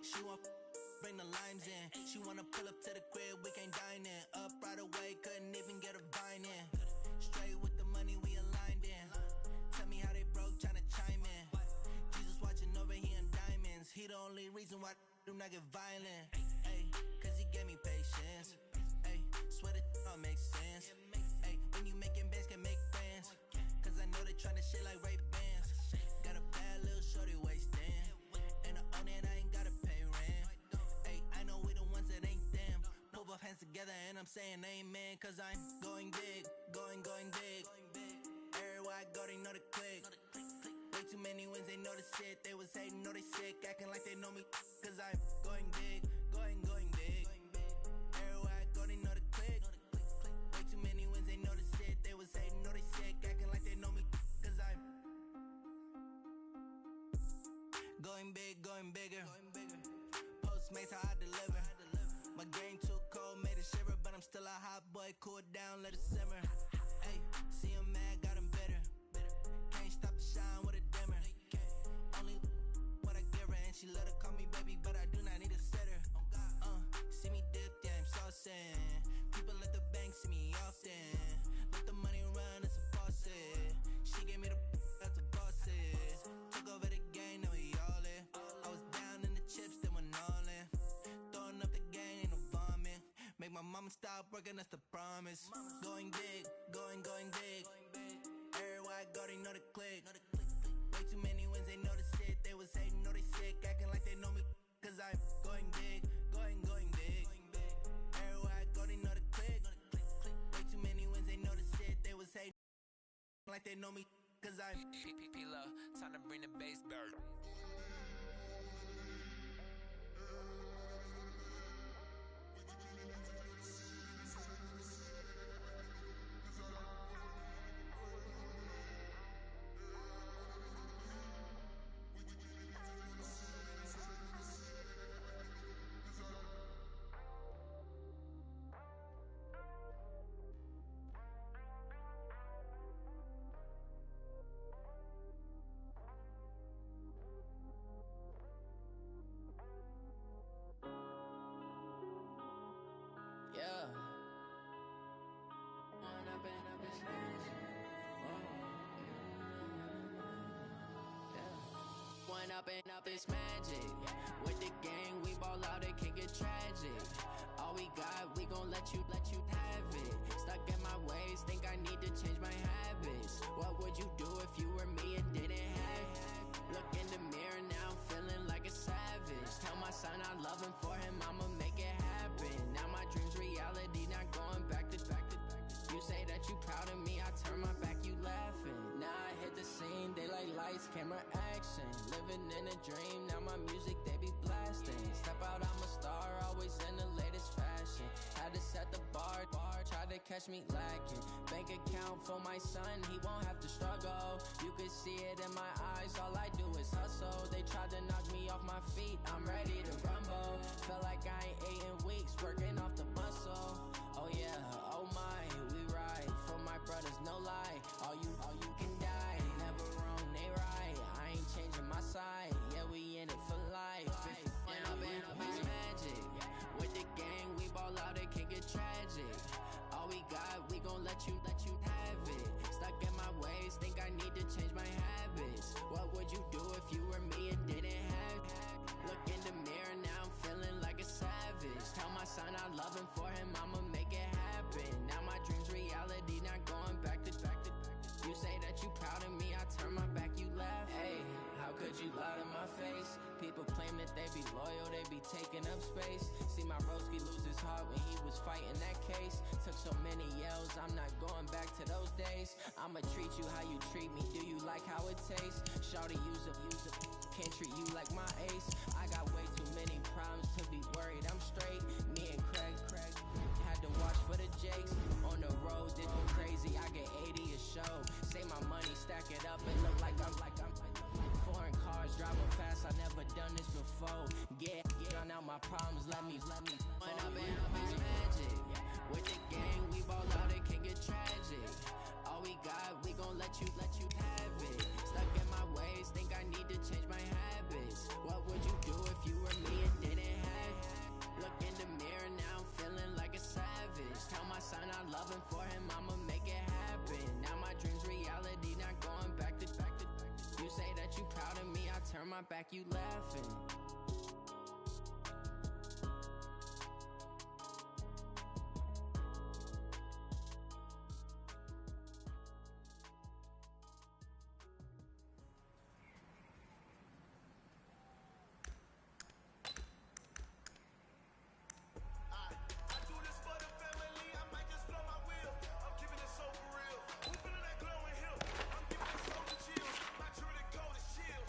Speaker 2: She want bring the limes in. She wanna pull up to the crib, we can't dine in. Up right away, couldn't even get a vine in. Straight with the money, we aligned in. Tell me how they broke, tryna chime in. Jesus watching over, he in diamonds. He the only reason why I do not get violent. Ay, cause he gave me patience. Ay, swear that all makes sense. Ay, when you making bands, can make friends. Cause I know they tryna shit like Ray Bans. Got a bad little shorty wasting. And I own it, I ain't gotta pay rent. Ay, I know we the ones that ain't them. Pull both hands together and I'm saying amen. Cause I'm going big, going big. Everywhere I go, they know the click. Way too many wins, they know the shit. They was hating, know they sick, acting like they know me. Cause I'm going big, going big. Everywhere I go, they know the click. Way too many wins, they know the shit. They was hating, know they sick, acting like they know me. Cause I'm going big, going bigger. Postmates, how I deliver. My game too cold, made it shiver. But I'm still a hot boy, cool it down, let it simmer. Hey, see him mad, got him bitter. Can't stop the shine with a dimmer. Only what I give her, and she let her call me baby, but I do not need a sitter. See me dip, yeah, I'm saucing. People at the bank see me often. Let the money run, it's a faucet. She gave me the that's a bosses. Took over the game, now we all in. I was down in the chips, then went all in. Throwing up the game, ain't no vomit. Make my mama stop working, that's the promise. Going big, going big. Everywhere I go, they know the click. Way too many wins, they know the shit. They was hating, know they sick, acting like they know me. Cause I'm going big, going big. Everywhere I go, they know the click. Way too many wins, they know the shit. They was hating like they know me. Cause I'm
Speaker 1: Time to bring the bass bird.
Speaker 11: Run up and up, it's magic. With the gang, we ball out, it can get tragic. All we got, we gon' let you have it. Stuck in my ways, think I need to change my habits. What would you do if you were me and didn't have it? Look in the mirror now, I'm feeling like a savage. Tell my son I love him, for him I'ma make it happen. Now my dream's reality, not going back to. You say that you proud of me, I turn my back, you laughing. Now I hit the scene, they like lights, camera, action. Living in a dream, now my music they be blasting. Step out, I'm a star, always in the latest fashion. Had to set the bar, try to catch me lacking. Bank account for my son, he won't have to struggle. You could see it in my eyes, all I do is hustle. They tried to knock me off my feet, I'm ready to rumble. Felt like I ain't ate in weeks, working off the muscle. Oh yeah, oh my, we ride for my brothers, no lie. All you can die, never wrong, they right. I ain't changing my side, yeah, we in it for life. When I'm in a magic, with the gang, we ball out, it can get tragic. All we got, we gon' let you have it. Stuck in my ways, think I need to change my habits. What would you do if you were me and didn't have it? Look in the mirror, now I'm feeling like a savage. Tell my son I love him, for him I'ma make it happen. Now my dream's reality, not going back to. You say that you proud of me, I turn my back, you laugh. Hey, how could you lie to my face? People claim that they be loyal, they be taking up space. See my broski lose his heart when he was fighting that case. Took so many yells, I'm not going back to those days. I'ma treat you how you treat me, do you like how it tastes? Shawty, use up, can't treat you like my ace. I got way too many problems to be worried, I'm straight. Me and Craig had to watch for the Jakes. On the road, this go crazy, I get 80 a show. Save my money, stack it up, and look like I'm foreign cars, driving fast, I never done this before. Drown out my problems, let me When I'm in it's magic. With the gang, we ball out, it can get tragic. All we got, we gon' let you have it. Stuck in my ways, think I need to change my habits. What would you do if you were me and didn't have it? Look in the mirror, now I'm feeling like a savage. Tell my son I love him, for him I'ma make it happen. Now my dream's reality, not going back to. You say that you proud of me, I turn my back, you laughing.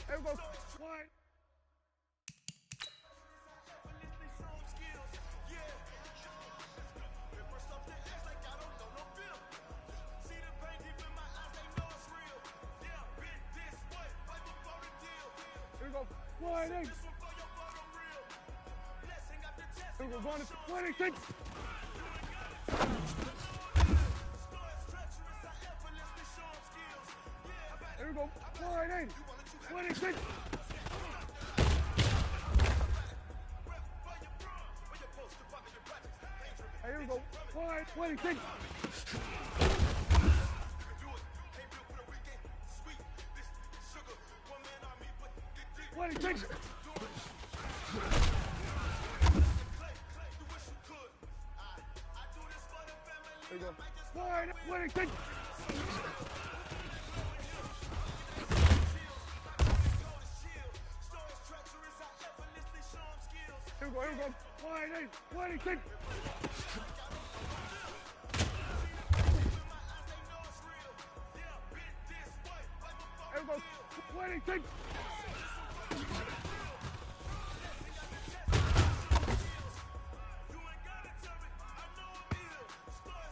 Speaker 6: Everybody, what? Here we go, 1-8. Here we go, going to 26. Here we go, 1-8. 26. Here we go, 26. Here we go, 26. Here we go, 1-8, 26. Here we go, 26.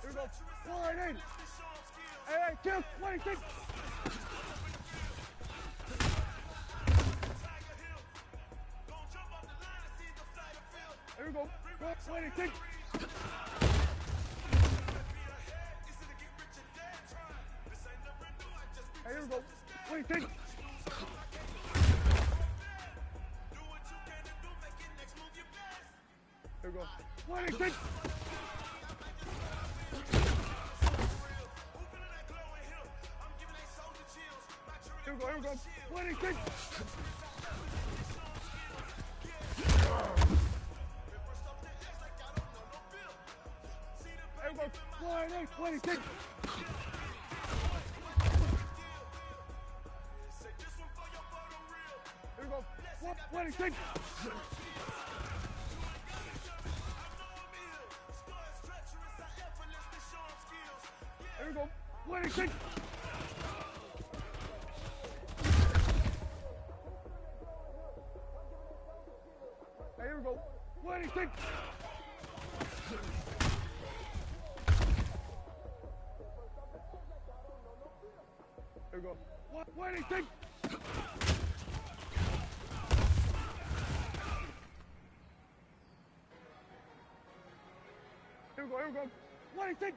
Speaker 6: Here we go, 1-8. Hey, kill, 26. Here we go, 26. Hey, here we go, 26. Here we go, 26. Here we go, 26. There we go. 28, 26. Here we go. 26. Here we go. 26. Here we go. 26. Here we go. 26. Here we go. Here we go. 26.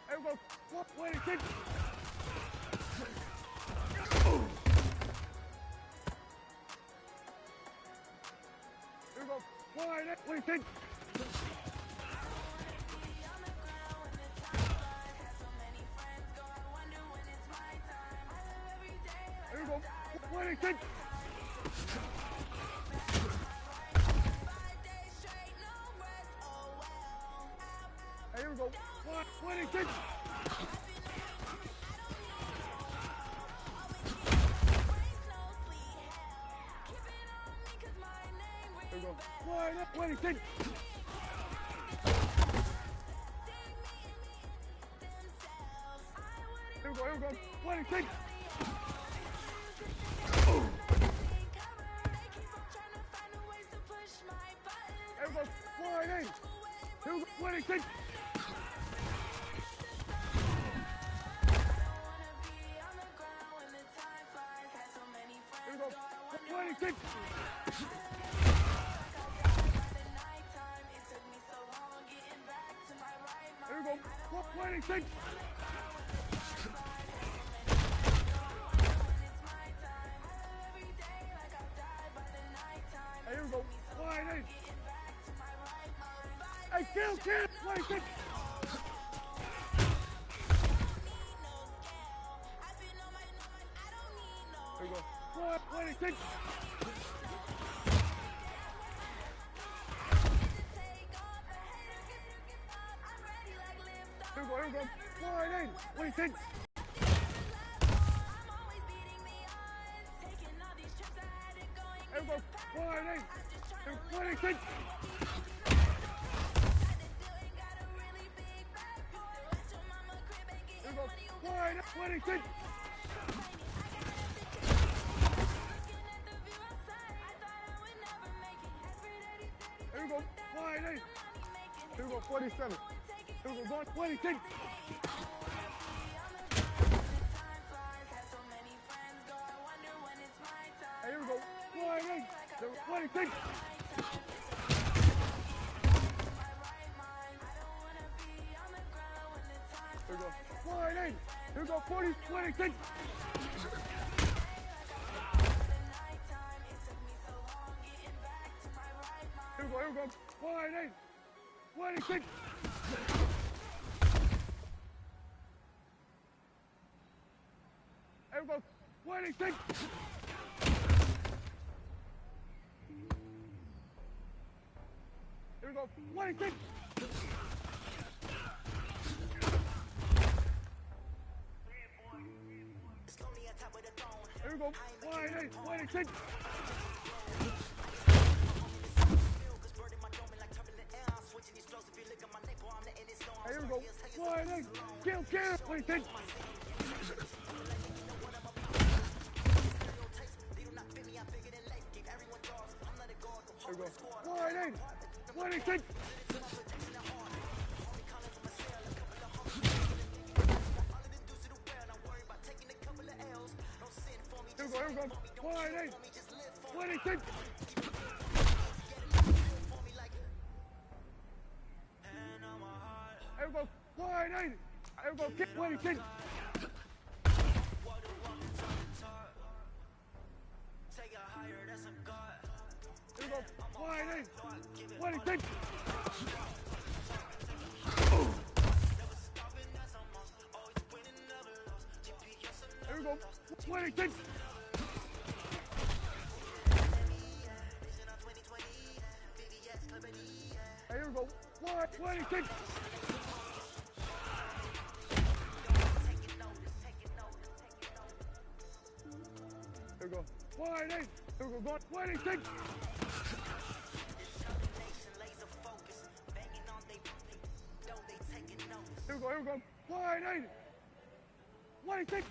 Speaker 6: Here we go. 26. Here we go. 26. Here we go. 26. Here we go. 26. Here we go. 26. Here we go. Here we go. 26. Here we go. 28. Here we go. 26. Here we go. 26. Here we go. 26. Here we go. 28. Hey, kill. 26. Here we go. 26. Here we go. Here we go. 28. 26. Here we go. 28. 26. Here we go. 26. Here we go. 28. Here we go. 47. Here we go. 26. Here we go. 28. 26. Here we go. 28. Here we go. 40. 26. Here we go. Here we go. 28. 26. Here we go. 26. Here we go. 26. Here we go. 28. 26. Here we go. 28. Kill. 26. Here we go. 28. 26. Here we go. Here we go. 28. 26. Here we go. 28. Here we go. Kick 26. Here we go. 28. 26. Here go. 26. Here we go. 26. Here we go. 28. Here we go. 26. Here we go. Here we go. 28. 26.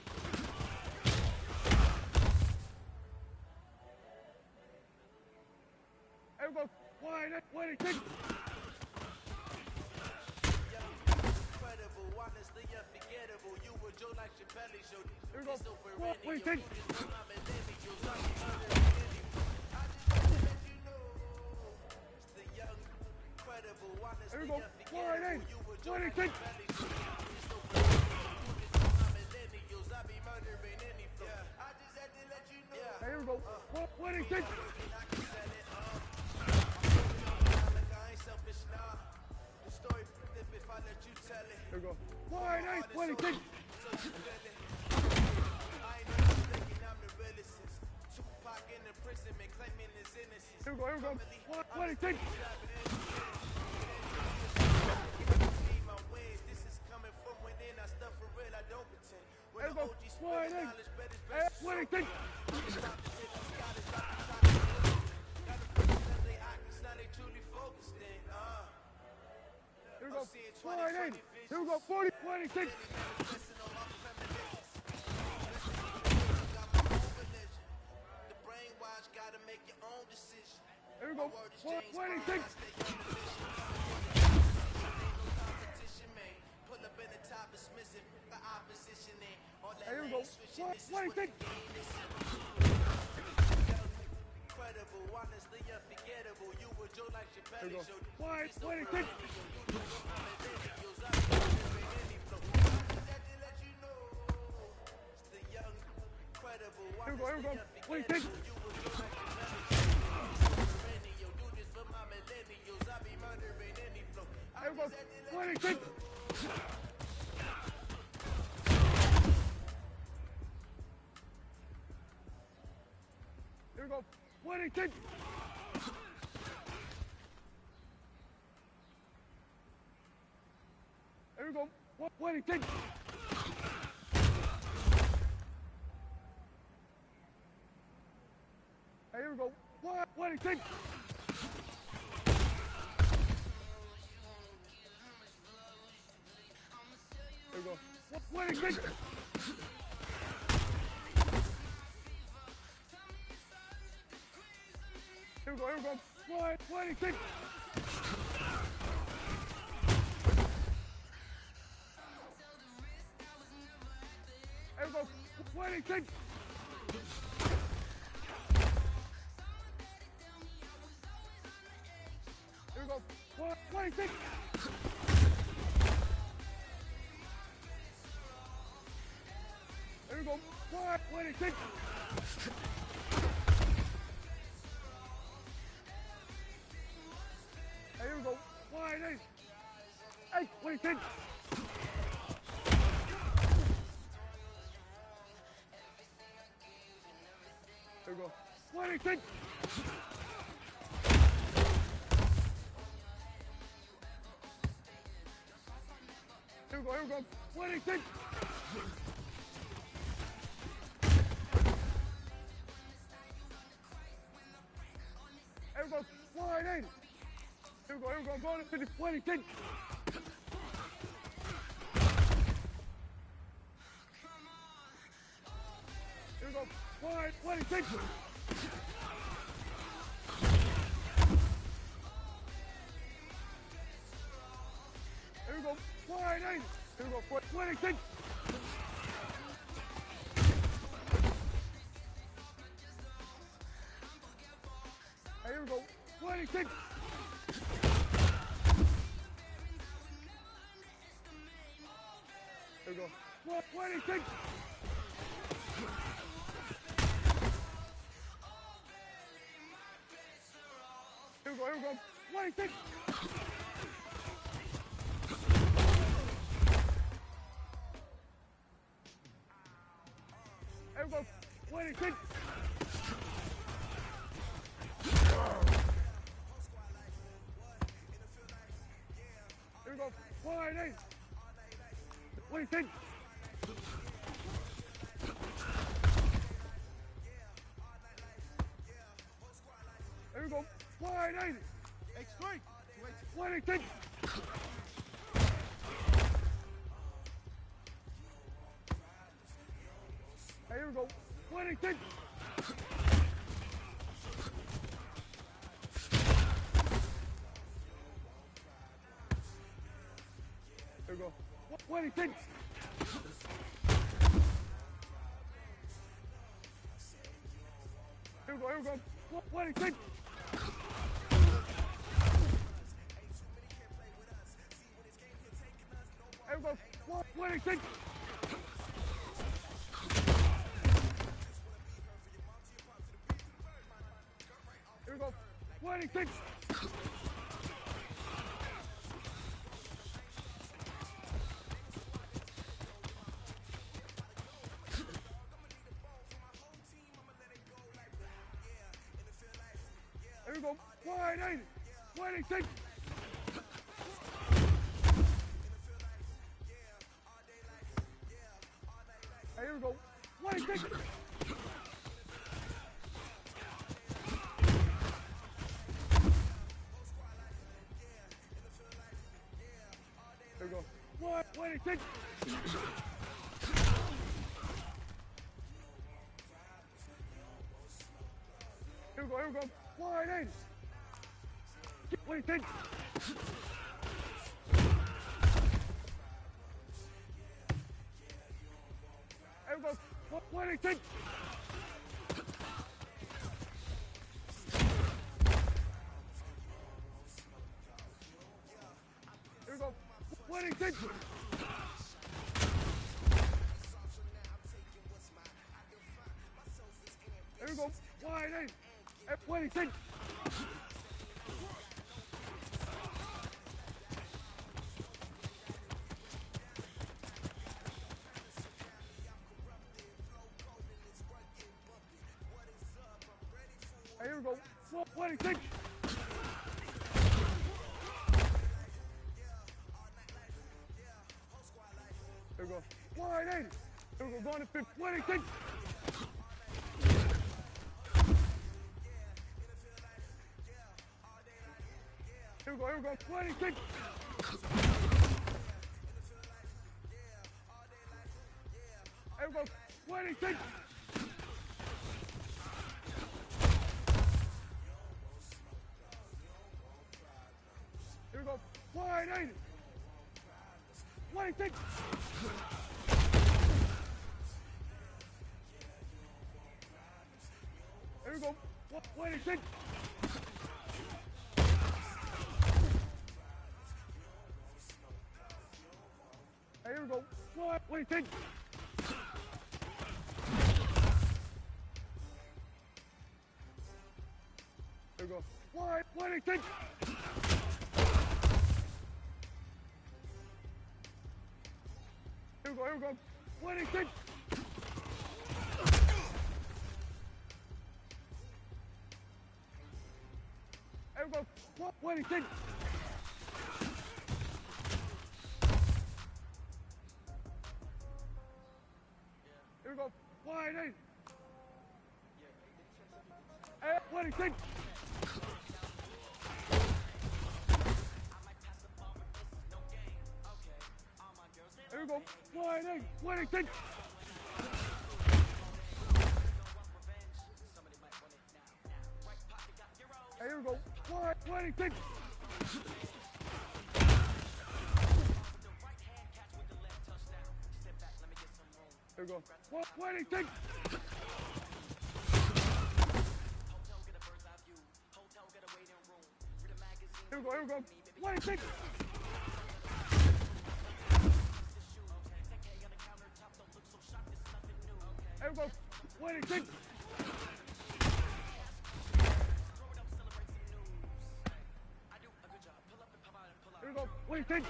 Speaker 6: Here we go. 26.
Speaker 12: Incredible, honestly unforgettable. You were Joe like Chappelle show.
Speaker 6: Here we go.
Speaker 12: It's over
Speaker 6: 26.
Speaker 12: Here
Speaker 6: we go. 28. 26. Here we go. 26. Here we go. 28. 26. Here we go. Here we go. 26. Here we go. 28. 26. Here we go. 28. Here we go. 40. 26. Here we go. 26. Here we go. 26.
Speaker 12: Incredible, honestly unforgettable. You were Joe like Chappelle.
Speaker 6: Here we go. 26. Here we go. Here we go. 26. Here we go. 26. Here we go. 26. Here we go. 26. Here we go. 26. Here we go. 26. Here we go. Here we go. 26. Here we go. 26. Here we go. 26. Here we go. 26. Here we go. 28. 26. Here we go. 26. Here we go. Here we go. 26. Here we go. 28. Here we go. Here we go. Going to 50. 26. Here we go. 26. Here we go. 28. Here we go. 26. Here we go. 26. Here we go. 26. Here we go. Here we go. 26. we go. 26. Here we go. 48. 26. Here we go. 48.
Speaker 7: X3.
Speaker 6: 26. Here we go. 26. Here we go. 26. Here we go. Here we go. 26. Here we go. 26. Here we go. 26. Here we go. 48. 26. Here we go. 26. Here we go. 26. Here we go. Here we go. 48. 26. Here we go. 26. Here we go. 26. Here we go. 48. 26. Here we go. 26. Here we go. 180. Here we go. Going to 50. 26. Here we go. Here we go. 26. Here we go. 26. Here we go. 180. 26. Here we go. 26. Here we go. 26. Here we go. 26. Here we go. Here we go. 26. Here we go. 26. Here we go. 180. 26. Here we go. 180. 26. Here we go. 26. Here we go. 26. Here we go. Here we go. 26. Here we go. 26. Here we go. 26.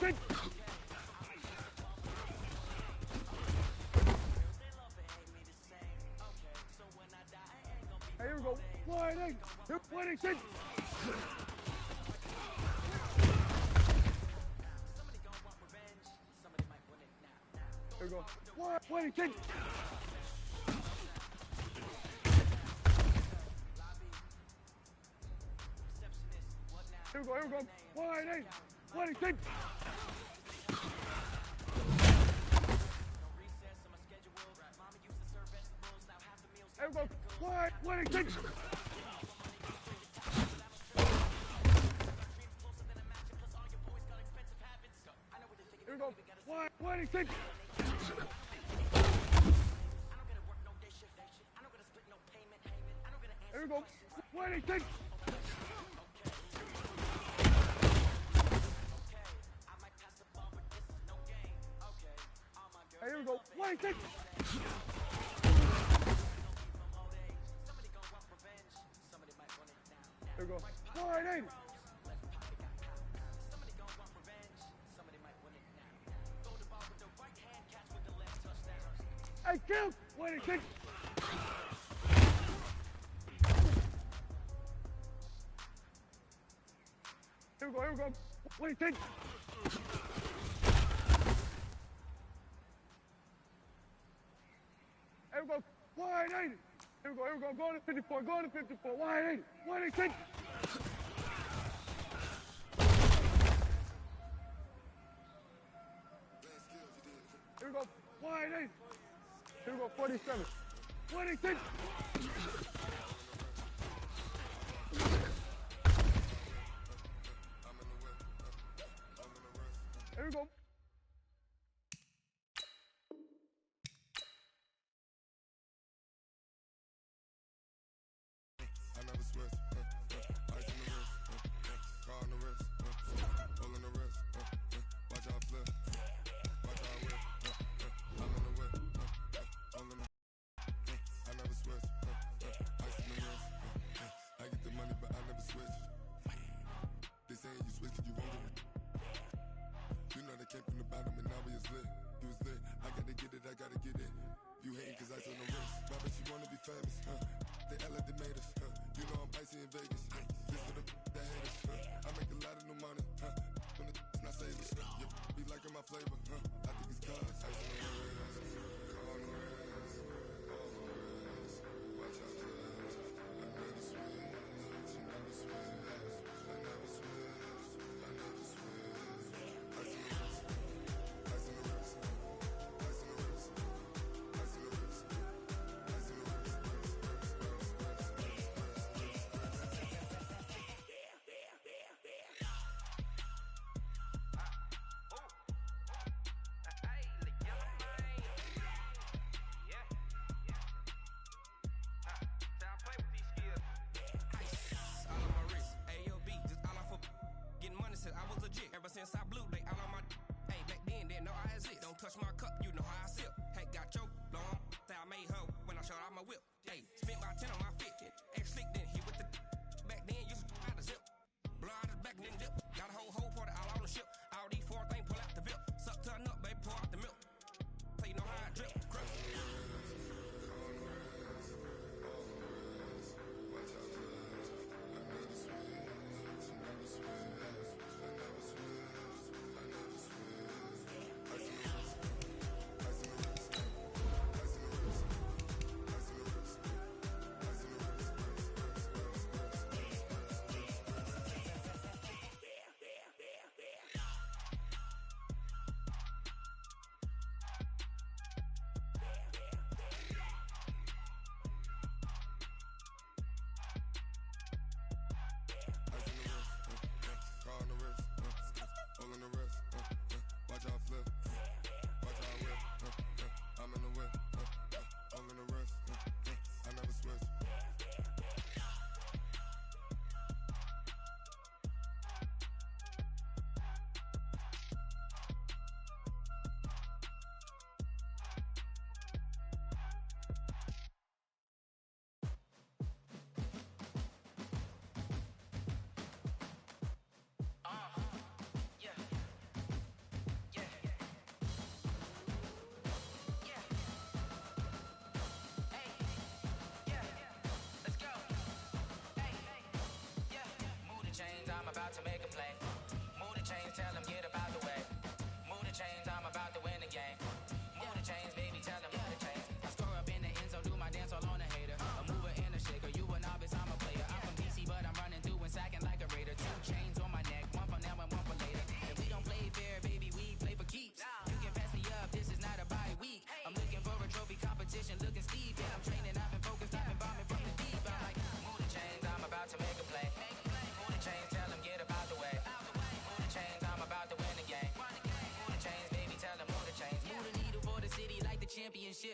Speaker 6: 118. Hey, here we go. 118. 118. Here we go. 118. Here we go. Here we go. 118. 118. Here we go. 118. Here we go. 118. Here we go. 118. Hey, here we go. 118. Here we go. 118. Hey, kill. 118. Here we go. Here we go. 118. Here we go. 180. Here we go. Here we go. Going to 54. Going to 54. 180. 118. Here we go. 180. Here we go. 47. 118. Here we go.
Speaker 15: I never switch, ice in the wrist, car on the wrist, all in the wrist, watch out flip, watch out whip, I'm in the whip, all in the I never switch, ice in the wrist, I get the money but I never switch. They saying you switch 'cause you won't get it. You know they came from the bottom and now we is lit. You was lit, I gotta get it, I gotta get it. You hating 'cause ice on the wrist, why but you wanna be famous, They act like they made us, You know I'm icy in Vegas, This for the that hate us, I make a lot of new money, When the not savers, You be liking my flavor, I think it's cause ice on the wrist, car on the wrist, all on the wrist, watch out for this. I never switch, I never switch, I never switch, I never switch. Ice on the wrist, ice on the wrist, ice on the wrist, ice on the wrist, ice on the wrist.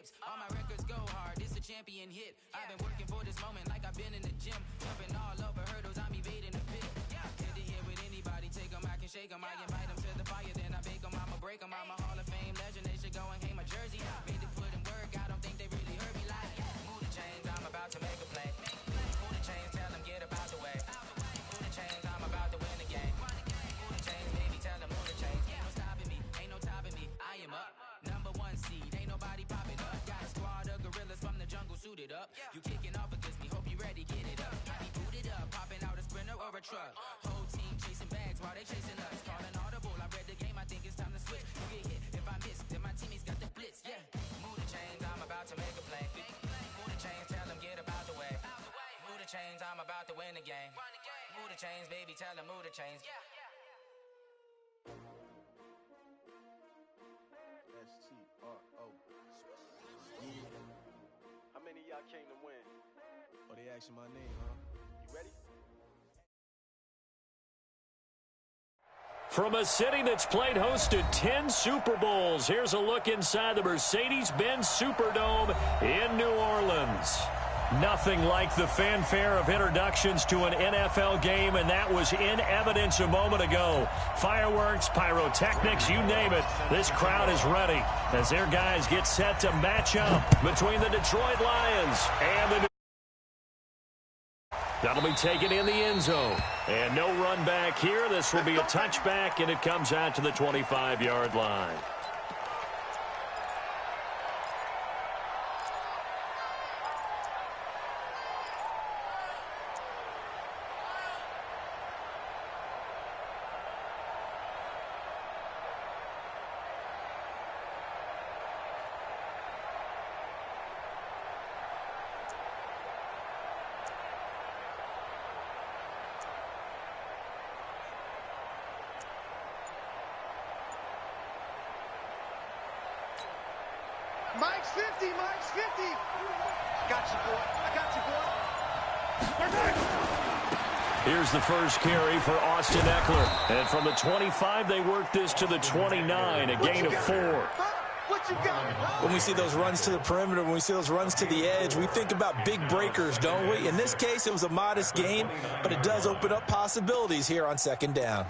Speaker 18: hips. All my records go hard, it's a champion hit. I've been working for this moment like I've been in the gym. Jumping all over hurdles, I'm evading the pit. Head to head with anybody, take them, I can shake them. I invite them to the fire, then I bake them. I'ma break them, I'm a Hall of Fame legend. They should go and hang my jersey. Made to put in work, I don't think they really heard me like. Move the chains, I'm about to make a play. Move the chains, tell them get up out the way. Move the chains, I'm about to win the game. Move the chains, baby, tell them move the chains. Ain't no stopping me, ain't no topping me. I am up, number one seed, ain't nobody popping up. Got a squad of gorillas from the jungle suited up. You kicking off against me, hope you ready, get it up. I be booted up, popping out a sprinter or a truck. Whole team chasing bags while they chasing us. Calling audible, I read the game, I think it's time to switch. You get hit, if I miss, then my teammates got the blitz, yeah. Move the chains, I'm about to make a play. Move the chains, tell them get up out the way. Move the chains, I'm about to win the game. Move the chains, baby, tell them move the chains.
Speaker 6: STRO. How many of y'all came to win?
Speaker 12: Oh, they asking my name, huh?
Speaker 6: You ready?
Speaker 3: From a city that's played host to 10 Super Bowls, here's a look inside the Mercedes-Benz Superdome in New Orleans. Nothing like the fanfare of introductions to an NFL game, and that was in evidence a moment ago. Fireworks, pyrotechnics, you name it. This crowd is ready as their guys get set to match up between the Detroit Lions and the That'll be taken in the end zone. And no run back here. This will be a touchback, and it comes out to the 25-yard line.
Speaker 6: Mike's 50, Mike's 50. Got you, boy. I got you, boy.
Speaker 3: Here's the first carry for Austin Eckler. And from the 25, they work this to the 29, a gain of 4.
Speaker 6: What you got?
Speaker 4: When we see those runs to the perimeter, when we see those runs to the edge, we think about big breakers, don't we? In this case, it was a modest gain, but it does open up possibilities here on second down.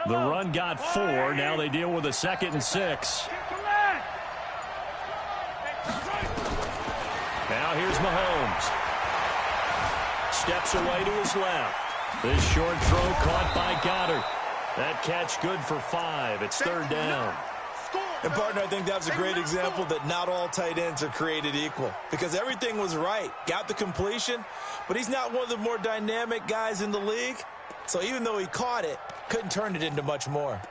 Speaker 3: The run got 4. Now they deal with a 2nd and 6. Now here's Mahomes. Steps away to his left. This short throw caught by Goddard. That catch good for 5. It's 3rd down.
Speaker 4: And, partner, I think that was a great example that not all tight ends are created equal. Because everything was right. Got the completion, but he's not one of the more dynamic guys in the league. So even though he caught it, couldn't turn it into much more.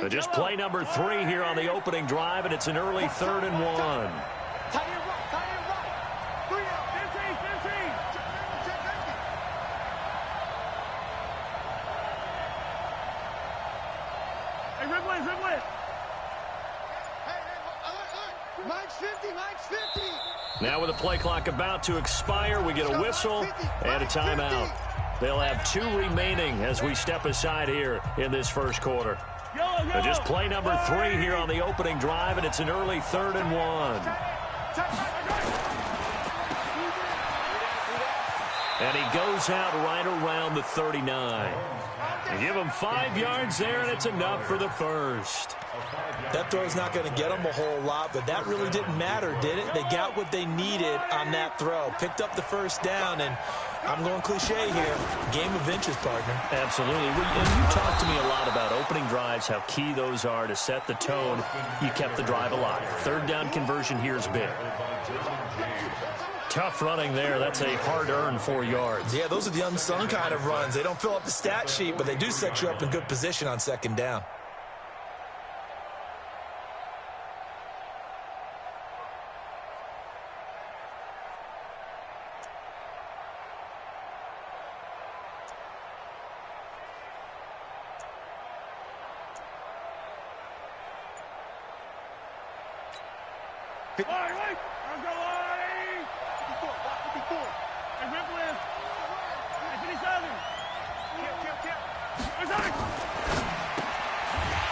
Speaker 3: Just play number 3 here on the opening drive, and it's an early 3rd and 1.
Speaker 6: Mike's 50, Mike's 50.
Speaker 3: Now with the play clock about to expire, we get a whistle and a timeout. They'll have 2 remaining as we step aside here in this first quarter. Just play number 3 here on the opening drive, and it's an early 3rd and 1. And he goes out right around the 39. They give him 5 yards there, and it's enough for the first.
Speaker 4: That throw's not going to get them a whole lot, but that really didn't matter, did it? They got what they needed on that throw. Picked up the first down, and I'm going cliche here. Game of inches, partner.
Speaker 3: Absolutely. And you talked to me a lot about opening drives, how key those are to set the tone. You kept the drive alive. 3rd down conversion here is big. Tough running there. That's a hard-earned 4 yards.
Speaker 4: Yeah, those are the unsung kind of runs. They don't fill up the stat sheet, but they do set you up in good position on 2nd down.
Speaker 6: Let's go, Lonnie! 54. And Ripple is. And 57.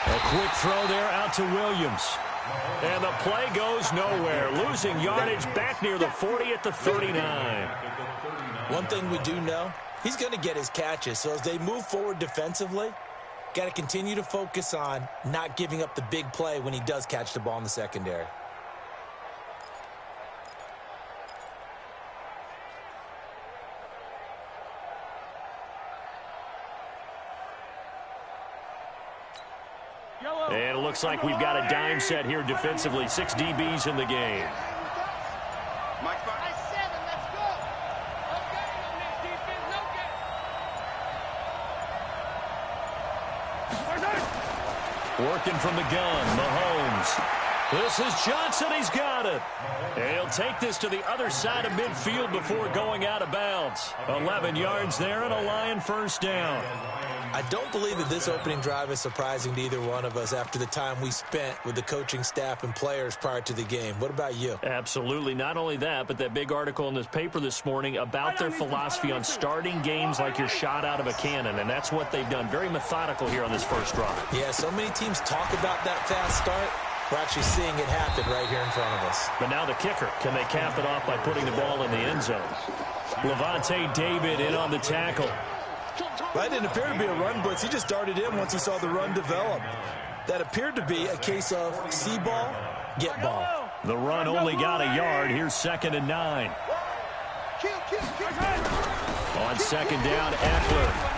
Speaker 3: A quick throw there out to Williams. And the play goes nowhere. Losing yardage back near the 40 at the 39.
Speaker 4: One thing we do know, he's going to get his catches. So as they move forward defensively, got to continue to focus on not giving up the big play when he does catch the ball in the secondary.
Speaker 3: And it looks like we've got a dime set here defensively. 6 DBs in the game. Working from the gun, Mahomes. This is Johnson. He's got it. And he'll take this to the other side of midfield before going out of bounds. 11 yards there and a Lion first down.
Speaker 4: I don't believe that this opening drive is surprising to either one of us after the time we spent with the coaching staff and players prior to the game. What about you?
Speaker 3: Absolutely. Not only that, but that big article in this paper this morning about their philosophy on starting games like you're shot out of a cannon, and that's what they've done. Very methodical here on this first drive.
Speaker 4: Yeah, so many teams talk about that fast start. We're actually seeing it happen right here in front of us.
Speaker 3: But now the kicker. Can they cap it off by putting the ball in the end zone? Levante David in on the tackle.
Speaker 4: That didn't appear to be a run blitz. He just darted in once he saw the run develop. That appeared to be a case of see ball, get ball.
Speaker 3: The run only got a yard. Here's 2nd and 9. On 2nd down, Eckler.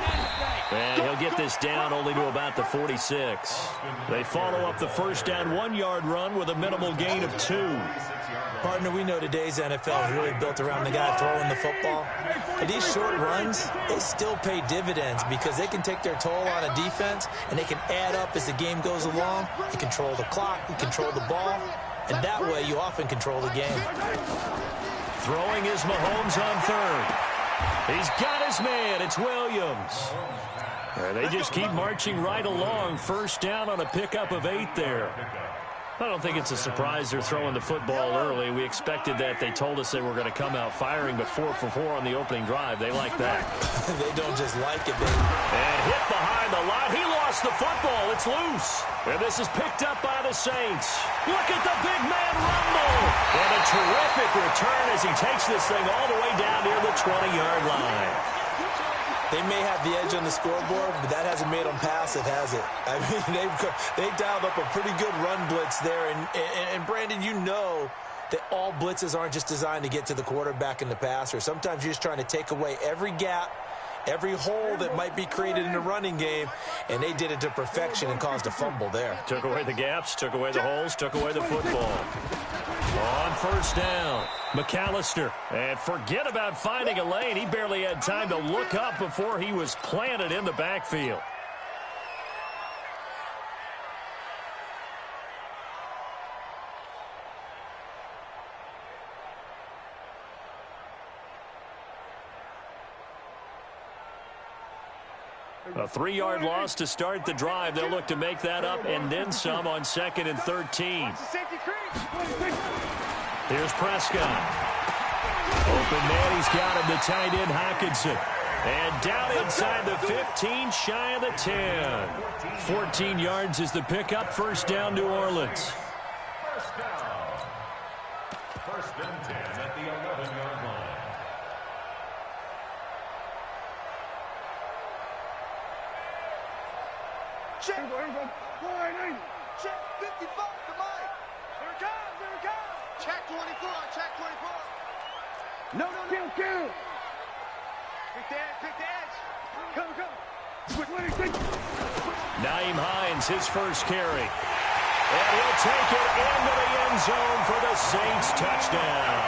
Speaker 3: And he'll get this down only to about the 46. They follow up the first down 1-yard run with a minimal gain of 2.
Speaker 4: Partner, we know today's NFL is really built around the guy throwing the football. But these short runs, they still pay dividends because they can take their toll on a defense and they can add up as the game goes along. You control the clock, you control the ball, and that way you often control the game.
Speaker 3: Throwing is Mahomes on 3rd. He's got his man. It's Williams. And they just keep marching right along. First down on a pickup of 8 there. I don't think it's a surprise they're throwing the football early. We expected that. They told us they were going to come out firing, but 4 for 4 on the opening drive. They like that.
Speaker 4: They don't just like it, baby.
Speaker 3: And hit behind the line. He lost the football. It's loose. And this is picked up by the Saints. Look at the big man rumble. And a terrific return as he takes this thing all the way down near the 20-yard line.
Speaker 4: They may have the edge on the scoreboard, but that hasn't made them passive, has it? I mean, they've dialed up a pretty good run blitz there. And Brandon, you know that all blitzes aren't just designed to get to the quarterback and the passer. Sometimes you're just trying to take away every gap, every hole that might be created in the running game, and they did it to perfection and caused a fumble there.
Speaker 3: Took away the gaps, took away the holes, took away the football. On first down, McAllister. And forget about finding a lane. He barely had time to look up before he was planted in the backfield. A 3-yard loss to start the drive. They'll look to make that up and then some on 2nd and 13. Here's Prescott. Open man, he's got him, the tight end Hockenson. And down inside the 15, shy of the 10. 14 yards is the pickup. First down, New Orleans.
Speaker 13: First and 10 at the 11-yard line.
Speaker 6: Check. Check 55 to Mike. Here it comes. Here it comes. Check 24. Check 24. No. Kill. Pick the edge. Come.
Speaker 3: Nyheim Hines, his first carry. And he'll take it into the end zone for the Saints touchdown.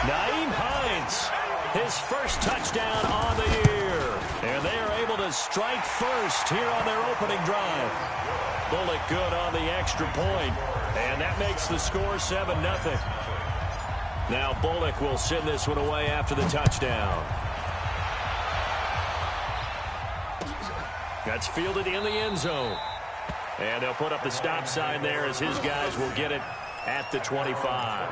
Speaker 3: Nyheim Hines, his first touchdown on the year. And they are able to strike first here on their opening drive. Bullock good on the extra point. And that makes the score 7-0. Now Bullock will send this one away after the touchdown. That's fielded in the end zone. And they'll put up the stop sign there as his guys will get it at the 25.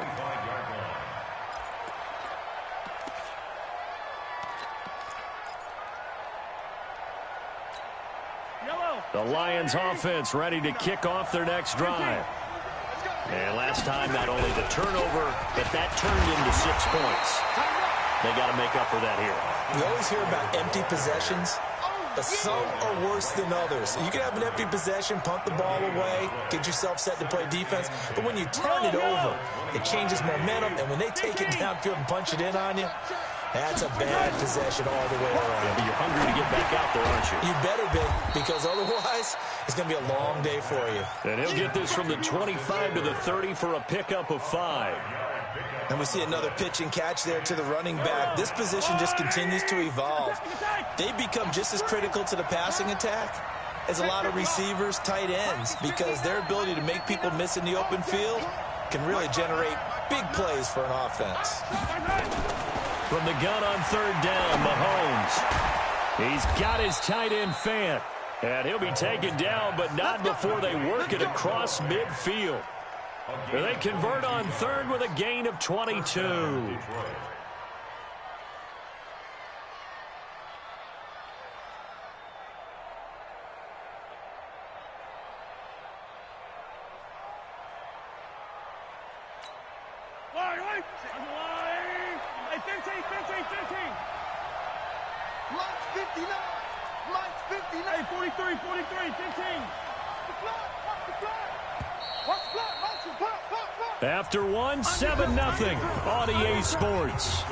Speaker 3: The Lions offense ready to kick off their next drive. And last time, not only the turnover, but that turned into 6 points. They got to make up for that here.
Speaker 4: We always hear about empty possessions, but some are worse than others. You can have an empty possession, punt the ball away, get yourself set to play defense, but when you turn it over, it changes momentum, and when they take it downfield and punch it in on you, that's a bad possession all the way around.
Speaker 3: Yeah, but you're hungry to get back out there, aren't you?
Speaker 4: You better be, because otherwise it's going to be a long day for you.
Speaker 3: And he'll get this from the 25 to the 30 for a pickup of 5.
Speaker 4: And we see another pitch and catch there to the running back. This position just continues to evolve. They become just as critical to the passing attack as a lot of receivers, tight ends, because their ability to make people miss in the open field can really generate big plays for an offense.
Speaker 3: From the gun on 3rd down, Mahomes. He's got his tight end Fant. And he'll be taken down, but not before they work it across midfield. They convert on 3rd with a gain of 22. After one, 7-0 on EA Sports.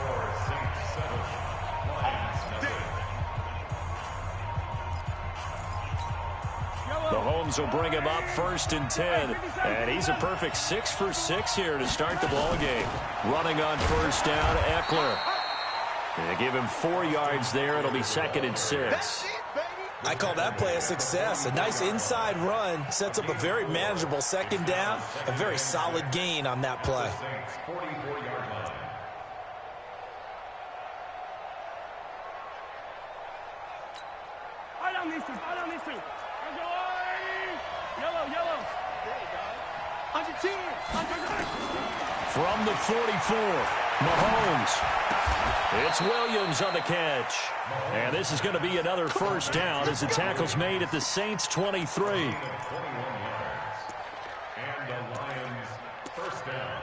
Speaker 3: Mahomes will bring him up 1st and 10. And he's a perfect 6 for 6 here to start the ball game. Running on 1st down, Eckler. They give him 4 yards there. It'll be 2nd and 6.
Speaker 4: I call that play a success. A nice inside run sets up a very manageable 2nd down. A very solid gain on that play.
Speaker 3: From the 44, Mahomes. It's Williams on the catch. And this is going to be another 1st down as the tackle's made at the Saints' 23.
Speaker 13: And the Lions, 1st down.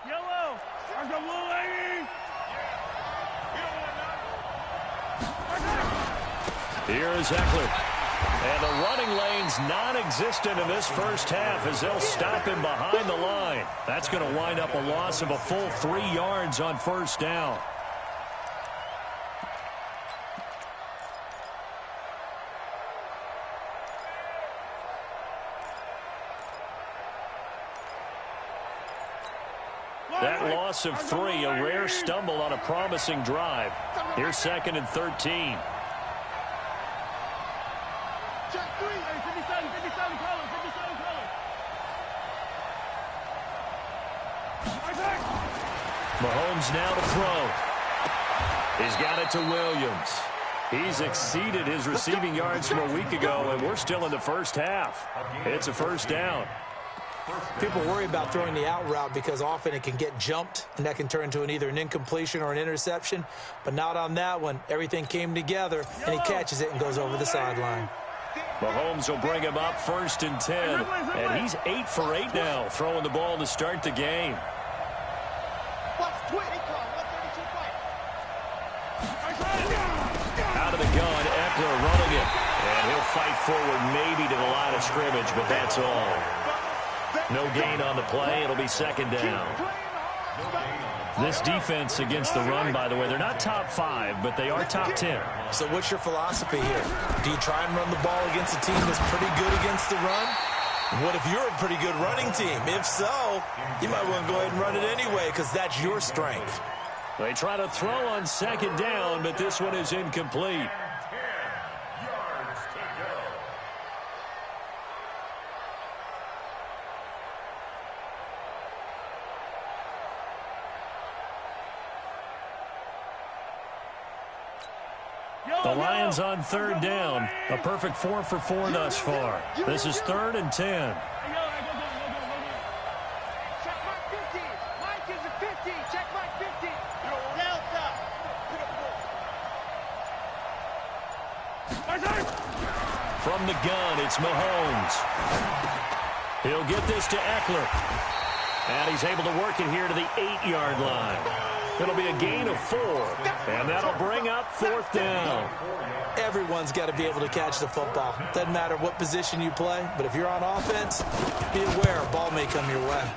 Speaker 6: Yellow. There's a blue lady.
Speaker 3: Here's Eckler. And the running lane's non-existent in this 1st half as they'll stop him behind the line. That's going to wind up a loss of a full 3 yards on 1st down. That loss of 3, a rare stumble on a promising drive. Here's 2nd and 13. Mahomes now to throw. He's got it to Williams. He's exceeded his receiving yards from a week ago, and we're still in the 1st half. It's a 1st down.
Speaker 4: People worry about throwing the out route because often it can get jumped, and that can turn into either an incompletion or an interception. But not on that one. Everything came together, and he catches it and goes over the sideline.
Speaker 3: Mahomes will bring him up 1st and 10, and he's 8 for 8 now, throwing the ball to start the game. Out of the gun, Eckler running it, and he'll fight forward maybe to the line of scrimmage, but that's all. No gain on the play. It'll be 2nd down. This defense against the run, by the way, they're not top 5, but they are top 10.
Speaker 4: So what's your philosophy here? Do you try and run the ball against a team that's pretty good against the run? What if you're a pretty good running team? If so, you might want to go ahead and run it anyway because that's your strength.
Speaker 3: They try to throw on 2nd down, but this one is incomplete. The Lions on third down. A perfect 4 for 4 thus far. This is 3rd and 10.
Speaker 6: Check mark 50. Mike is a 50. Check mark 50.
Speaker 3: From the gun, it's Mahomes. He'll get this to Eckler. And he's able to work it here to the 8-yard line. It'll be a gain of 4. And that'll bring up 4th down.
Speaker 4: Everyone's got to be able to catch the football. Doesn't matter what position you play, but if you're on offense, be aware a ball may come your way.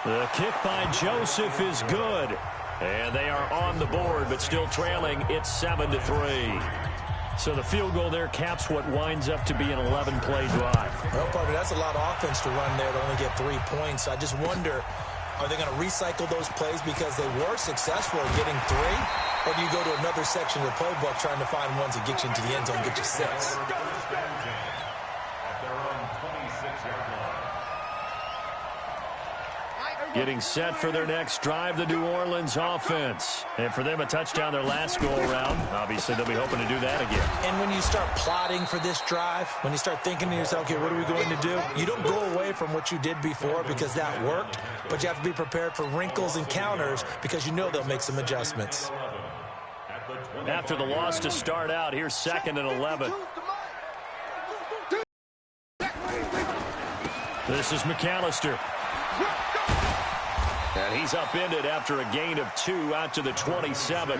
Speaker 3: The kick by Joseph is good. And they are on the board, but still trailing. It's 7-3. So the field goal there caps what winds up to be an 11-play drive.
Speaker 4: Well, partner, that's a lot of offense to run there to only get 3 points. I just wonder, are they going to recycle those plays because they were successful in getting 3? Or do you go to another section of the playbook trying to find ones that get you into the end zone and get you 6?
Speaker 13: At their own 26-yard line.
Speaker 3: Getting set for their next drive, the New Orleans offense. And for them, a touchdown their last go-around. Obviously, they'll be hoping to do that again.
Speaker 4: And when you start plotting for this drive, when you start thinking to yourself, okay, what are we going to do? You don't go away from what you did before because that worked, but you have to be prepared for wrinkles and counters because you know they'll make some adjustments.
Speaker 3: After the loss to start out, here's 2nd and 11. This is McAllister. And he's upended after a gain of 2 out to the 27.
Speaker 6: On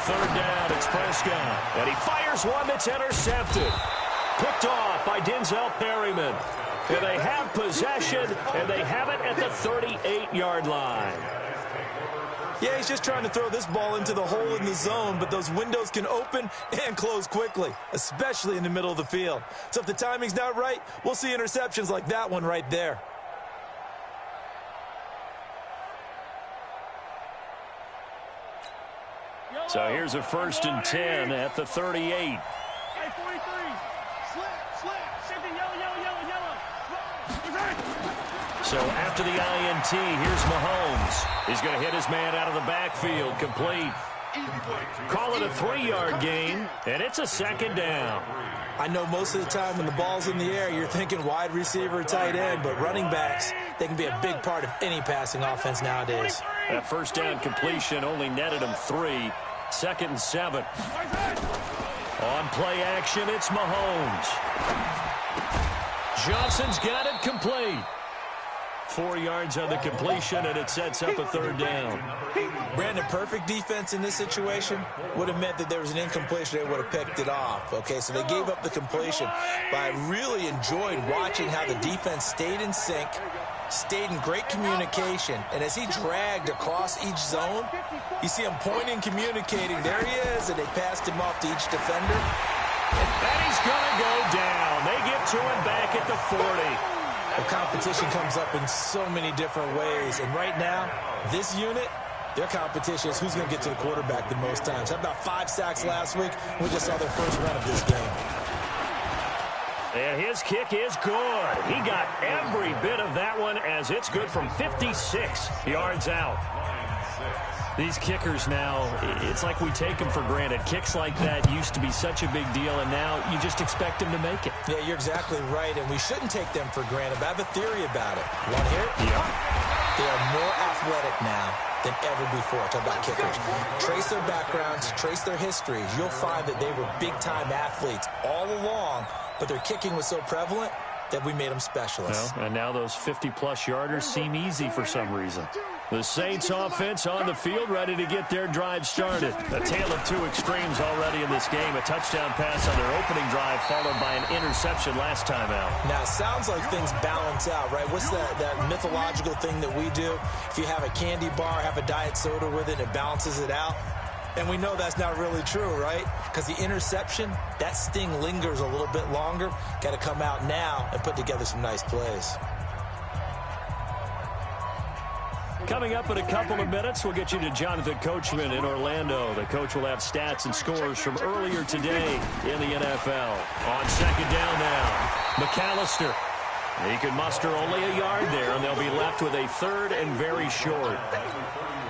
Speaker 3: 3rd down, it's Prescott. And he fires one that's intercepted. Picked off by Denzel Perryman. And they have possession, and they have it at the 38-yard line.
Speaker 4: Yeah, he's just trying to throw this ball into the hole in the zone, but those windows can open and close quickly, especially in the middle of the field. So if the timing's not right, we'll see interceptions like that one right there.
Speaker 3: So here's a 1st and 10 at the 38.
Speaker 6: Hey, 43. Slip. Yellow.
Speaker 3: So after the INT, here's Mahomes. He's going to hit his man out of the backfield, complete. Call it a 3-yard gain, and it's a 2nd down.
Speaker 4: I know most of the time when the ball's in the air, you're thinking wide receiver, tight end, but running backs, they can be a big part of any passing offense nowadays.
Speaker 3: That 1st down completion only netted him 3. 2nd and 7. On play action, it's Mahomes. Johnson's got it complete. 4 yards on the completion, and it sets up a 3rd down.
Speaker 4: Brandon, perfect defense in this situation would have meant that there was an incompletion. They would have picked it off. Okay, so they gave up the completion. But I really enjoyed watching how the defense stayed in sync, stayed in great communication, and as he dragged across each zone, you see him pointing, communicating. There he is, and they passed him off to each defender.
Speaker 3: And he's going to go down. They get to him back at the 40.
Speaker 4: The competition comes up in so many different ways. And right now, this unit, their competition is who's going to get to the quarterback the most times. How about 5 sacks last week? We just saw their first run of this game.
Speaker 3: And his kick is good. He got every bit of that one as it's good from 56 yards out. These kickers now, it's like we take them for granted. Kicks like that used to be such a big deal, and now you just expect them to make it.
Speaker 4: Yeah, you're exactly right, and we shouldn't take them for granted. But I have a theory about it. You want to hear it?
Speaker 3: Yeah.
Speaker 4: They are more athletic now than ever before. Talk about kickers. Trace their backgrounds, trace their histories. You'll find that they were big-time athletes all along, but their kicking was so prevalent that we made them specialists.
Speaker 3: Well, and now those 50-plus yarders seem easy for some reason. The Saints offense on the field, ready to get their drive started. A tale of 2 extremes already in this game. A touchdown pass on their opening drive, followed by an interception last time out.
Speaker 4: Now, it sounds like things balance out, right? What's that mythological thing that we do? If you have a candy bar, have a diet soda with it, it balances it out. And we know that's not really true, right? Because the interception, that sting lingers a little bit longer. Got to come out now and put together some nice plays.
Speaker 3: Coming up in a couple of minutes, we'll get you to Jonathan Coachman in Orlando. The coach will have stats and scores from earlier today in the NFL. On 2nd down now, McAllister. He can muster only a yard there, and they'll be left with a third and very short.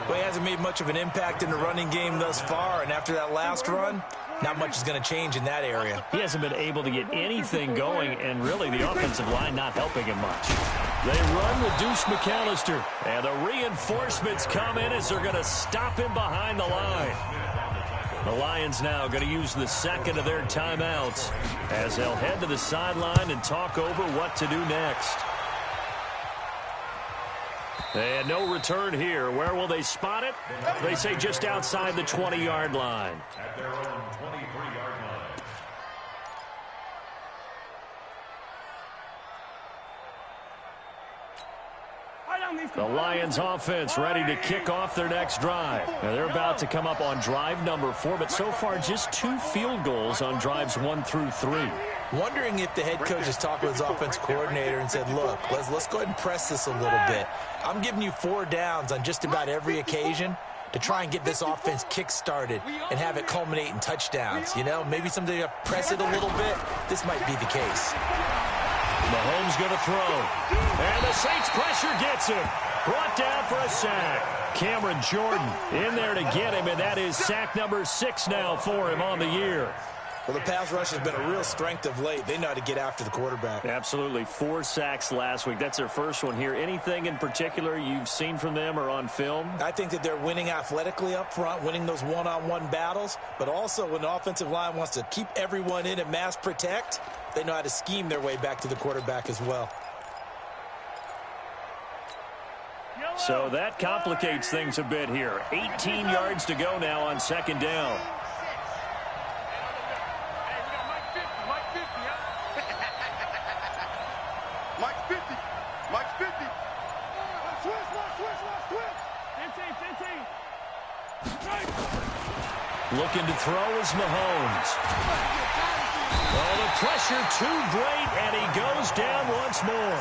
Speaker 4: Well, he hasn't made much of an impact in the running game thus far, and after that last run, not much is going to change in that area.
Speaker 3: He hasn't been able to get anything going, and really the offensive line not helping him much. They run with Deuce McAllister, and the reinforcements come in as they're going to stop him behind the line. The Lions now going to use the second of their timeouts as they'll head to the sideline and talk over what to do next. And no return here. Where will they spot it? They say just outside the 20-yard line.
Speaker 13: At their own 23-yard line.
Speaker 3: The Lions offense ready to kick off their next drive. Now they're about to come up on drive number 4, but so far just 2 field goals on drives 1 through 3.
Speaker 4: Wondering if the head coach has talked with his offense coordinator and said, look, let's go ahead and press this a little bit. I'm giving you 4 downs on just about every occasion to try and get this offense kick-started and have it culminate in touchdowns. You know, maybe someday you press it a little bit. This might be the case.
Speaker 3: Mahomes going to throw. And the Saints pressure gets him. Brought down for a sack. Cameron Jordan in there to get him, and that is sack number 6 now for him on the year.
Speaker 4: Well, the pass rush has been a real strength of late. They know how to get after the quarterback.
Speaker 3: Absolutely. 4 sacks last week. That's their first one here. Anything in particular you've seen from them or on film?
Speaker 4: I think that they're winning athletically up front, winning those one-on-one battles, but also when the offensive line wants to keep everyone in and mass protect, they know how to scheme their way back to the quarterback as well.
Speaker 3: So that complicates things a bit here. 18 yards to go now on second down.
Speaker 6: Mike's 50. Switch.
Speaker 3: Looking to throw is Mahomes. Oh, the pressure too great, and he goes down once more.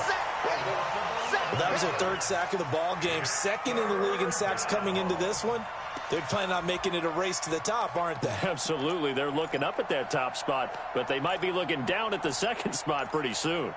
Speaker 4: Well, that was their 3rd sack of the ball game. 2nd in the league in sacks coming into this one. They're planning on making it a race to the top, aren't they?
Speaker 3: Absolutely. They're looking up at that top spot, but they might be looking down at the 2nd spot pretty soon.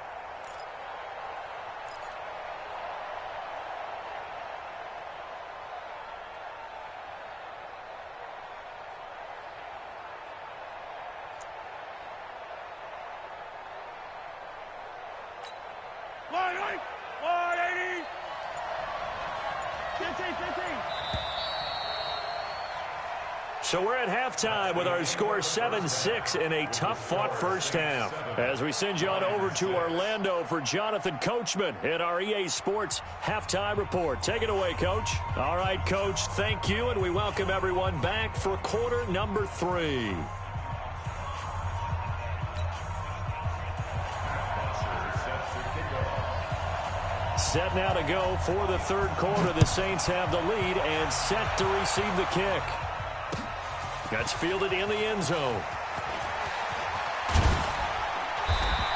Speaker 3: So we're at halftime with our score 7-6 in a tough-fought first half. As we send you on over to Orlando for Jonathan Coachman in our EA Sports Halftime Report. Take it away, Coach. All right, Coach, thank you, and we welcome everyone back for quarter number 3. Set now to go for the 3rd quarter. The Saints have the lead and set to receive the kick. That's fielded in the end zone.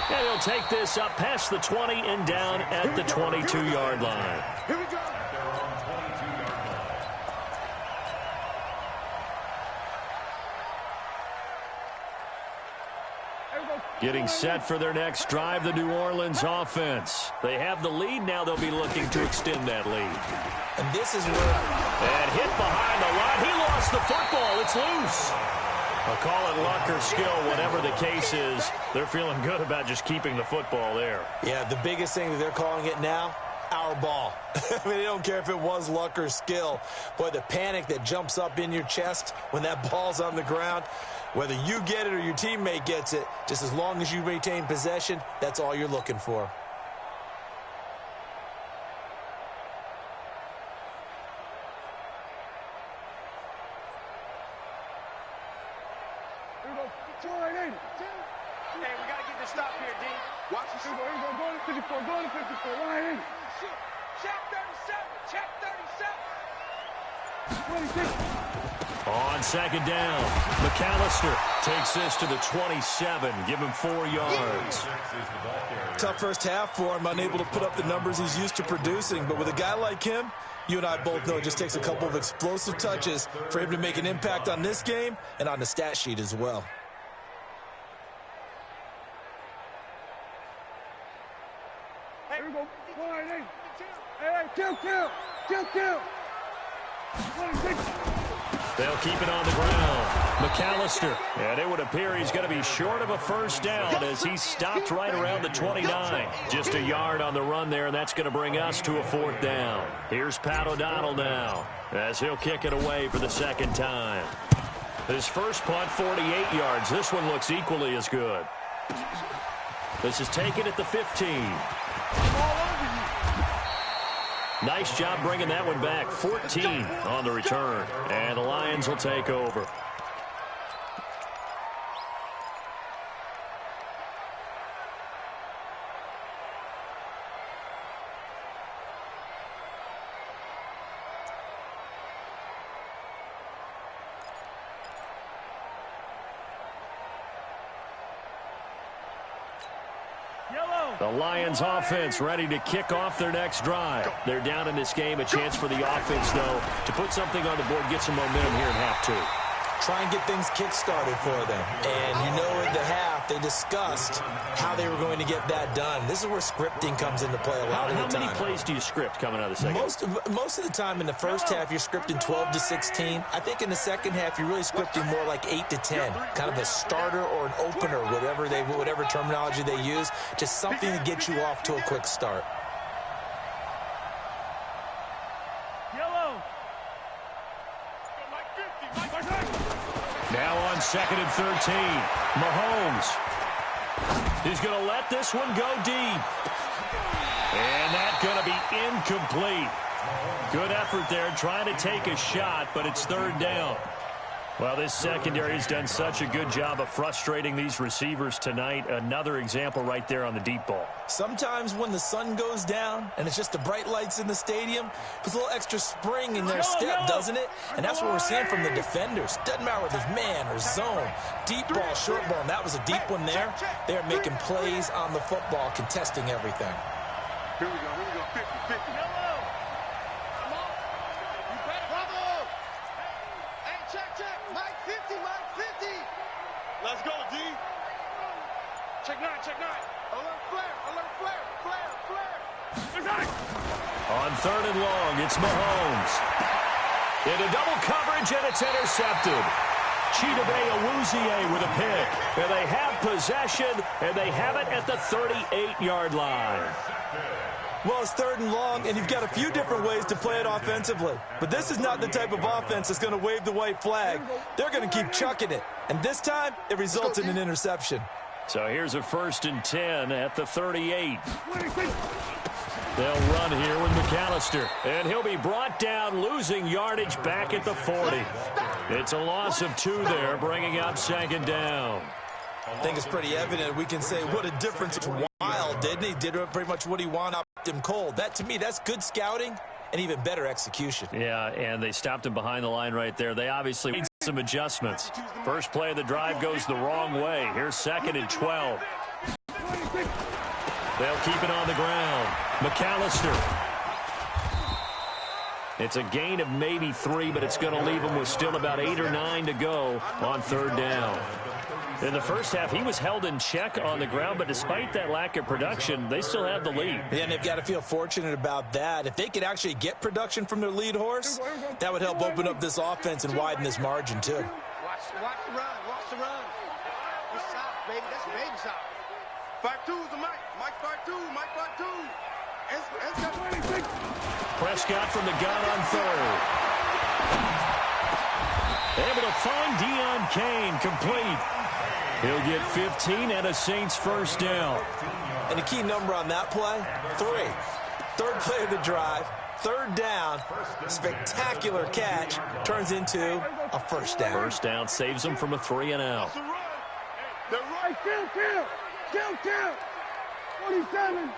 Speaker 3: And he'll take this up past the 20 and down at the 22-yard line.
Speaker 6: Here we go.
Speaker 3: Getting set for their next drive, the New Orleans offense. They have the lead. Now they'll be looking to extend that lead.
Speaker 4: And this is where...
Speaker 3: And hit behind the line. He lost the football. It's loose. I'll call it luck or skill, whatever the case is. They're feeling good about just keeping the football there.
Speaker 4: Yeah, the biggest thing that they're calling it now, our ball. I mean, they don't care if it was luck or skill. Boy, the panic that jumps up in your chest when that ball's on the ground, whether you get it or your teammate gets it, just as long as you maintain possession, that's all you're looking for.
Speaker 6: Hey, we got to get this stop here, D. Watch this. Here we go. Go to 54. Go to 54. Line in. Check 37. Check 37. 26.
Speaker 3: On second down, McAllister takes this to the 27. Give him 4 yards.
Speaker 4: Tough first half for him, unable to put up the numbers he's used to producing. But with a guy like him, you and I both know it just takes a couple of explosive touches for him to make an impact on this game and on the stat sheet as well.
Speaker 3: They'll keep it on the ground. McAllister, and it would appear he's going to be short of a first down as he stopped right around the 29. Just a yard on the run there, and that's going to bring us to a fourth down. Here's Pat O'Donnell now as he'll kick it away for the second time. His first punt, 48 yards. This one looks equally as good. This is taken at the 15. Nice job bringing that one back. 14 on the return. And the Lions will take over. The Lions offense ready to kick off their next drive. They're down in this game. A chance for the offense, though, to put something on the board, get some momentum here in half two.
Speaker 4: Try and get things kick-started for them. And you know in the half, they discussed how they were going to get that done. This is where scripting comes into play a lot of the time.
Speaker 3: How many plays do you script coming out of the second?
Speaker 4: Most of the time in the first half, you're scripting 12 to 16. I think in the second half, you're really scripting more like 8 to 10. Kind of a starter or an opener, whatever terminology they use. Just something to get you off to a quick start.
Speaker 3: Now on 2nd and 13, Mahomes. He's going to let this one go deep. And that's going to be incomplete. Good effort there trying to take a shot, but it's third down. Well, this secondary has done such a good job of frustrating these receivers tonight. Another example right there on the deep ball.
Speaker 4: Sometimes when the sun goes down and it's just the bright lights in the stadium, puts a little extra spring in their step, doesn't it? And that's what we're seeing from the defenders. Doesn't matter whether it's man or zone. Deep ball, short ball, and that was a deep one there. They're making plays on the football, contesting everything.
Speaker 6: Here we go, 50-50. Let's go, D. Check nine. Alert flare.
Speaker 3: On 3rd and long, it's Mahomes. Into double coverage, and it's intercepted. Chidobe Awuzie with a pick. And they have possession, and they have it at the 38-yard line.
Speaker 4: Well, it's 3rd and long, and you've got a few different ways to play it offensively. But this is not the type of offense that's going to wave the white flag. They're going to keep chucking it. And this time, it results in an interception.
Speaker 3: So here's a 1st and 10 at the 38. They'll run here with McAllister. And he'll be brought down, losing yardage back at the 40. It's a loss of 2 there, bringing up 2nd down.
Speaker 4: I think it's pretty evident. We can say what a difference. It's wild, didn't he? Did pretty much what he wanted, stopped him cold. That, to me, that's good scouting and even better execution.
Speaker 3: Yeah, and they stopped him behind the line right there. They obviously made some adjustments. First play of the drive goes the wrong way. Here's 2nd and 12. They'll keep it on the ground. McAllister. It's a gain of maybe 3, but it's going to leave him with still about 8 or 9 to go on 3rd down. In the first half, he was held in check on the ground, but despite that lack of production, they still have the lead.
Speaker 4: Yeah, and they've got to feel fortunate about that. If they could actually get production from their lead horse, that would help open up this offense and widen this margin, too.
Speaker 6: Watch the run. It's soft, baby. That's baby soft. 5-2 is the mic. Mike 5-2.
Speaker 3: Prescott from the gun on 3rd. Able to find Deion Kane, complete. He'll get 15 and a Saints first down.
Speaker 4: And a key number on that play, 3. 3rd play of the drive, 3rd down, spectacular catch, turns into a first down.
Speaker 3: First down saves them from a 3 and out.
Speaker 6: They're right. Kill. 47.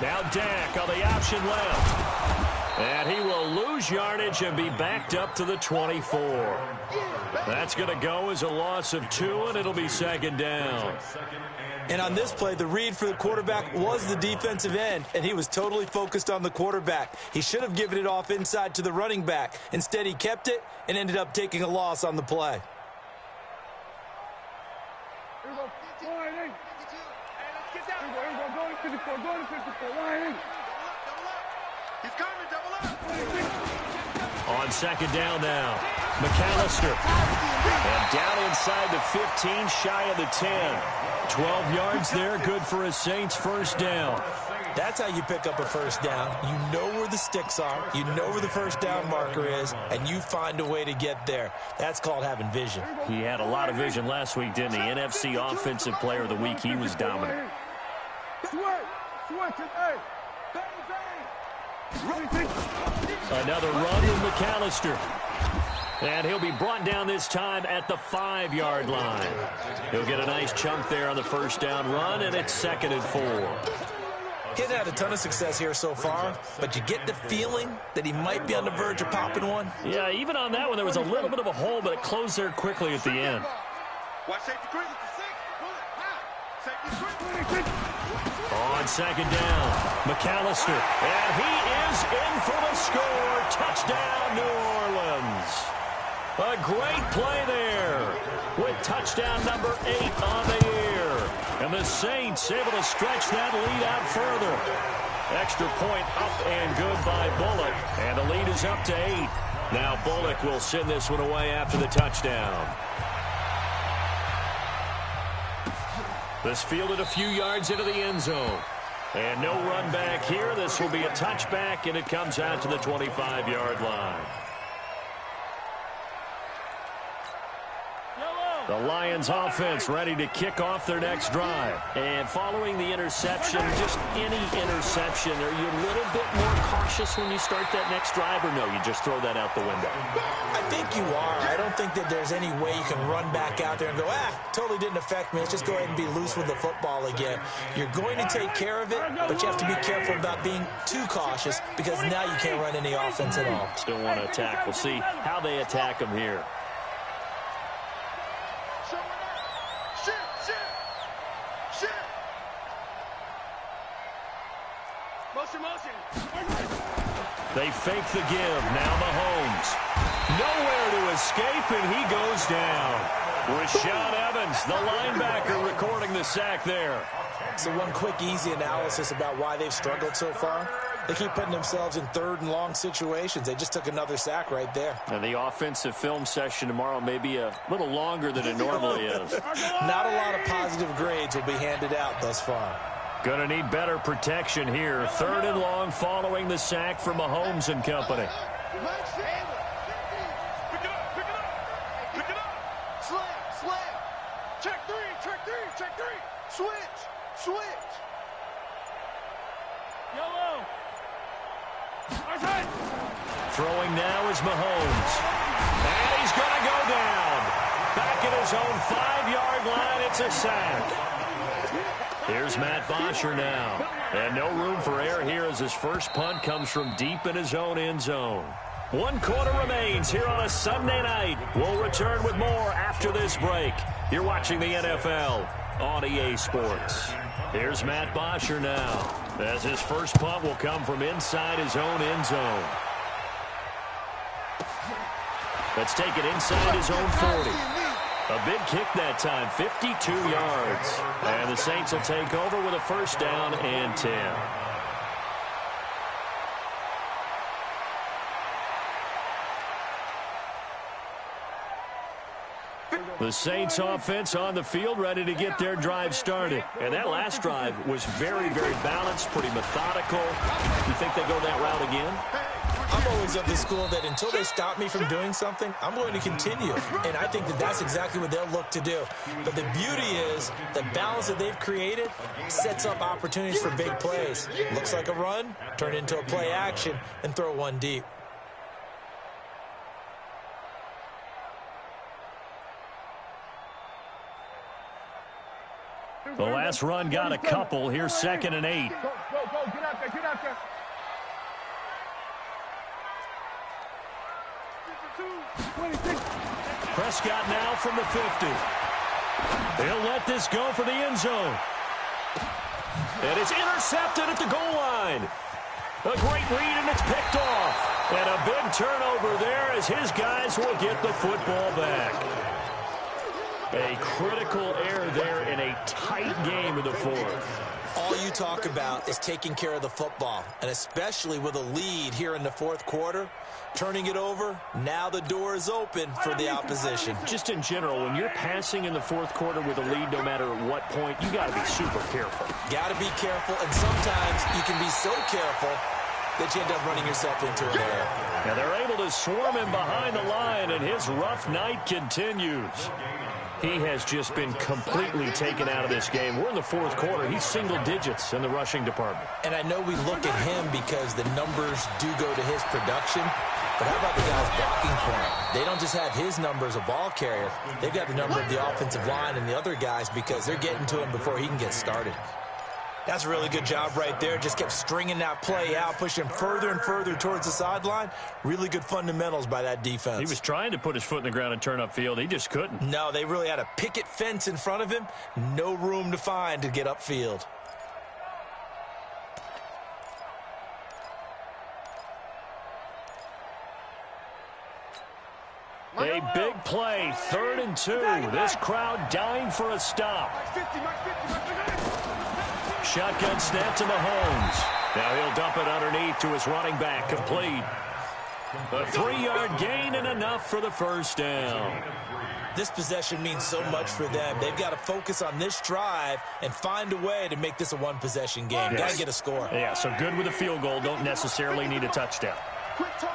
Speaker 3: Now Dak on the option left. And he will lose yardage and be backed up to the 24. That's going to go as a loss of 2, and it'll be 2nd down.
Speaker 4: And on this play, the read for the quarterback was the defensive end, and he was totally focused on the quarterback. He should have given it off inside to the running back. Instead, he kept it and ended up taking a loss on the play.
Speaker 6: Here we go. Go to 54. Line 8. He's coming, double up.
Speaker 3: On second down now, McAllister. And down inside the 15, shy of the 10. 12 yards there, good for a Saints first down.
Speaker 4: That's how you pick up a first down. You know where the sticks are, you know where the first down marker is, and you find a way to get there. That's called having vision.
Speaker 3: He had a lot of vision last week, didn't he? NFC Offensive Player of the Week. He was dominant. Another run with McAllister. And he'll be brought down this time at the 5-yard line. He'll get a nice chunk there on the first down run, and it's 2nd and 4.
Speaker 4: He hasn't had a ton of success here so far, but you get the feeling that he might be on the verge of popping one.
Speaker 3: Yeah, even on that one, there was a little bit of a hole, but it closed there quickly at the end. On second down, McAllister, and he is in for the score. Touchdown, New Orleans. A great play there with touchdown number 8 on the year. And the Saints able to stretch that lead out further. Extra point up and good by Bullock. And the lead is up to 8. Now Bullock will send this one away after the touchdown. This fielded a few yards into the end zone. And no run back here. This will be a touchback, and it comes out to the 25-yard line. The Lions offense ready to kick off their next drive. And following the interception, just any interception, are you a little bit more cautious when you start that next drive, or no, you just throw that out the window?
Speaker 4: I think you are. I don't think that there's any way you can run back out there and go, totally didn't affect me. Let's just go ahead and be loose with the football again. You're going to take care of it, but you have to be careful about being too cautious because now you can't run any offense at all.
Speaker 3: Still want to attack. We'll see how they attack them here. They fake the give. Now Mahomes. Nowhere to escape, and he goes down. Rashaan Evans, the linebacker, recording the sack there.
Speaker 4: So one quick, easy analysis about why they've struggled so far. They keep putting themselves in 3rd and long situations. They just took another sack right there.
Speaker 3: And the offensive film session tomorrow may be a little longer than it normally is.
Speaker 4: Not a lot of positive grades will be handed out thus far.
Speaker 3: Gonna need better protection here. 3rd and long following the sack for Mahomes and company. Throwing now is Mahomes. And he's going to go down. Back at his own 5-yard line, it's a sack. Here's Matt Bosher now. And no room for error here as his first punt comes from deep in his own end zone. 1 quarter remains here on a Sunday night. We'll return with more after this break. You're watching the NFL on EA Sports. Here's Matt Bosher now, as his first punt will come from inside his own end zone. Let's take it inside his own 40. A big kick that time, 52 yards. And the Saints will take over with a first down and 10. The Saints offense on the field ready to get their drive started. And that last drive was very, very balanced, pretty methodical. You think they go that route again?
Speaker 4: I'm always of the school that until they stop me from doing something, I'm going to continue. And I think that that's exactly what they'll look to do. But the beauty is the balance that they've created sets up opportunities for big plays. Looks like a run, turn into a play action, and throw one deep.
Speaker 3: The last run got a couple. Here's 2nd and 8.
Speaker 6: Go, get out there, get out there.
Speaker 3: Prescott now from the 50. They'll let this go for the end zone. And it's intercepted at the goal line. A great read, and it's picked off. And a big turnover there as his guys will get the football back. A critical error there in a tight game in the 4th.
Speaker 4: All you talk about is taking care of the football, and especially with a lead here in the fourth quarter, turning it over, now the door is open for the opposition.
Speaker 3: Just in general, when you're passing in the fourth quarter with a lead, no matter at what point, you got to be super careful.
Speaker 4: Got to be careful, and sometimes you can be so careful that you end up running yourself into an error.
Speaker 3: Now they're able to swarm him behind the line, and his rough night continues. He has just been completely taken out of this game. We're in the fourth quarter. He's single digits in the rushing department.
Speaker 4: And I know we look at him because the numbers do go to his production, but how about the guys blocking for him? They don't just have his number as a ball carrier. They've got the number of the offensive line and the other guys because they're getting to him before he can get started. That's a really good job right there. Just kept stringing that play out, pushing further and further towards the sideline. Really good fundamentals by that defense.
Speaker 3: He was trying to put his foot in the ground and turn upfield. He just couldn't.
Speaker 4: No, they really had a picket fence in front of him. No room to find to get upfield.
Speaker 3: A big play, 3rd and 2. This crowd dying for a stop. Shotgun snap to Mahomes. Now he'll dump it underneath to his running back, complete. A 3-yard gain and enough for the first down.
Speaker 4: This possession means so much for them. They've got to focus on this drive and find a way to make this a one-possession game.
Speaker 3: Yes.
Speaker 4: Got to get a score.
Speaker 3: Yeah, so good with a field goal. Don't necessarily need a touchdown.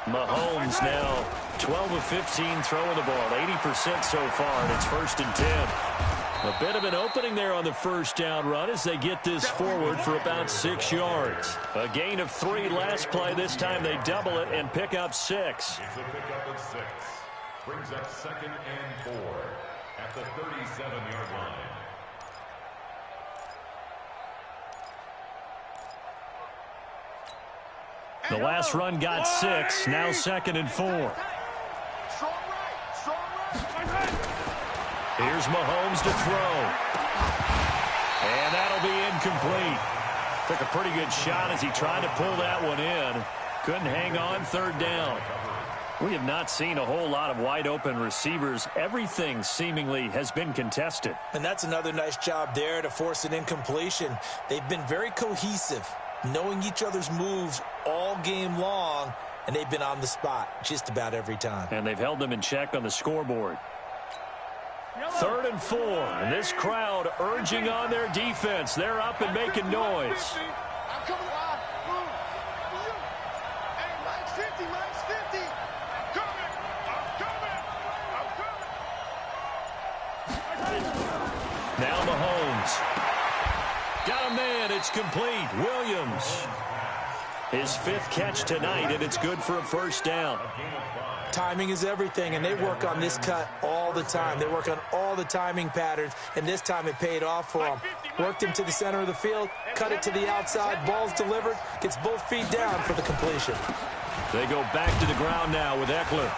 Speaker 3: Mahomes now 12 of 15 throwing the ball, 80% so far, and it's 1st and 10. A bit of an opening there on the first down run as they get this forward for about 6 yards. A gain of 3 last play. This time they double it and pick up 6.
Speaker 13: It's a pickup of 6. Brings up 2nd and 4 at the 37-yard line.
Speaker 3: The last run got 6. Now 2nd and 4. Here's Mahomes to throw. And that'll be incomplete. Took a pretty good shot as he tried to pull that one in. Couldn't hang on, 3rd down. We have not seen a whole lot of wide-open receivers. Everything seemingly has been contested.
Speaker 4: And that's another nice job there to force an incompletion. They've been very cohesive, knowing eeach other's moves all game long, and they've been on the spot just about every time.
Speaker 3: And they've held them in check on the scoreboard. 3rd and 4, and this crowd urging on their defense. They're up and making noise. Now Mahomes. Got a man, it's complete. Williams. His 5th catch tonight, and it's good for a first down.
Speaker 4: Timing is everything, and they work on this cut all the time. They work on all the timing patterns, and this time it paid off for them. Worked him to the center of the field, cut it to the outside, ball's delivered, gets both feet down for the completion.
Speaker 3: They go back to the ground now with Eckler.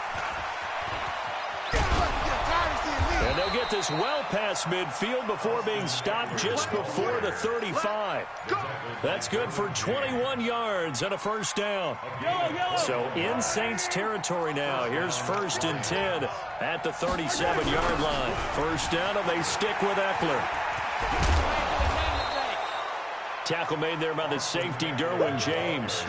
Speaker 3: And they'll get this well past midfield before being stopped just before the 35. That's good for 21 yards and a first down. So in Saints territory now. Here's 1st and 10 at the 37-yard line. First down, and they stick with Eckler. Tackle made there by the safety, Derwin James.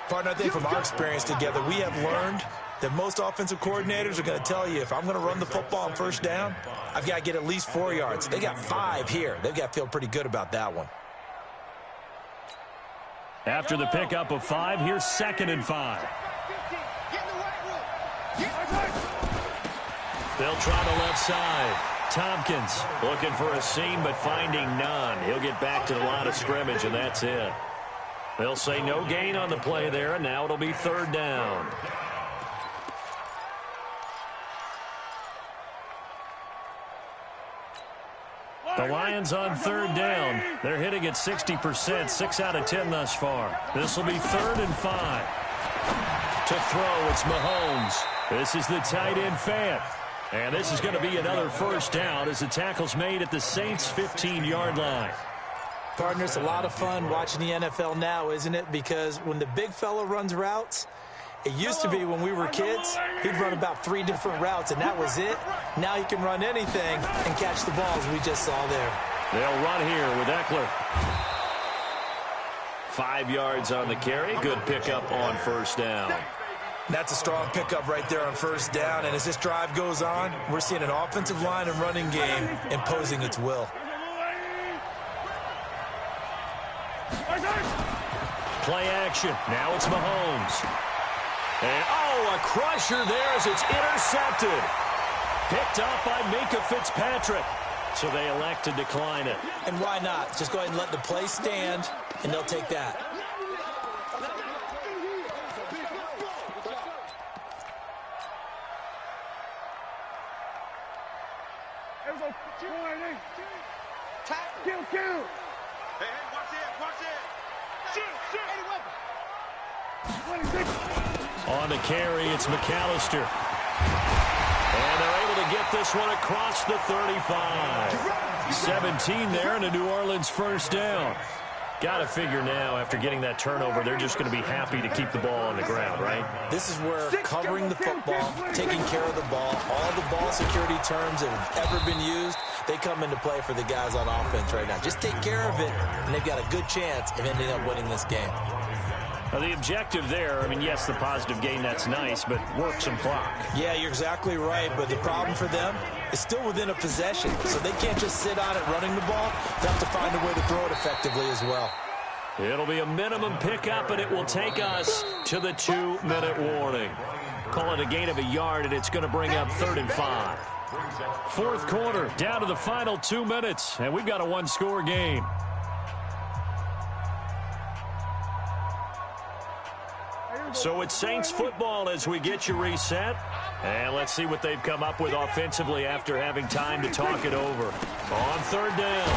Speaker 4: Partner, I think from our experience together, we have learned that most offensive coordinators are going to tell you, if I'm going to run the football on first down, I've got to get at least 4 yards. They got 5 here. They've got to feel pretty good about that one.
Speaker 3: After the pickup of 5, here's 2nd and 5. They'll try the left side. Tompkins looking for a seam but finding none. He'll get back to the line of scrimmage, and that's it. They'll say no gain on the play there, and now it'll be 3rd down. The Lions on 3rd down. They're hitting at 60%, 6 out of 10 thus far. This will be 3rd and 5. To throw, it's Mahomes. This is the tight end Fant. And this is going to be another first down as the tackle's made at the Saints' 15-yard line.
Speaker 4: Partner, it's a lot of fun watching the NFL now, isn't it? Because when the big fella runs routes, it used to be when we were kids, he'd run about 3 different routes, and that was it. Now he can run anything and catch the balls we just saw there.
Speaker 3: They'll run here with Eckler. 5 yards on the carry. Good pickup on first down.
Speaker 4: That's a strong pickup right there on first down. And as this drive goes on, we're seeing an offensive line and running game imposing its will.
Speaker 3: Play action. Now it's Mahomes. And, a crusher there as it's intercepted. Picked up by Minkah Fitzpatrick. So they elect to decline it.
Speaker 4: And why not? Just go ahead and let the play stand, and they'll take that.
Speaker 6: Kill. Hey, watch it. Shoot.
Speaker 3: On the carry, it's McAllister. And they're able to get this one across the 35. 17 there and a New Orleans first down. Got to figure now, after getting that turnover, they're just going to be happy to keep the ball on the ground, right?
Speaker 4: This is where covering the football, taking care of the ball, all the ball security terms that have ever been used, they come into play for the guys on offense right now. Just take care of it, and they've got a good chance of ending up winning this game.
Speaker 3: Well, the objective there, I mean, yes, the positive gain, that's nice, but work some clock.
Speaker 4: Yeah, you're exactly right, but the problem for them is still within a possession, so they can't just sit on it running the ball. They have to find a way to throw it effectively as well.
Speaker 3: It'll be a minimum pickup, and it will take us to the 2-minute warning. Call it a gain of a yard, and it's going to bring up 3rd and 5. Fourth quarter, down to the final 2 minutes, and we've got a one-score game. So it's Saints football as we get you reset. And let's see what they've come up with offensively after having time to talk it over. On 3rd down,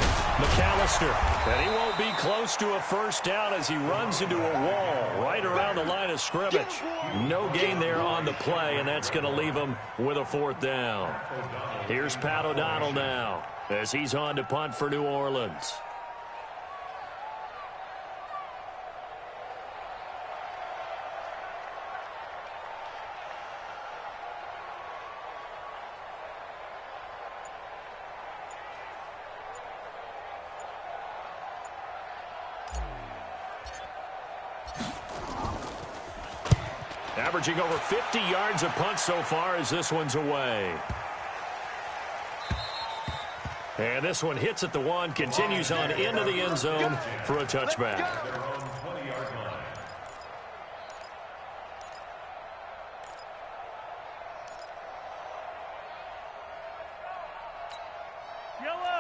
Speaker 3: McAllister. And he won't be close to a first down as he runs into a wall right around the line of scrimmage. No gain there on the play, and that's going to leave him with a 4th down. Here's Pat O'Donnell now as he's on to punt for New Orleans. Averaging over 50 yards a punt so far as this one's away. And this one hits at the 1, continues on into the end zone for a touchback.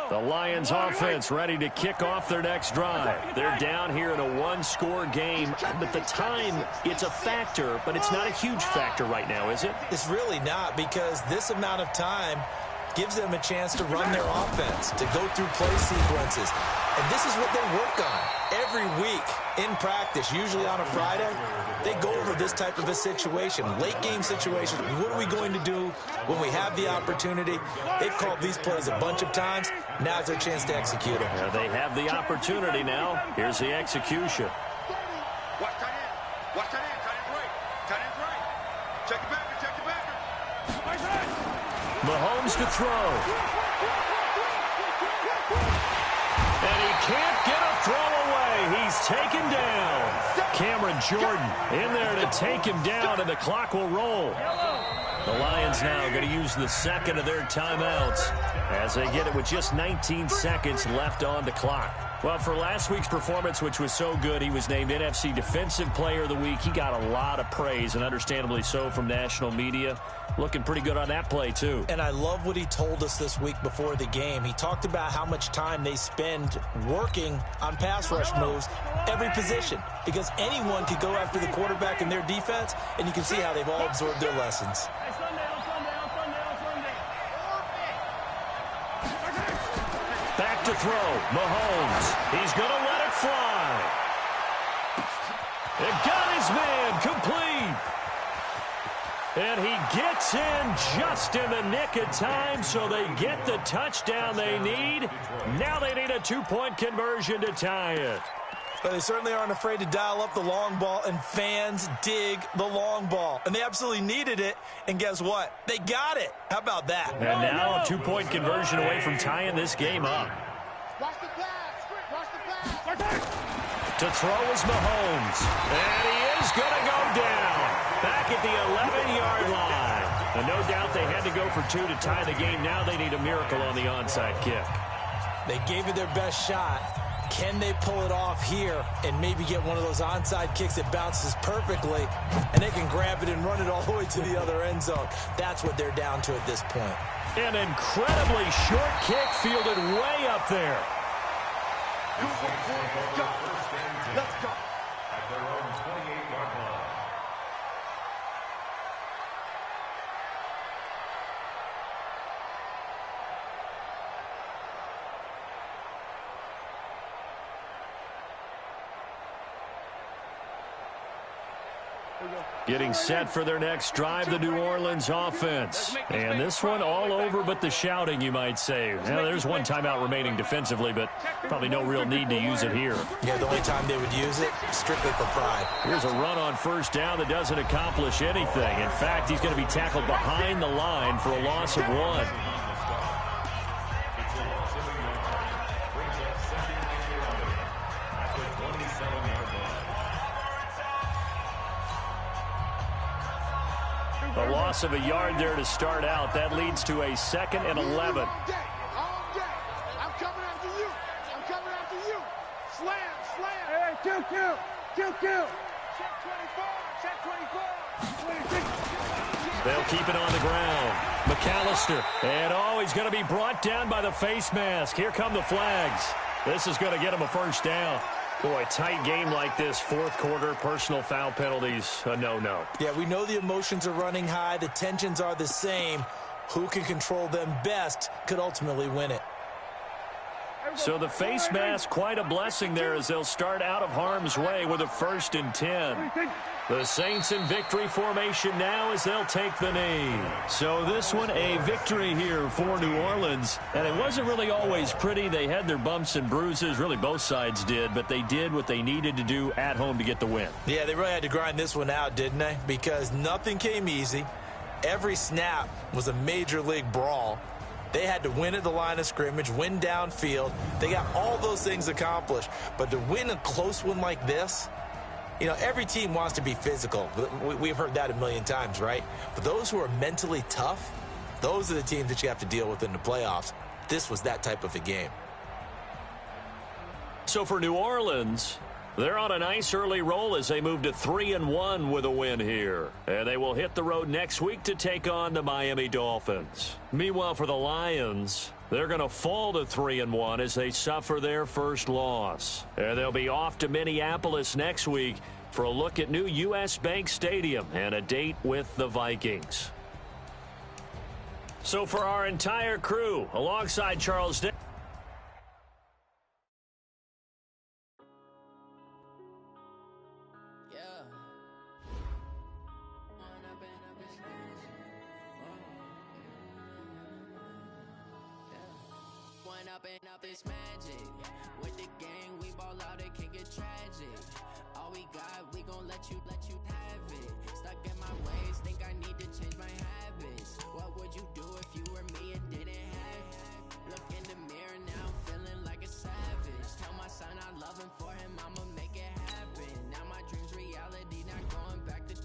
Speaker 3: The Lions offense ready to kick off their next drive. They're down here in a one-score game, but the time, it's a factor, but it's not a huge factor right now, is it?
Speaker 4: It's really not, because this amount of time gives them a chance to run their offense, to go through play sequences. And this is what they work on every week in practice, usually on a Friday. They go over this type of a situation, late game situation. What are we going to do when we have the opportunity? They've called these plays a bunch of times. Now's their chance to execute them.
Speaker 3: They have the opportunity now. Here's the execution.
Speaker 6: Watch tight end. Watch tight end. Tight end's right. Tight end's right. Check the backer. Check the backer.
Speaker 3: Mahomes to throw. And he can't get a throw away. He's taken down. Cameron Jordan in there to take him down, and the clock will roll. The Lions now going to use the second of their timeouts as they get it with just 19 seconds left on the clock. Well, for last week's performance, which was so good, he was named NFC Defensive Player of the Week. He got a lot of praise, and understandably so, from national media. Looking pretty good on that play, too.
Speaker 4: And I love what he told us this week before the game. He talked about how much time they spend working on pass rush moves, every position, because anyone could go after the quarterback in their defense, and you can see how they've all absorbed their lessons.
Speaker 3: Back to throw. Mahomes. He's going to let it fly. It got his man complete. And he gets in just in the nick of time, so they get the touchdown they need. Now they need a two-point conversion to tie it.
Speaker 4: But they certainly aren't afraid to dial up the long ball, and fans dig the long ball. And they absolutely needed it, and guess what? They got it. How about that?
Speaker 3: And now a two-point conversion away from tying this game up.
Speaker 6: Watch the pass. Watch the pass.
Speaker 3: To throw is Mahomes. And he is going to go down. Back at the 11-yard line. And no doubt they had to go for 2 to tie the game. Now they need a miracle on the onside kick.
Speaker 4: They gave it their best shot. Can they pull it off here and maybe get one of those onside kicks that bounces perfectly and they can grab it and run it all the way to the other end zone? That's what they're down to at this point.
Speaker 3: An incredibly short kick fielded way up there.
Speaker 13: Let's go. At their own 28-yard line.
Speaker 3: Getting set for their next drive, the New Orleans offense. And this one all over but the shouting, you might say. Now, there's one timeout remaining defensively, but probably no real need to use it here.
Speaker 4: Yeah, the only time they would use it, strictly for pride.
Speaker 3: Here's a run on first down that doesn't accomplish anything. In fact, he's going to be tackled behind the line for a loss of 1. A loss of a yard there to start out. That leads to a 2nd and 11.
Speaker 6: I'm coming after you. I'm coming after you. Slam. Hey, kill. Check 24.
Speaker 3: They'll keep it on the ground. McAllister. And, he's going to be brought down by the face mask. Here come the flags. This is going to get him a first down. Boy, tight game like this, fourth quarter, personal foul penalties, a no-no.
Speaker 4: Yeah, we know the emotions are running high. The tensions are the same. Who can control them best could ultimately win it.
Speaker 3: So the face mask, quite a blessing there as they'll start out of harm's way with a 1st and 10. The Saints in victory formation now as they'll take the knee. So this one a victory here for New Orleans. And it wasn't really always pretty. They had their bumps and bruises. Really both sides did. But they did what they needed to do at home to get the win.
Speaker 4: Yeah, they really had to grind this one out, didn't they? Because nothing came easy. Every snap was a major league brawl. They had to win at the line of scrimmage, win downfield. They got all those things accomplished. But to win a close one like this, you know, every team wants to be physical. We've heard that a million times, right? But those who are mentally tough, those are the teams that you have to deal with in the playoffs. This was that type of a game.
Speaker 3: So for New Orleans, they're on a nice early roll as they move to 3-1 with a win here. And they will hit the road next week to take on the Miami Dolphins. Meanwhile, for the Lions, they're going to fall to 3-1 as they suffer their first loss. And they'll be off to Minneapolis next week for a look at new U.S. Bank Stadium and a date with the Vikings. So for our entire crew, alongside Charles Day.
Speaker 11: Up this magic with the gang, we ball out, it can get tragic. All we got, we gon' let you have it. Stuck in my ways, think I need to change my habits. What would you do if you were me and didn't have it? Look in the mirror now, I'm feeling like a savage. Tell my son I love him, for him I'ma make it happen. Now my dreams reality, not going back to.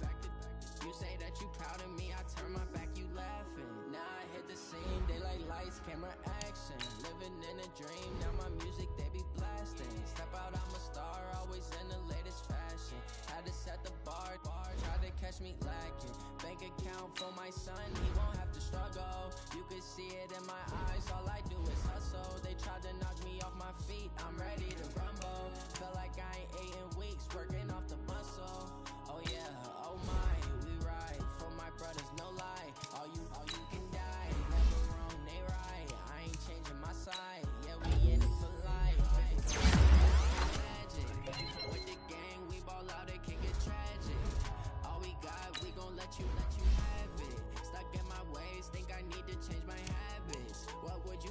Speaker 11: You say that you proud of me, I turn my back, you laughing. Now I hit the scene, daylight lights, camera action. Living in a dream, now my music they be blasting. Step out, I'm a star, always in the latest fashion. Had to set the bar, try to catch me lacking. Bank account for my son, he won't have to struggle. You could see it in my eyes, all I do is hustle. They tried to knock me off my feet, I'm ready to rumble. Feel like I ain't ate in weeks, working off the muscle. Oh yeah, oh my, we ride for my brothers, no lie. All you can die, never wrong, they right. I ain't changing my side, yeah, we in it for life. Magic, with the gang, we ball out, it can get tragic. All we got, we gon' let you have it. Stuck in my ways, think I need to change my habits. What would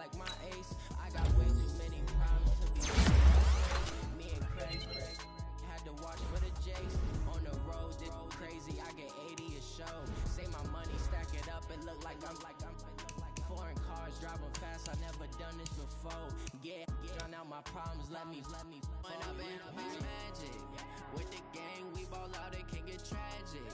Speaker 11: like my ace. I got way too many problems to be me and Craig had to watch for the Jakes. On the road, this crazy, I get 80 a show. Say my money, stack it up, it look like I'm foreign cars, driving fast, I never done this before. Yeah, drown out my problems, let me When up in magic, with the gang, we ball out, it can get tragic.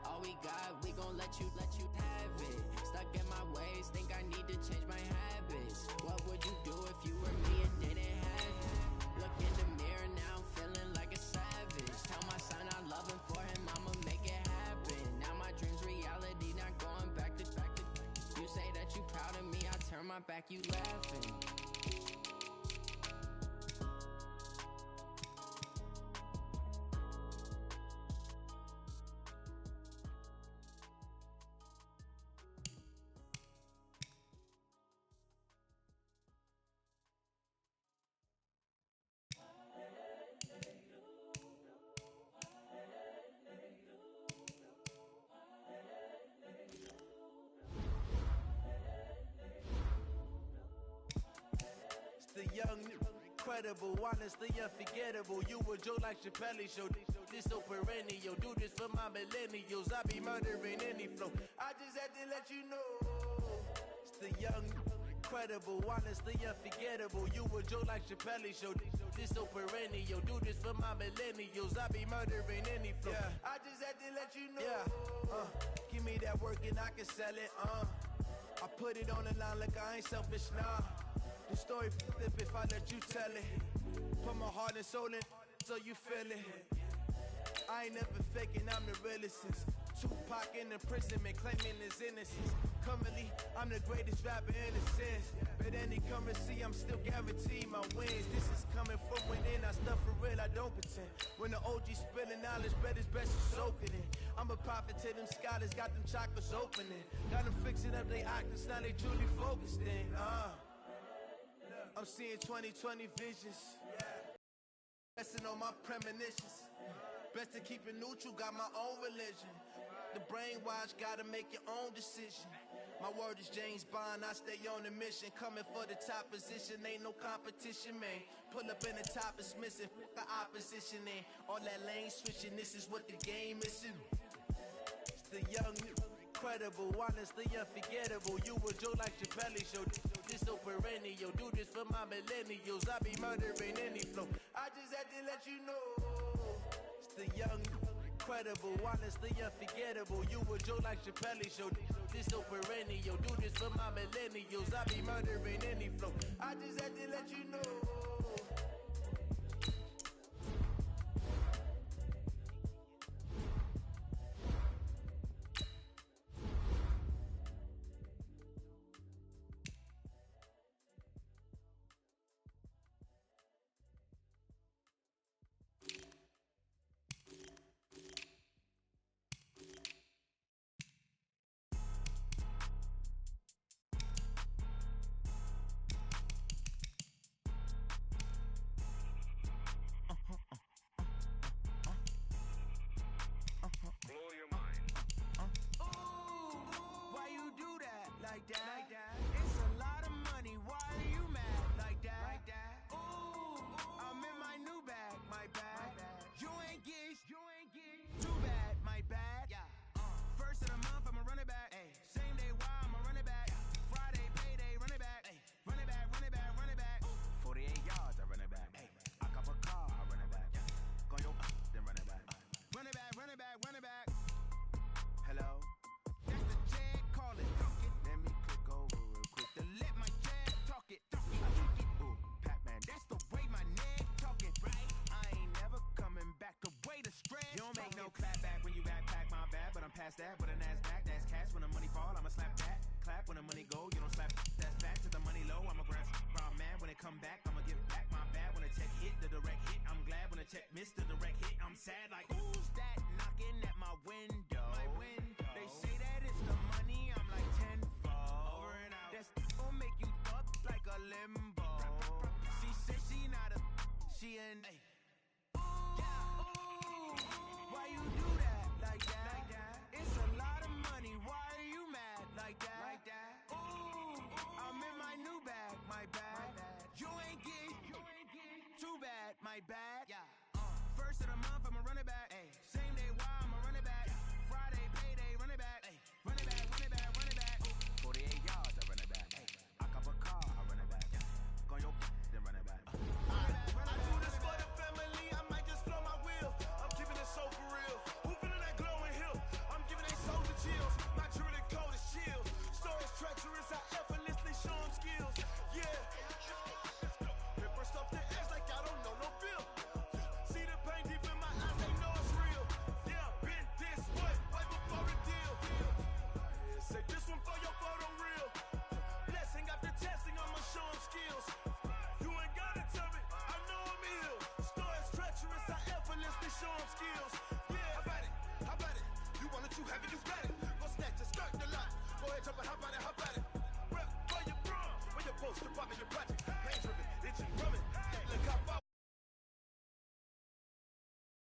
Speaker 11: All we got, we gon' let you have it. Stuck in my ways, think I need to change my habits. What would you do if you were me and didn't have it? Look in the mirror now, I'm feeling like a savage. Tell my son I love him, for him I'ma make it happen. Now my dreams reality, not going back to. You say that you proud of me, I turn my back, you laughing.
Speaker 12: The young, incredible, honestly unforgettable. You a joke like Chappelle show. This so perennial. Do this for my millennials. I be murdering any flow. I just had to let you know. It's the young, incredible, honestly unforgettable. You a joke like Chappelle show. This so perennial. Do this for my millennials. I be murdering any flow. Yeah. I just had to let you know. Yeah. Give me that work and I can sell it. I put it on the line like I ain't selfish, nah. The story flip if I let you tell it. Put my heart and soul in so you feel it. I ain't never faking, I'm the realest since Tupac in imprisonment, claiming his innocence. Currently, I'm the greatest rapper in a sense. But any currency, I'm still guaranteed my wins. This is coming from within, I stuff for real, I don't pretend. When the OG spilling knowledge, bet it's best to soak it in. I'm a prophet to them scholars, got them chakras opening. Got them fixing up they octaves, now they truly focused in. I'm seeing 2020 visions. Resting on my premonitions. Best to keep it neutral, got my own religion. The brainwash, gotta make your own decision. My word is James Bond, I stay on the mission. Coming for the top position, ain't no competition, man. Pull up in the top, it's missing, the opposition ain't. All that lane switching, this is what the game missing. It's the young, incredible, honestly unforgettable. You a joke like Chappelle show. This so perennial. Do this for my millennials. I be murdering any flow. I just had to let you know. It's the young, incredible, honestly unforgettable. You a joke like Chappelle show. This so perennial. Do this for my millennials. I be murdering any flow. I just had to let you know.
Speaker 14: That, but a NASDAQ, that's cash. When the money fall, I'ma slap that. Clap when the money go, you don't slap. That's back to the money low. I'ma grab raw man when it come back. I'ma give back my bad when the check hit the direct hit. I'm glad when the check missed the direct hit. I'm sad like who's that knocking at my window? They say that it's the money. I'm like tenfold. Over and out. That's gon' make you up like a limbo. She said she not a. She in. Why you do that like that? It's a lot of money. Why are you mad like that? Ooh, I'm in my new bag.
Speaker 7: show them skills. Yeah, how about it? How about it? You want it, you have it, you got it. Go snatch it, skirt the lot. Go ahead, jump it, how about it? How about it? Rep where you from? Where you post, you poppin' your project. Pain driven, itchy, drumming. Look how far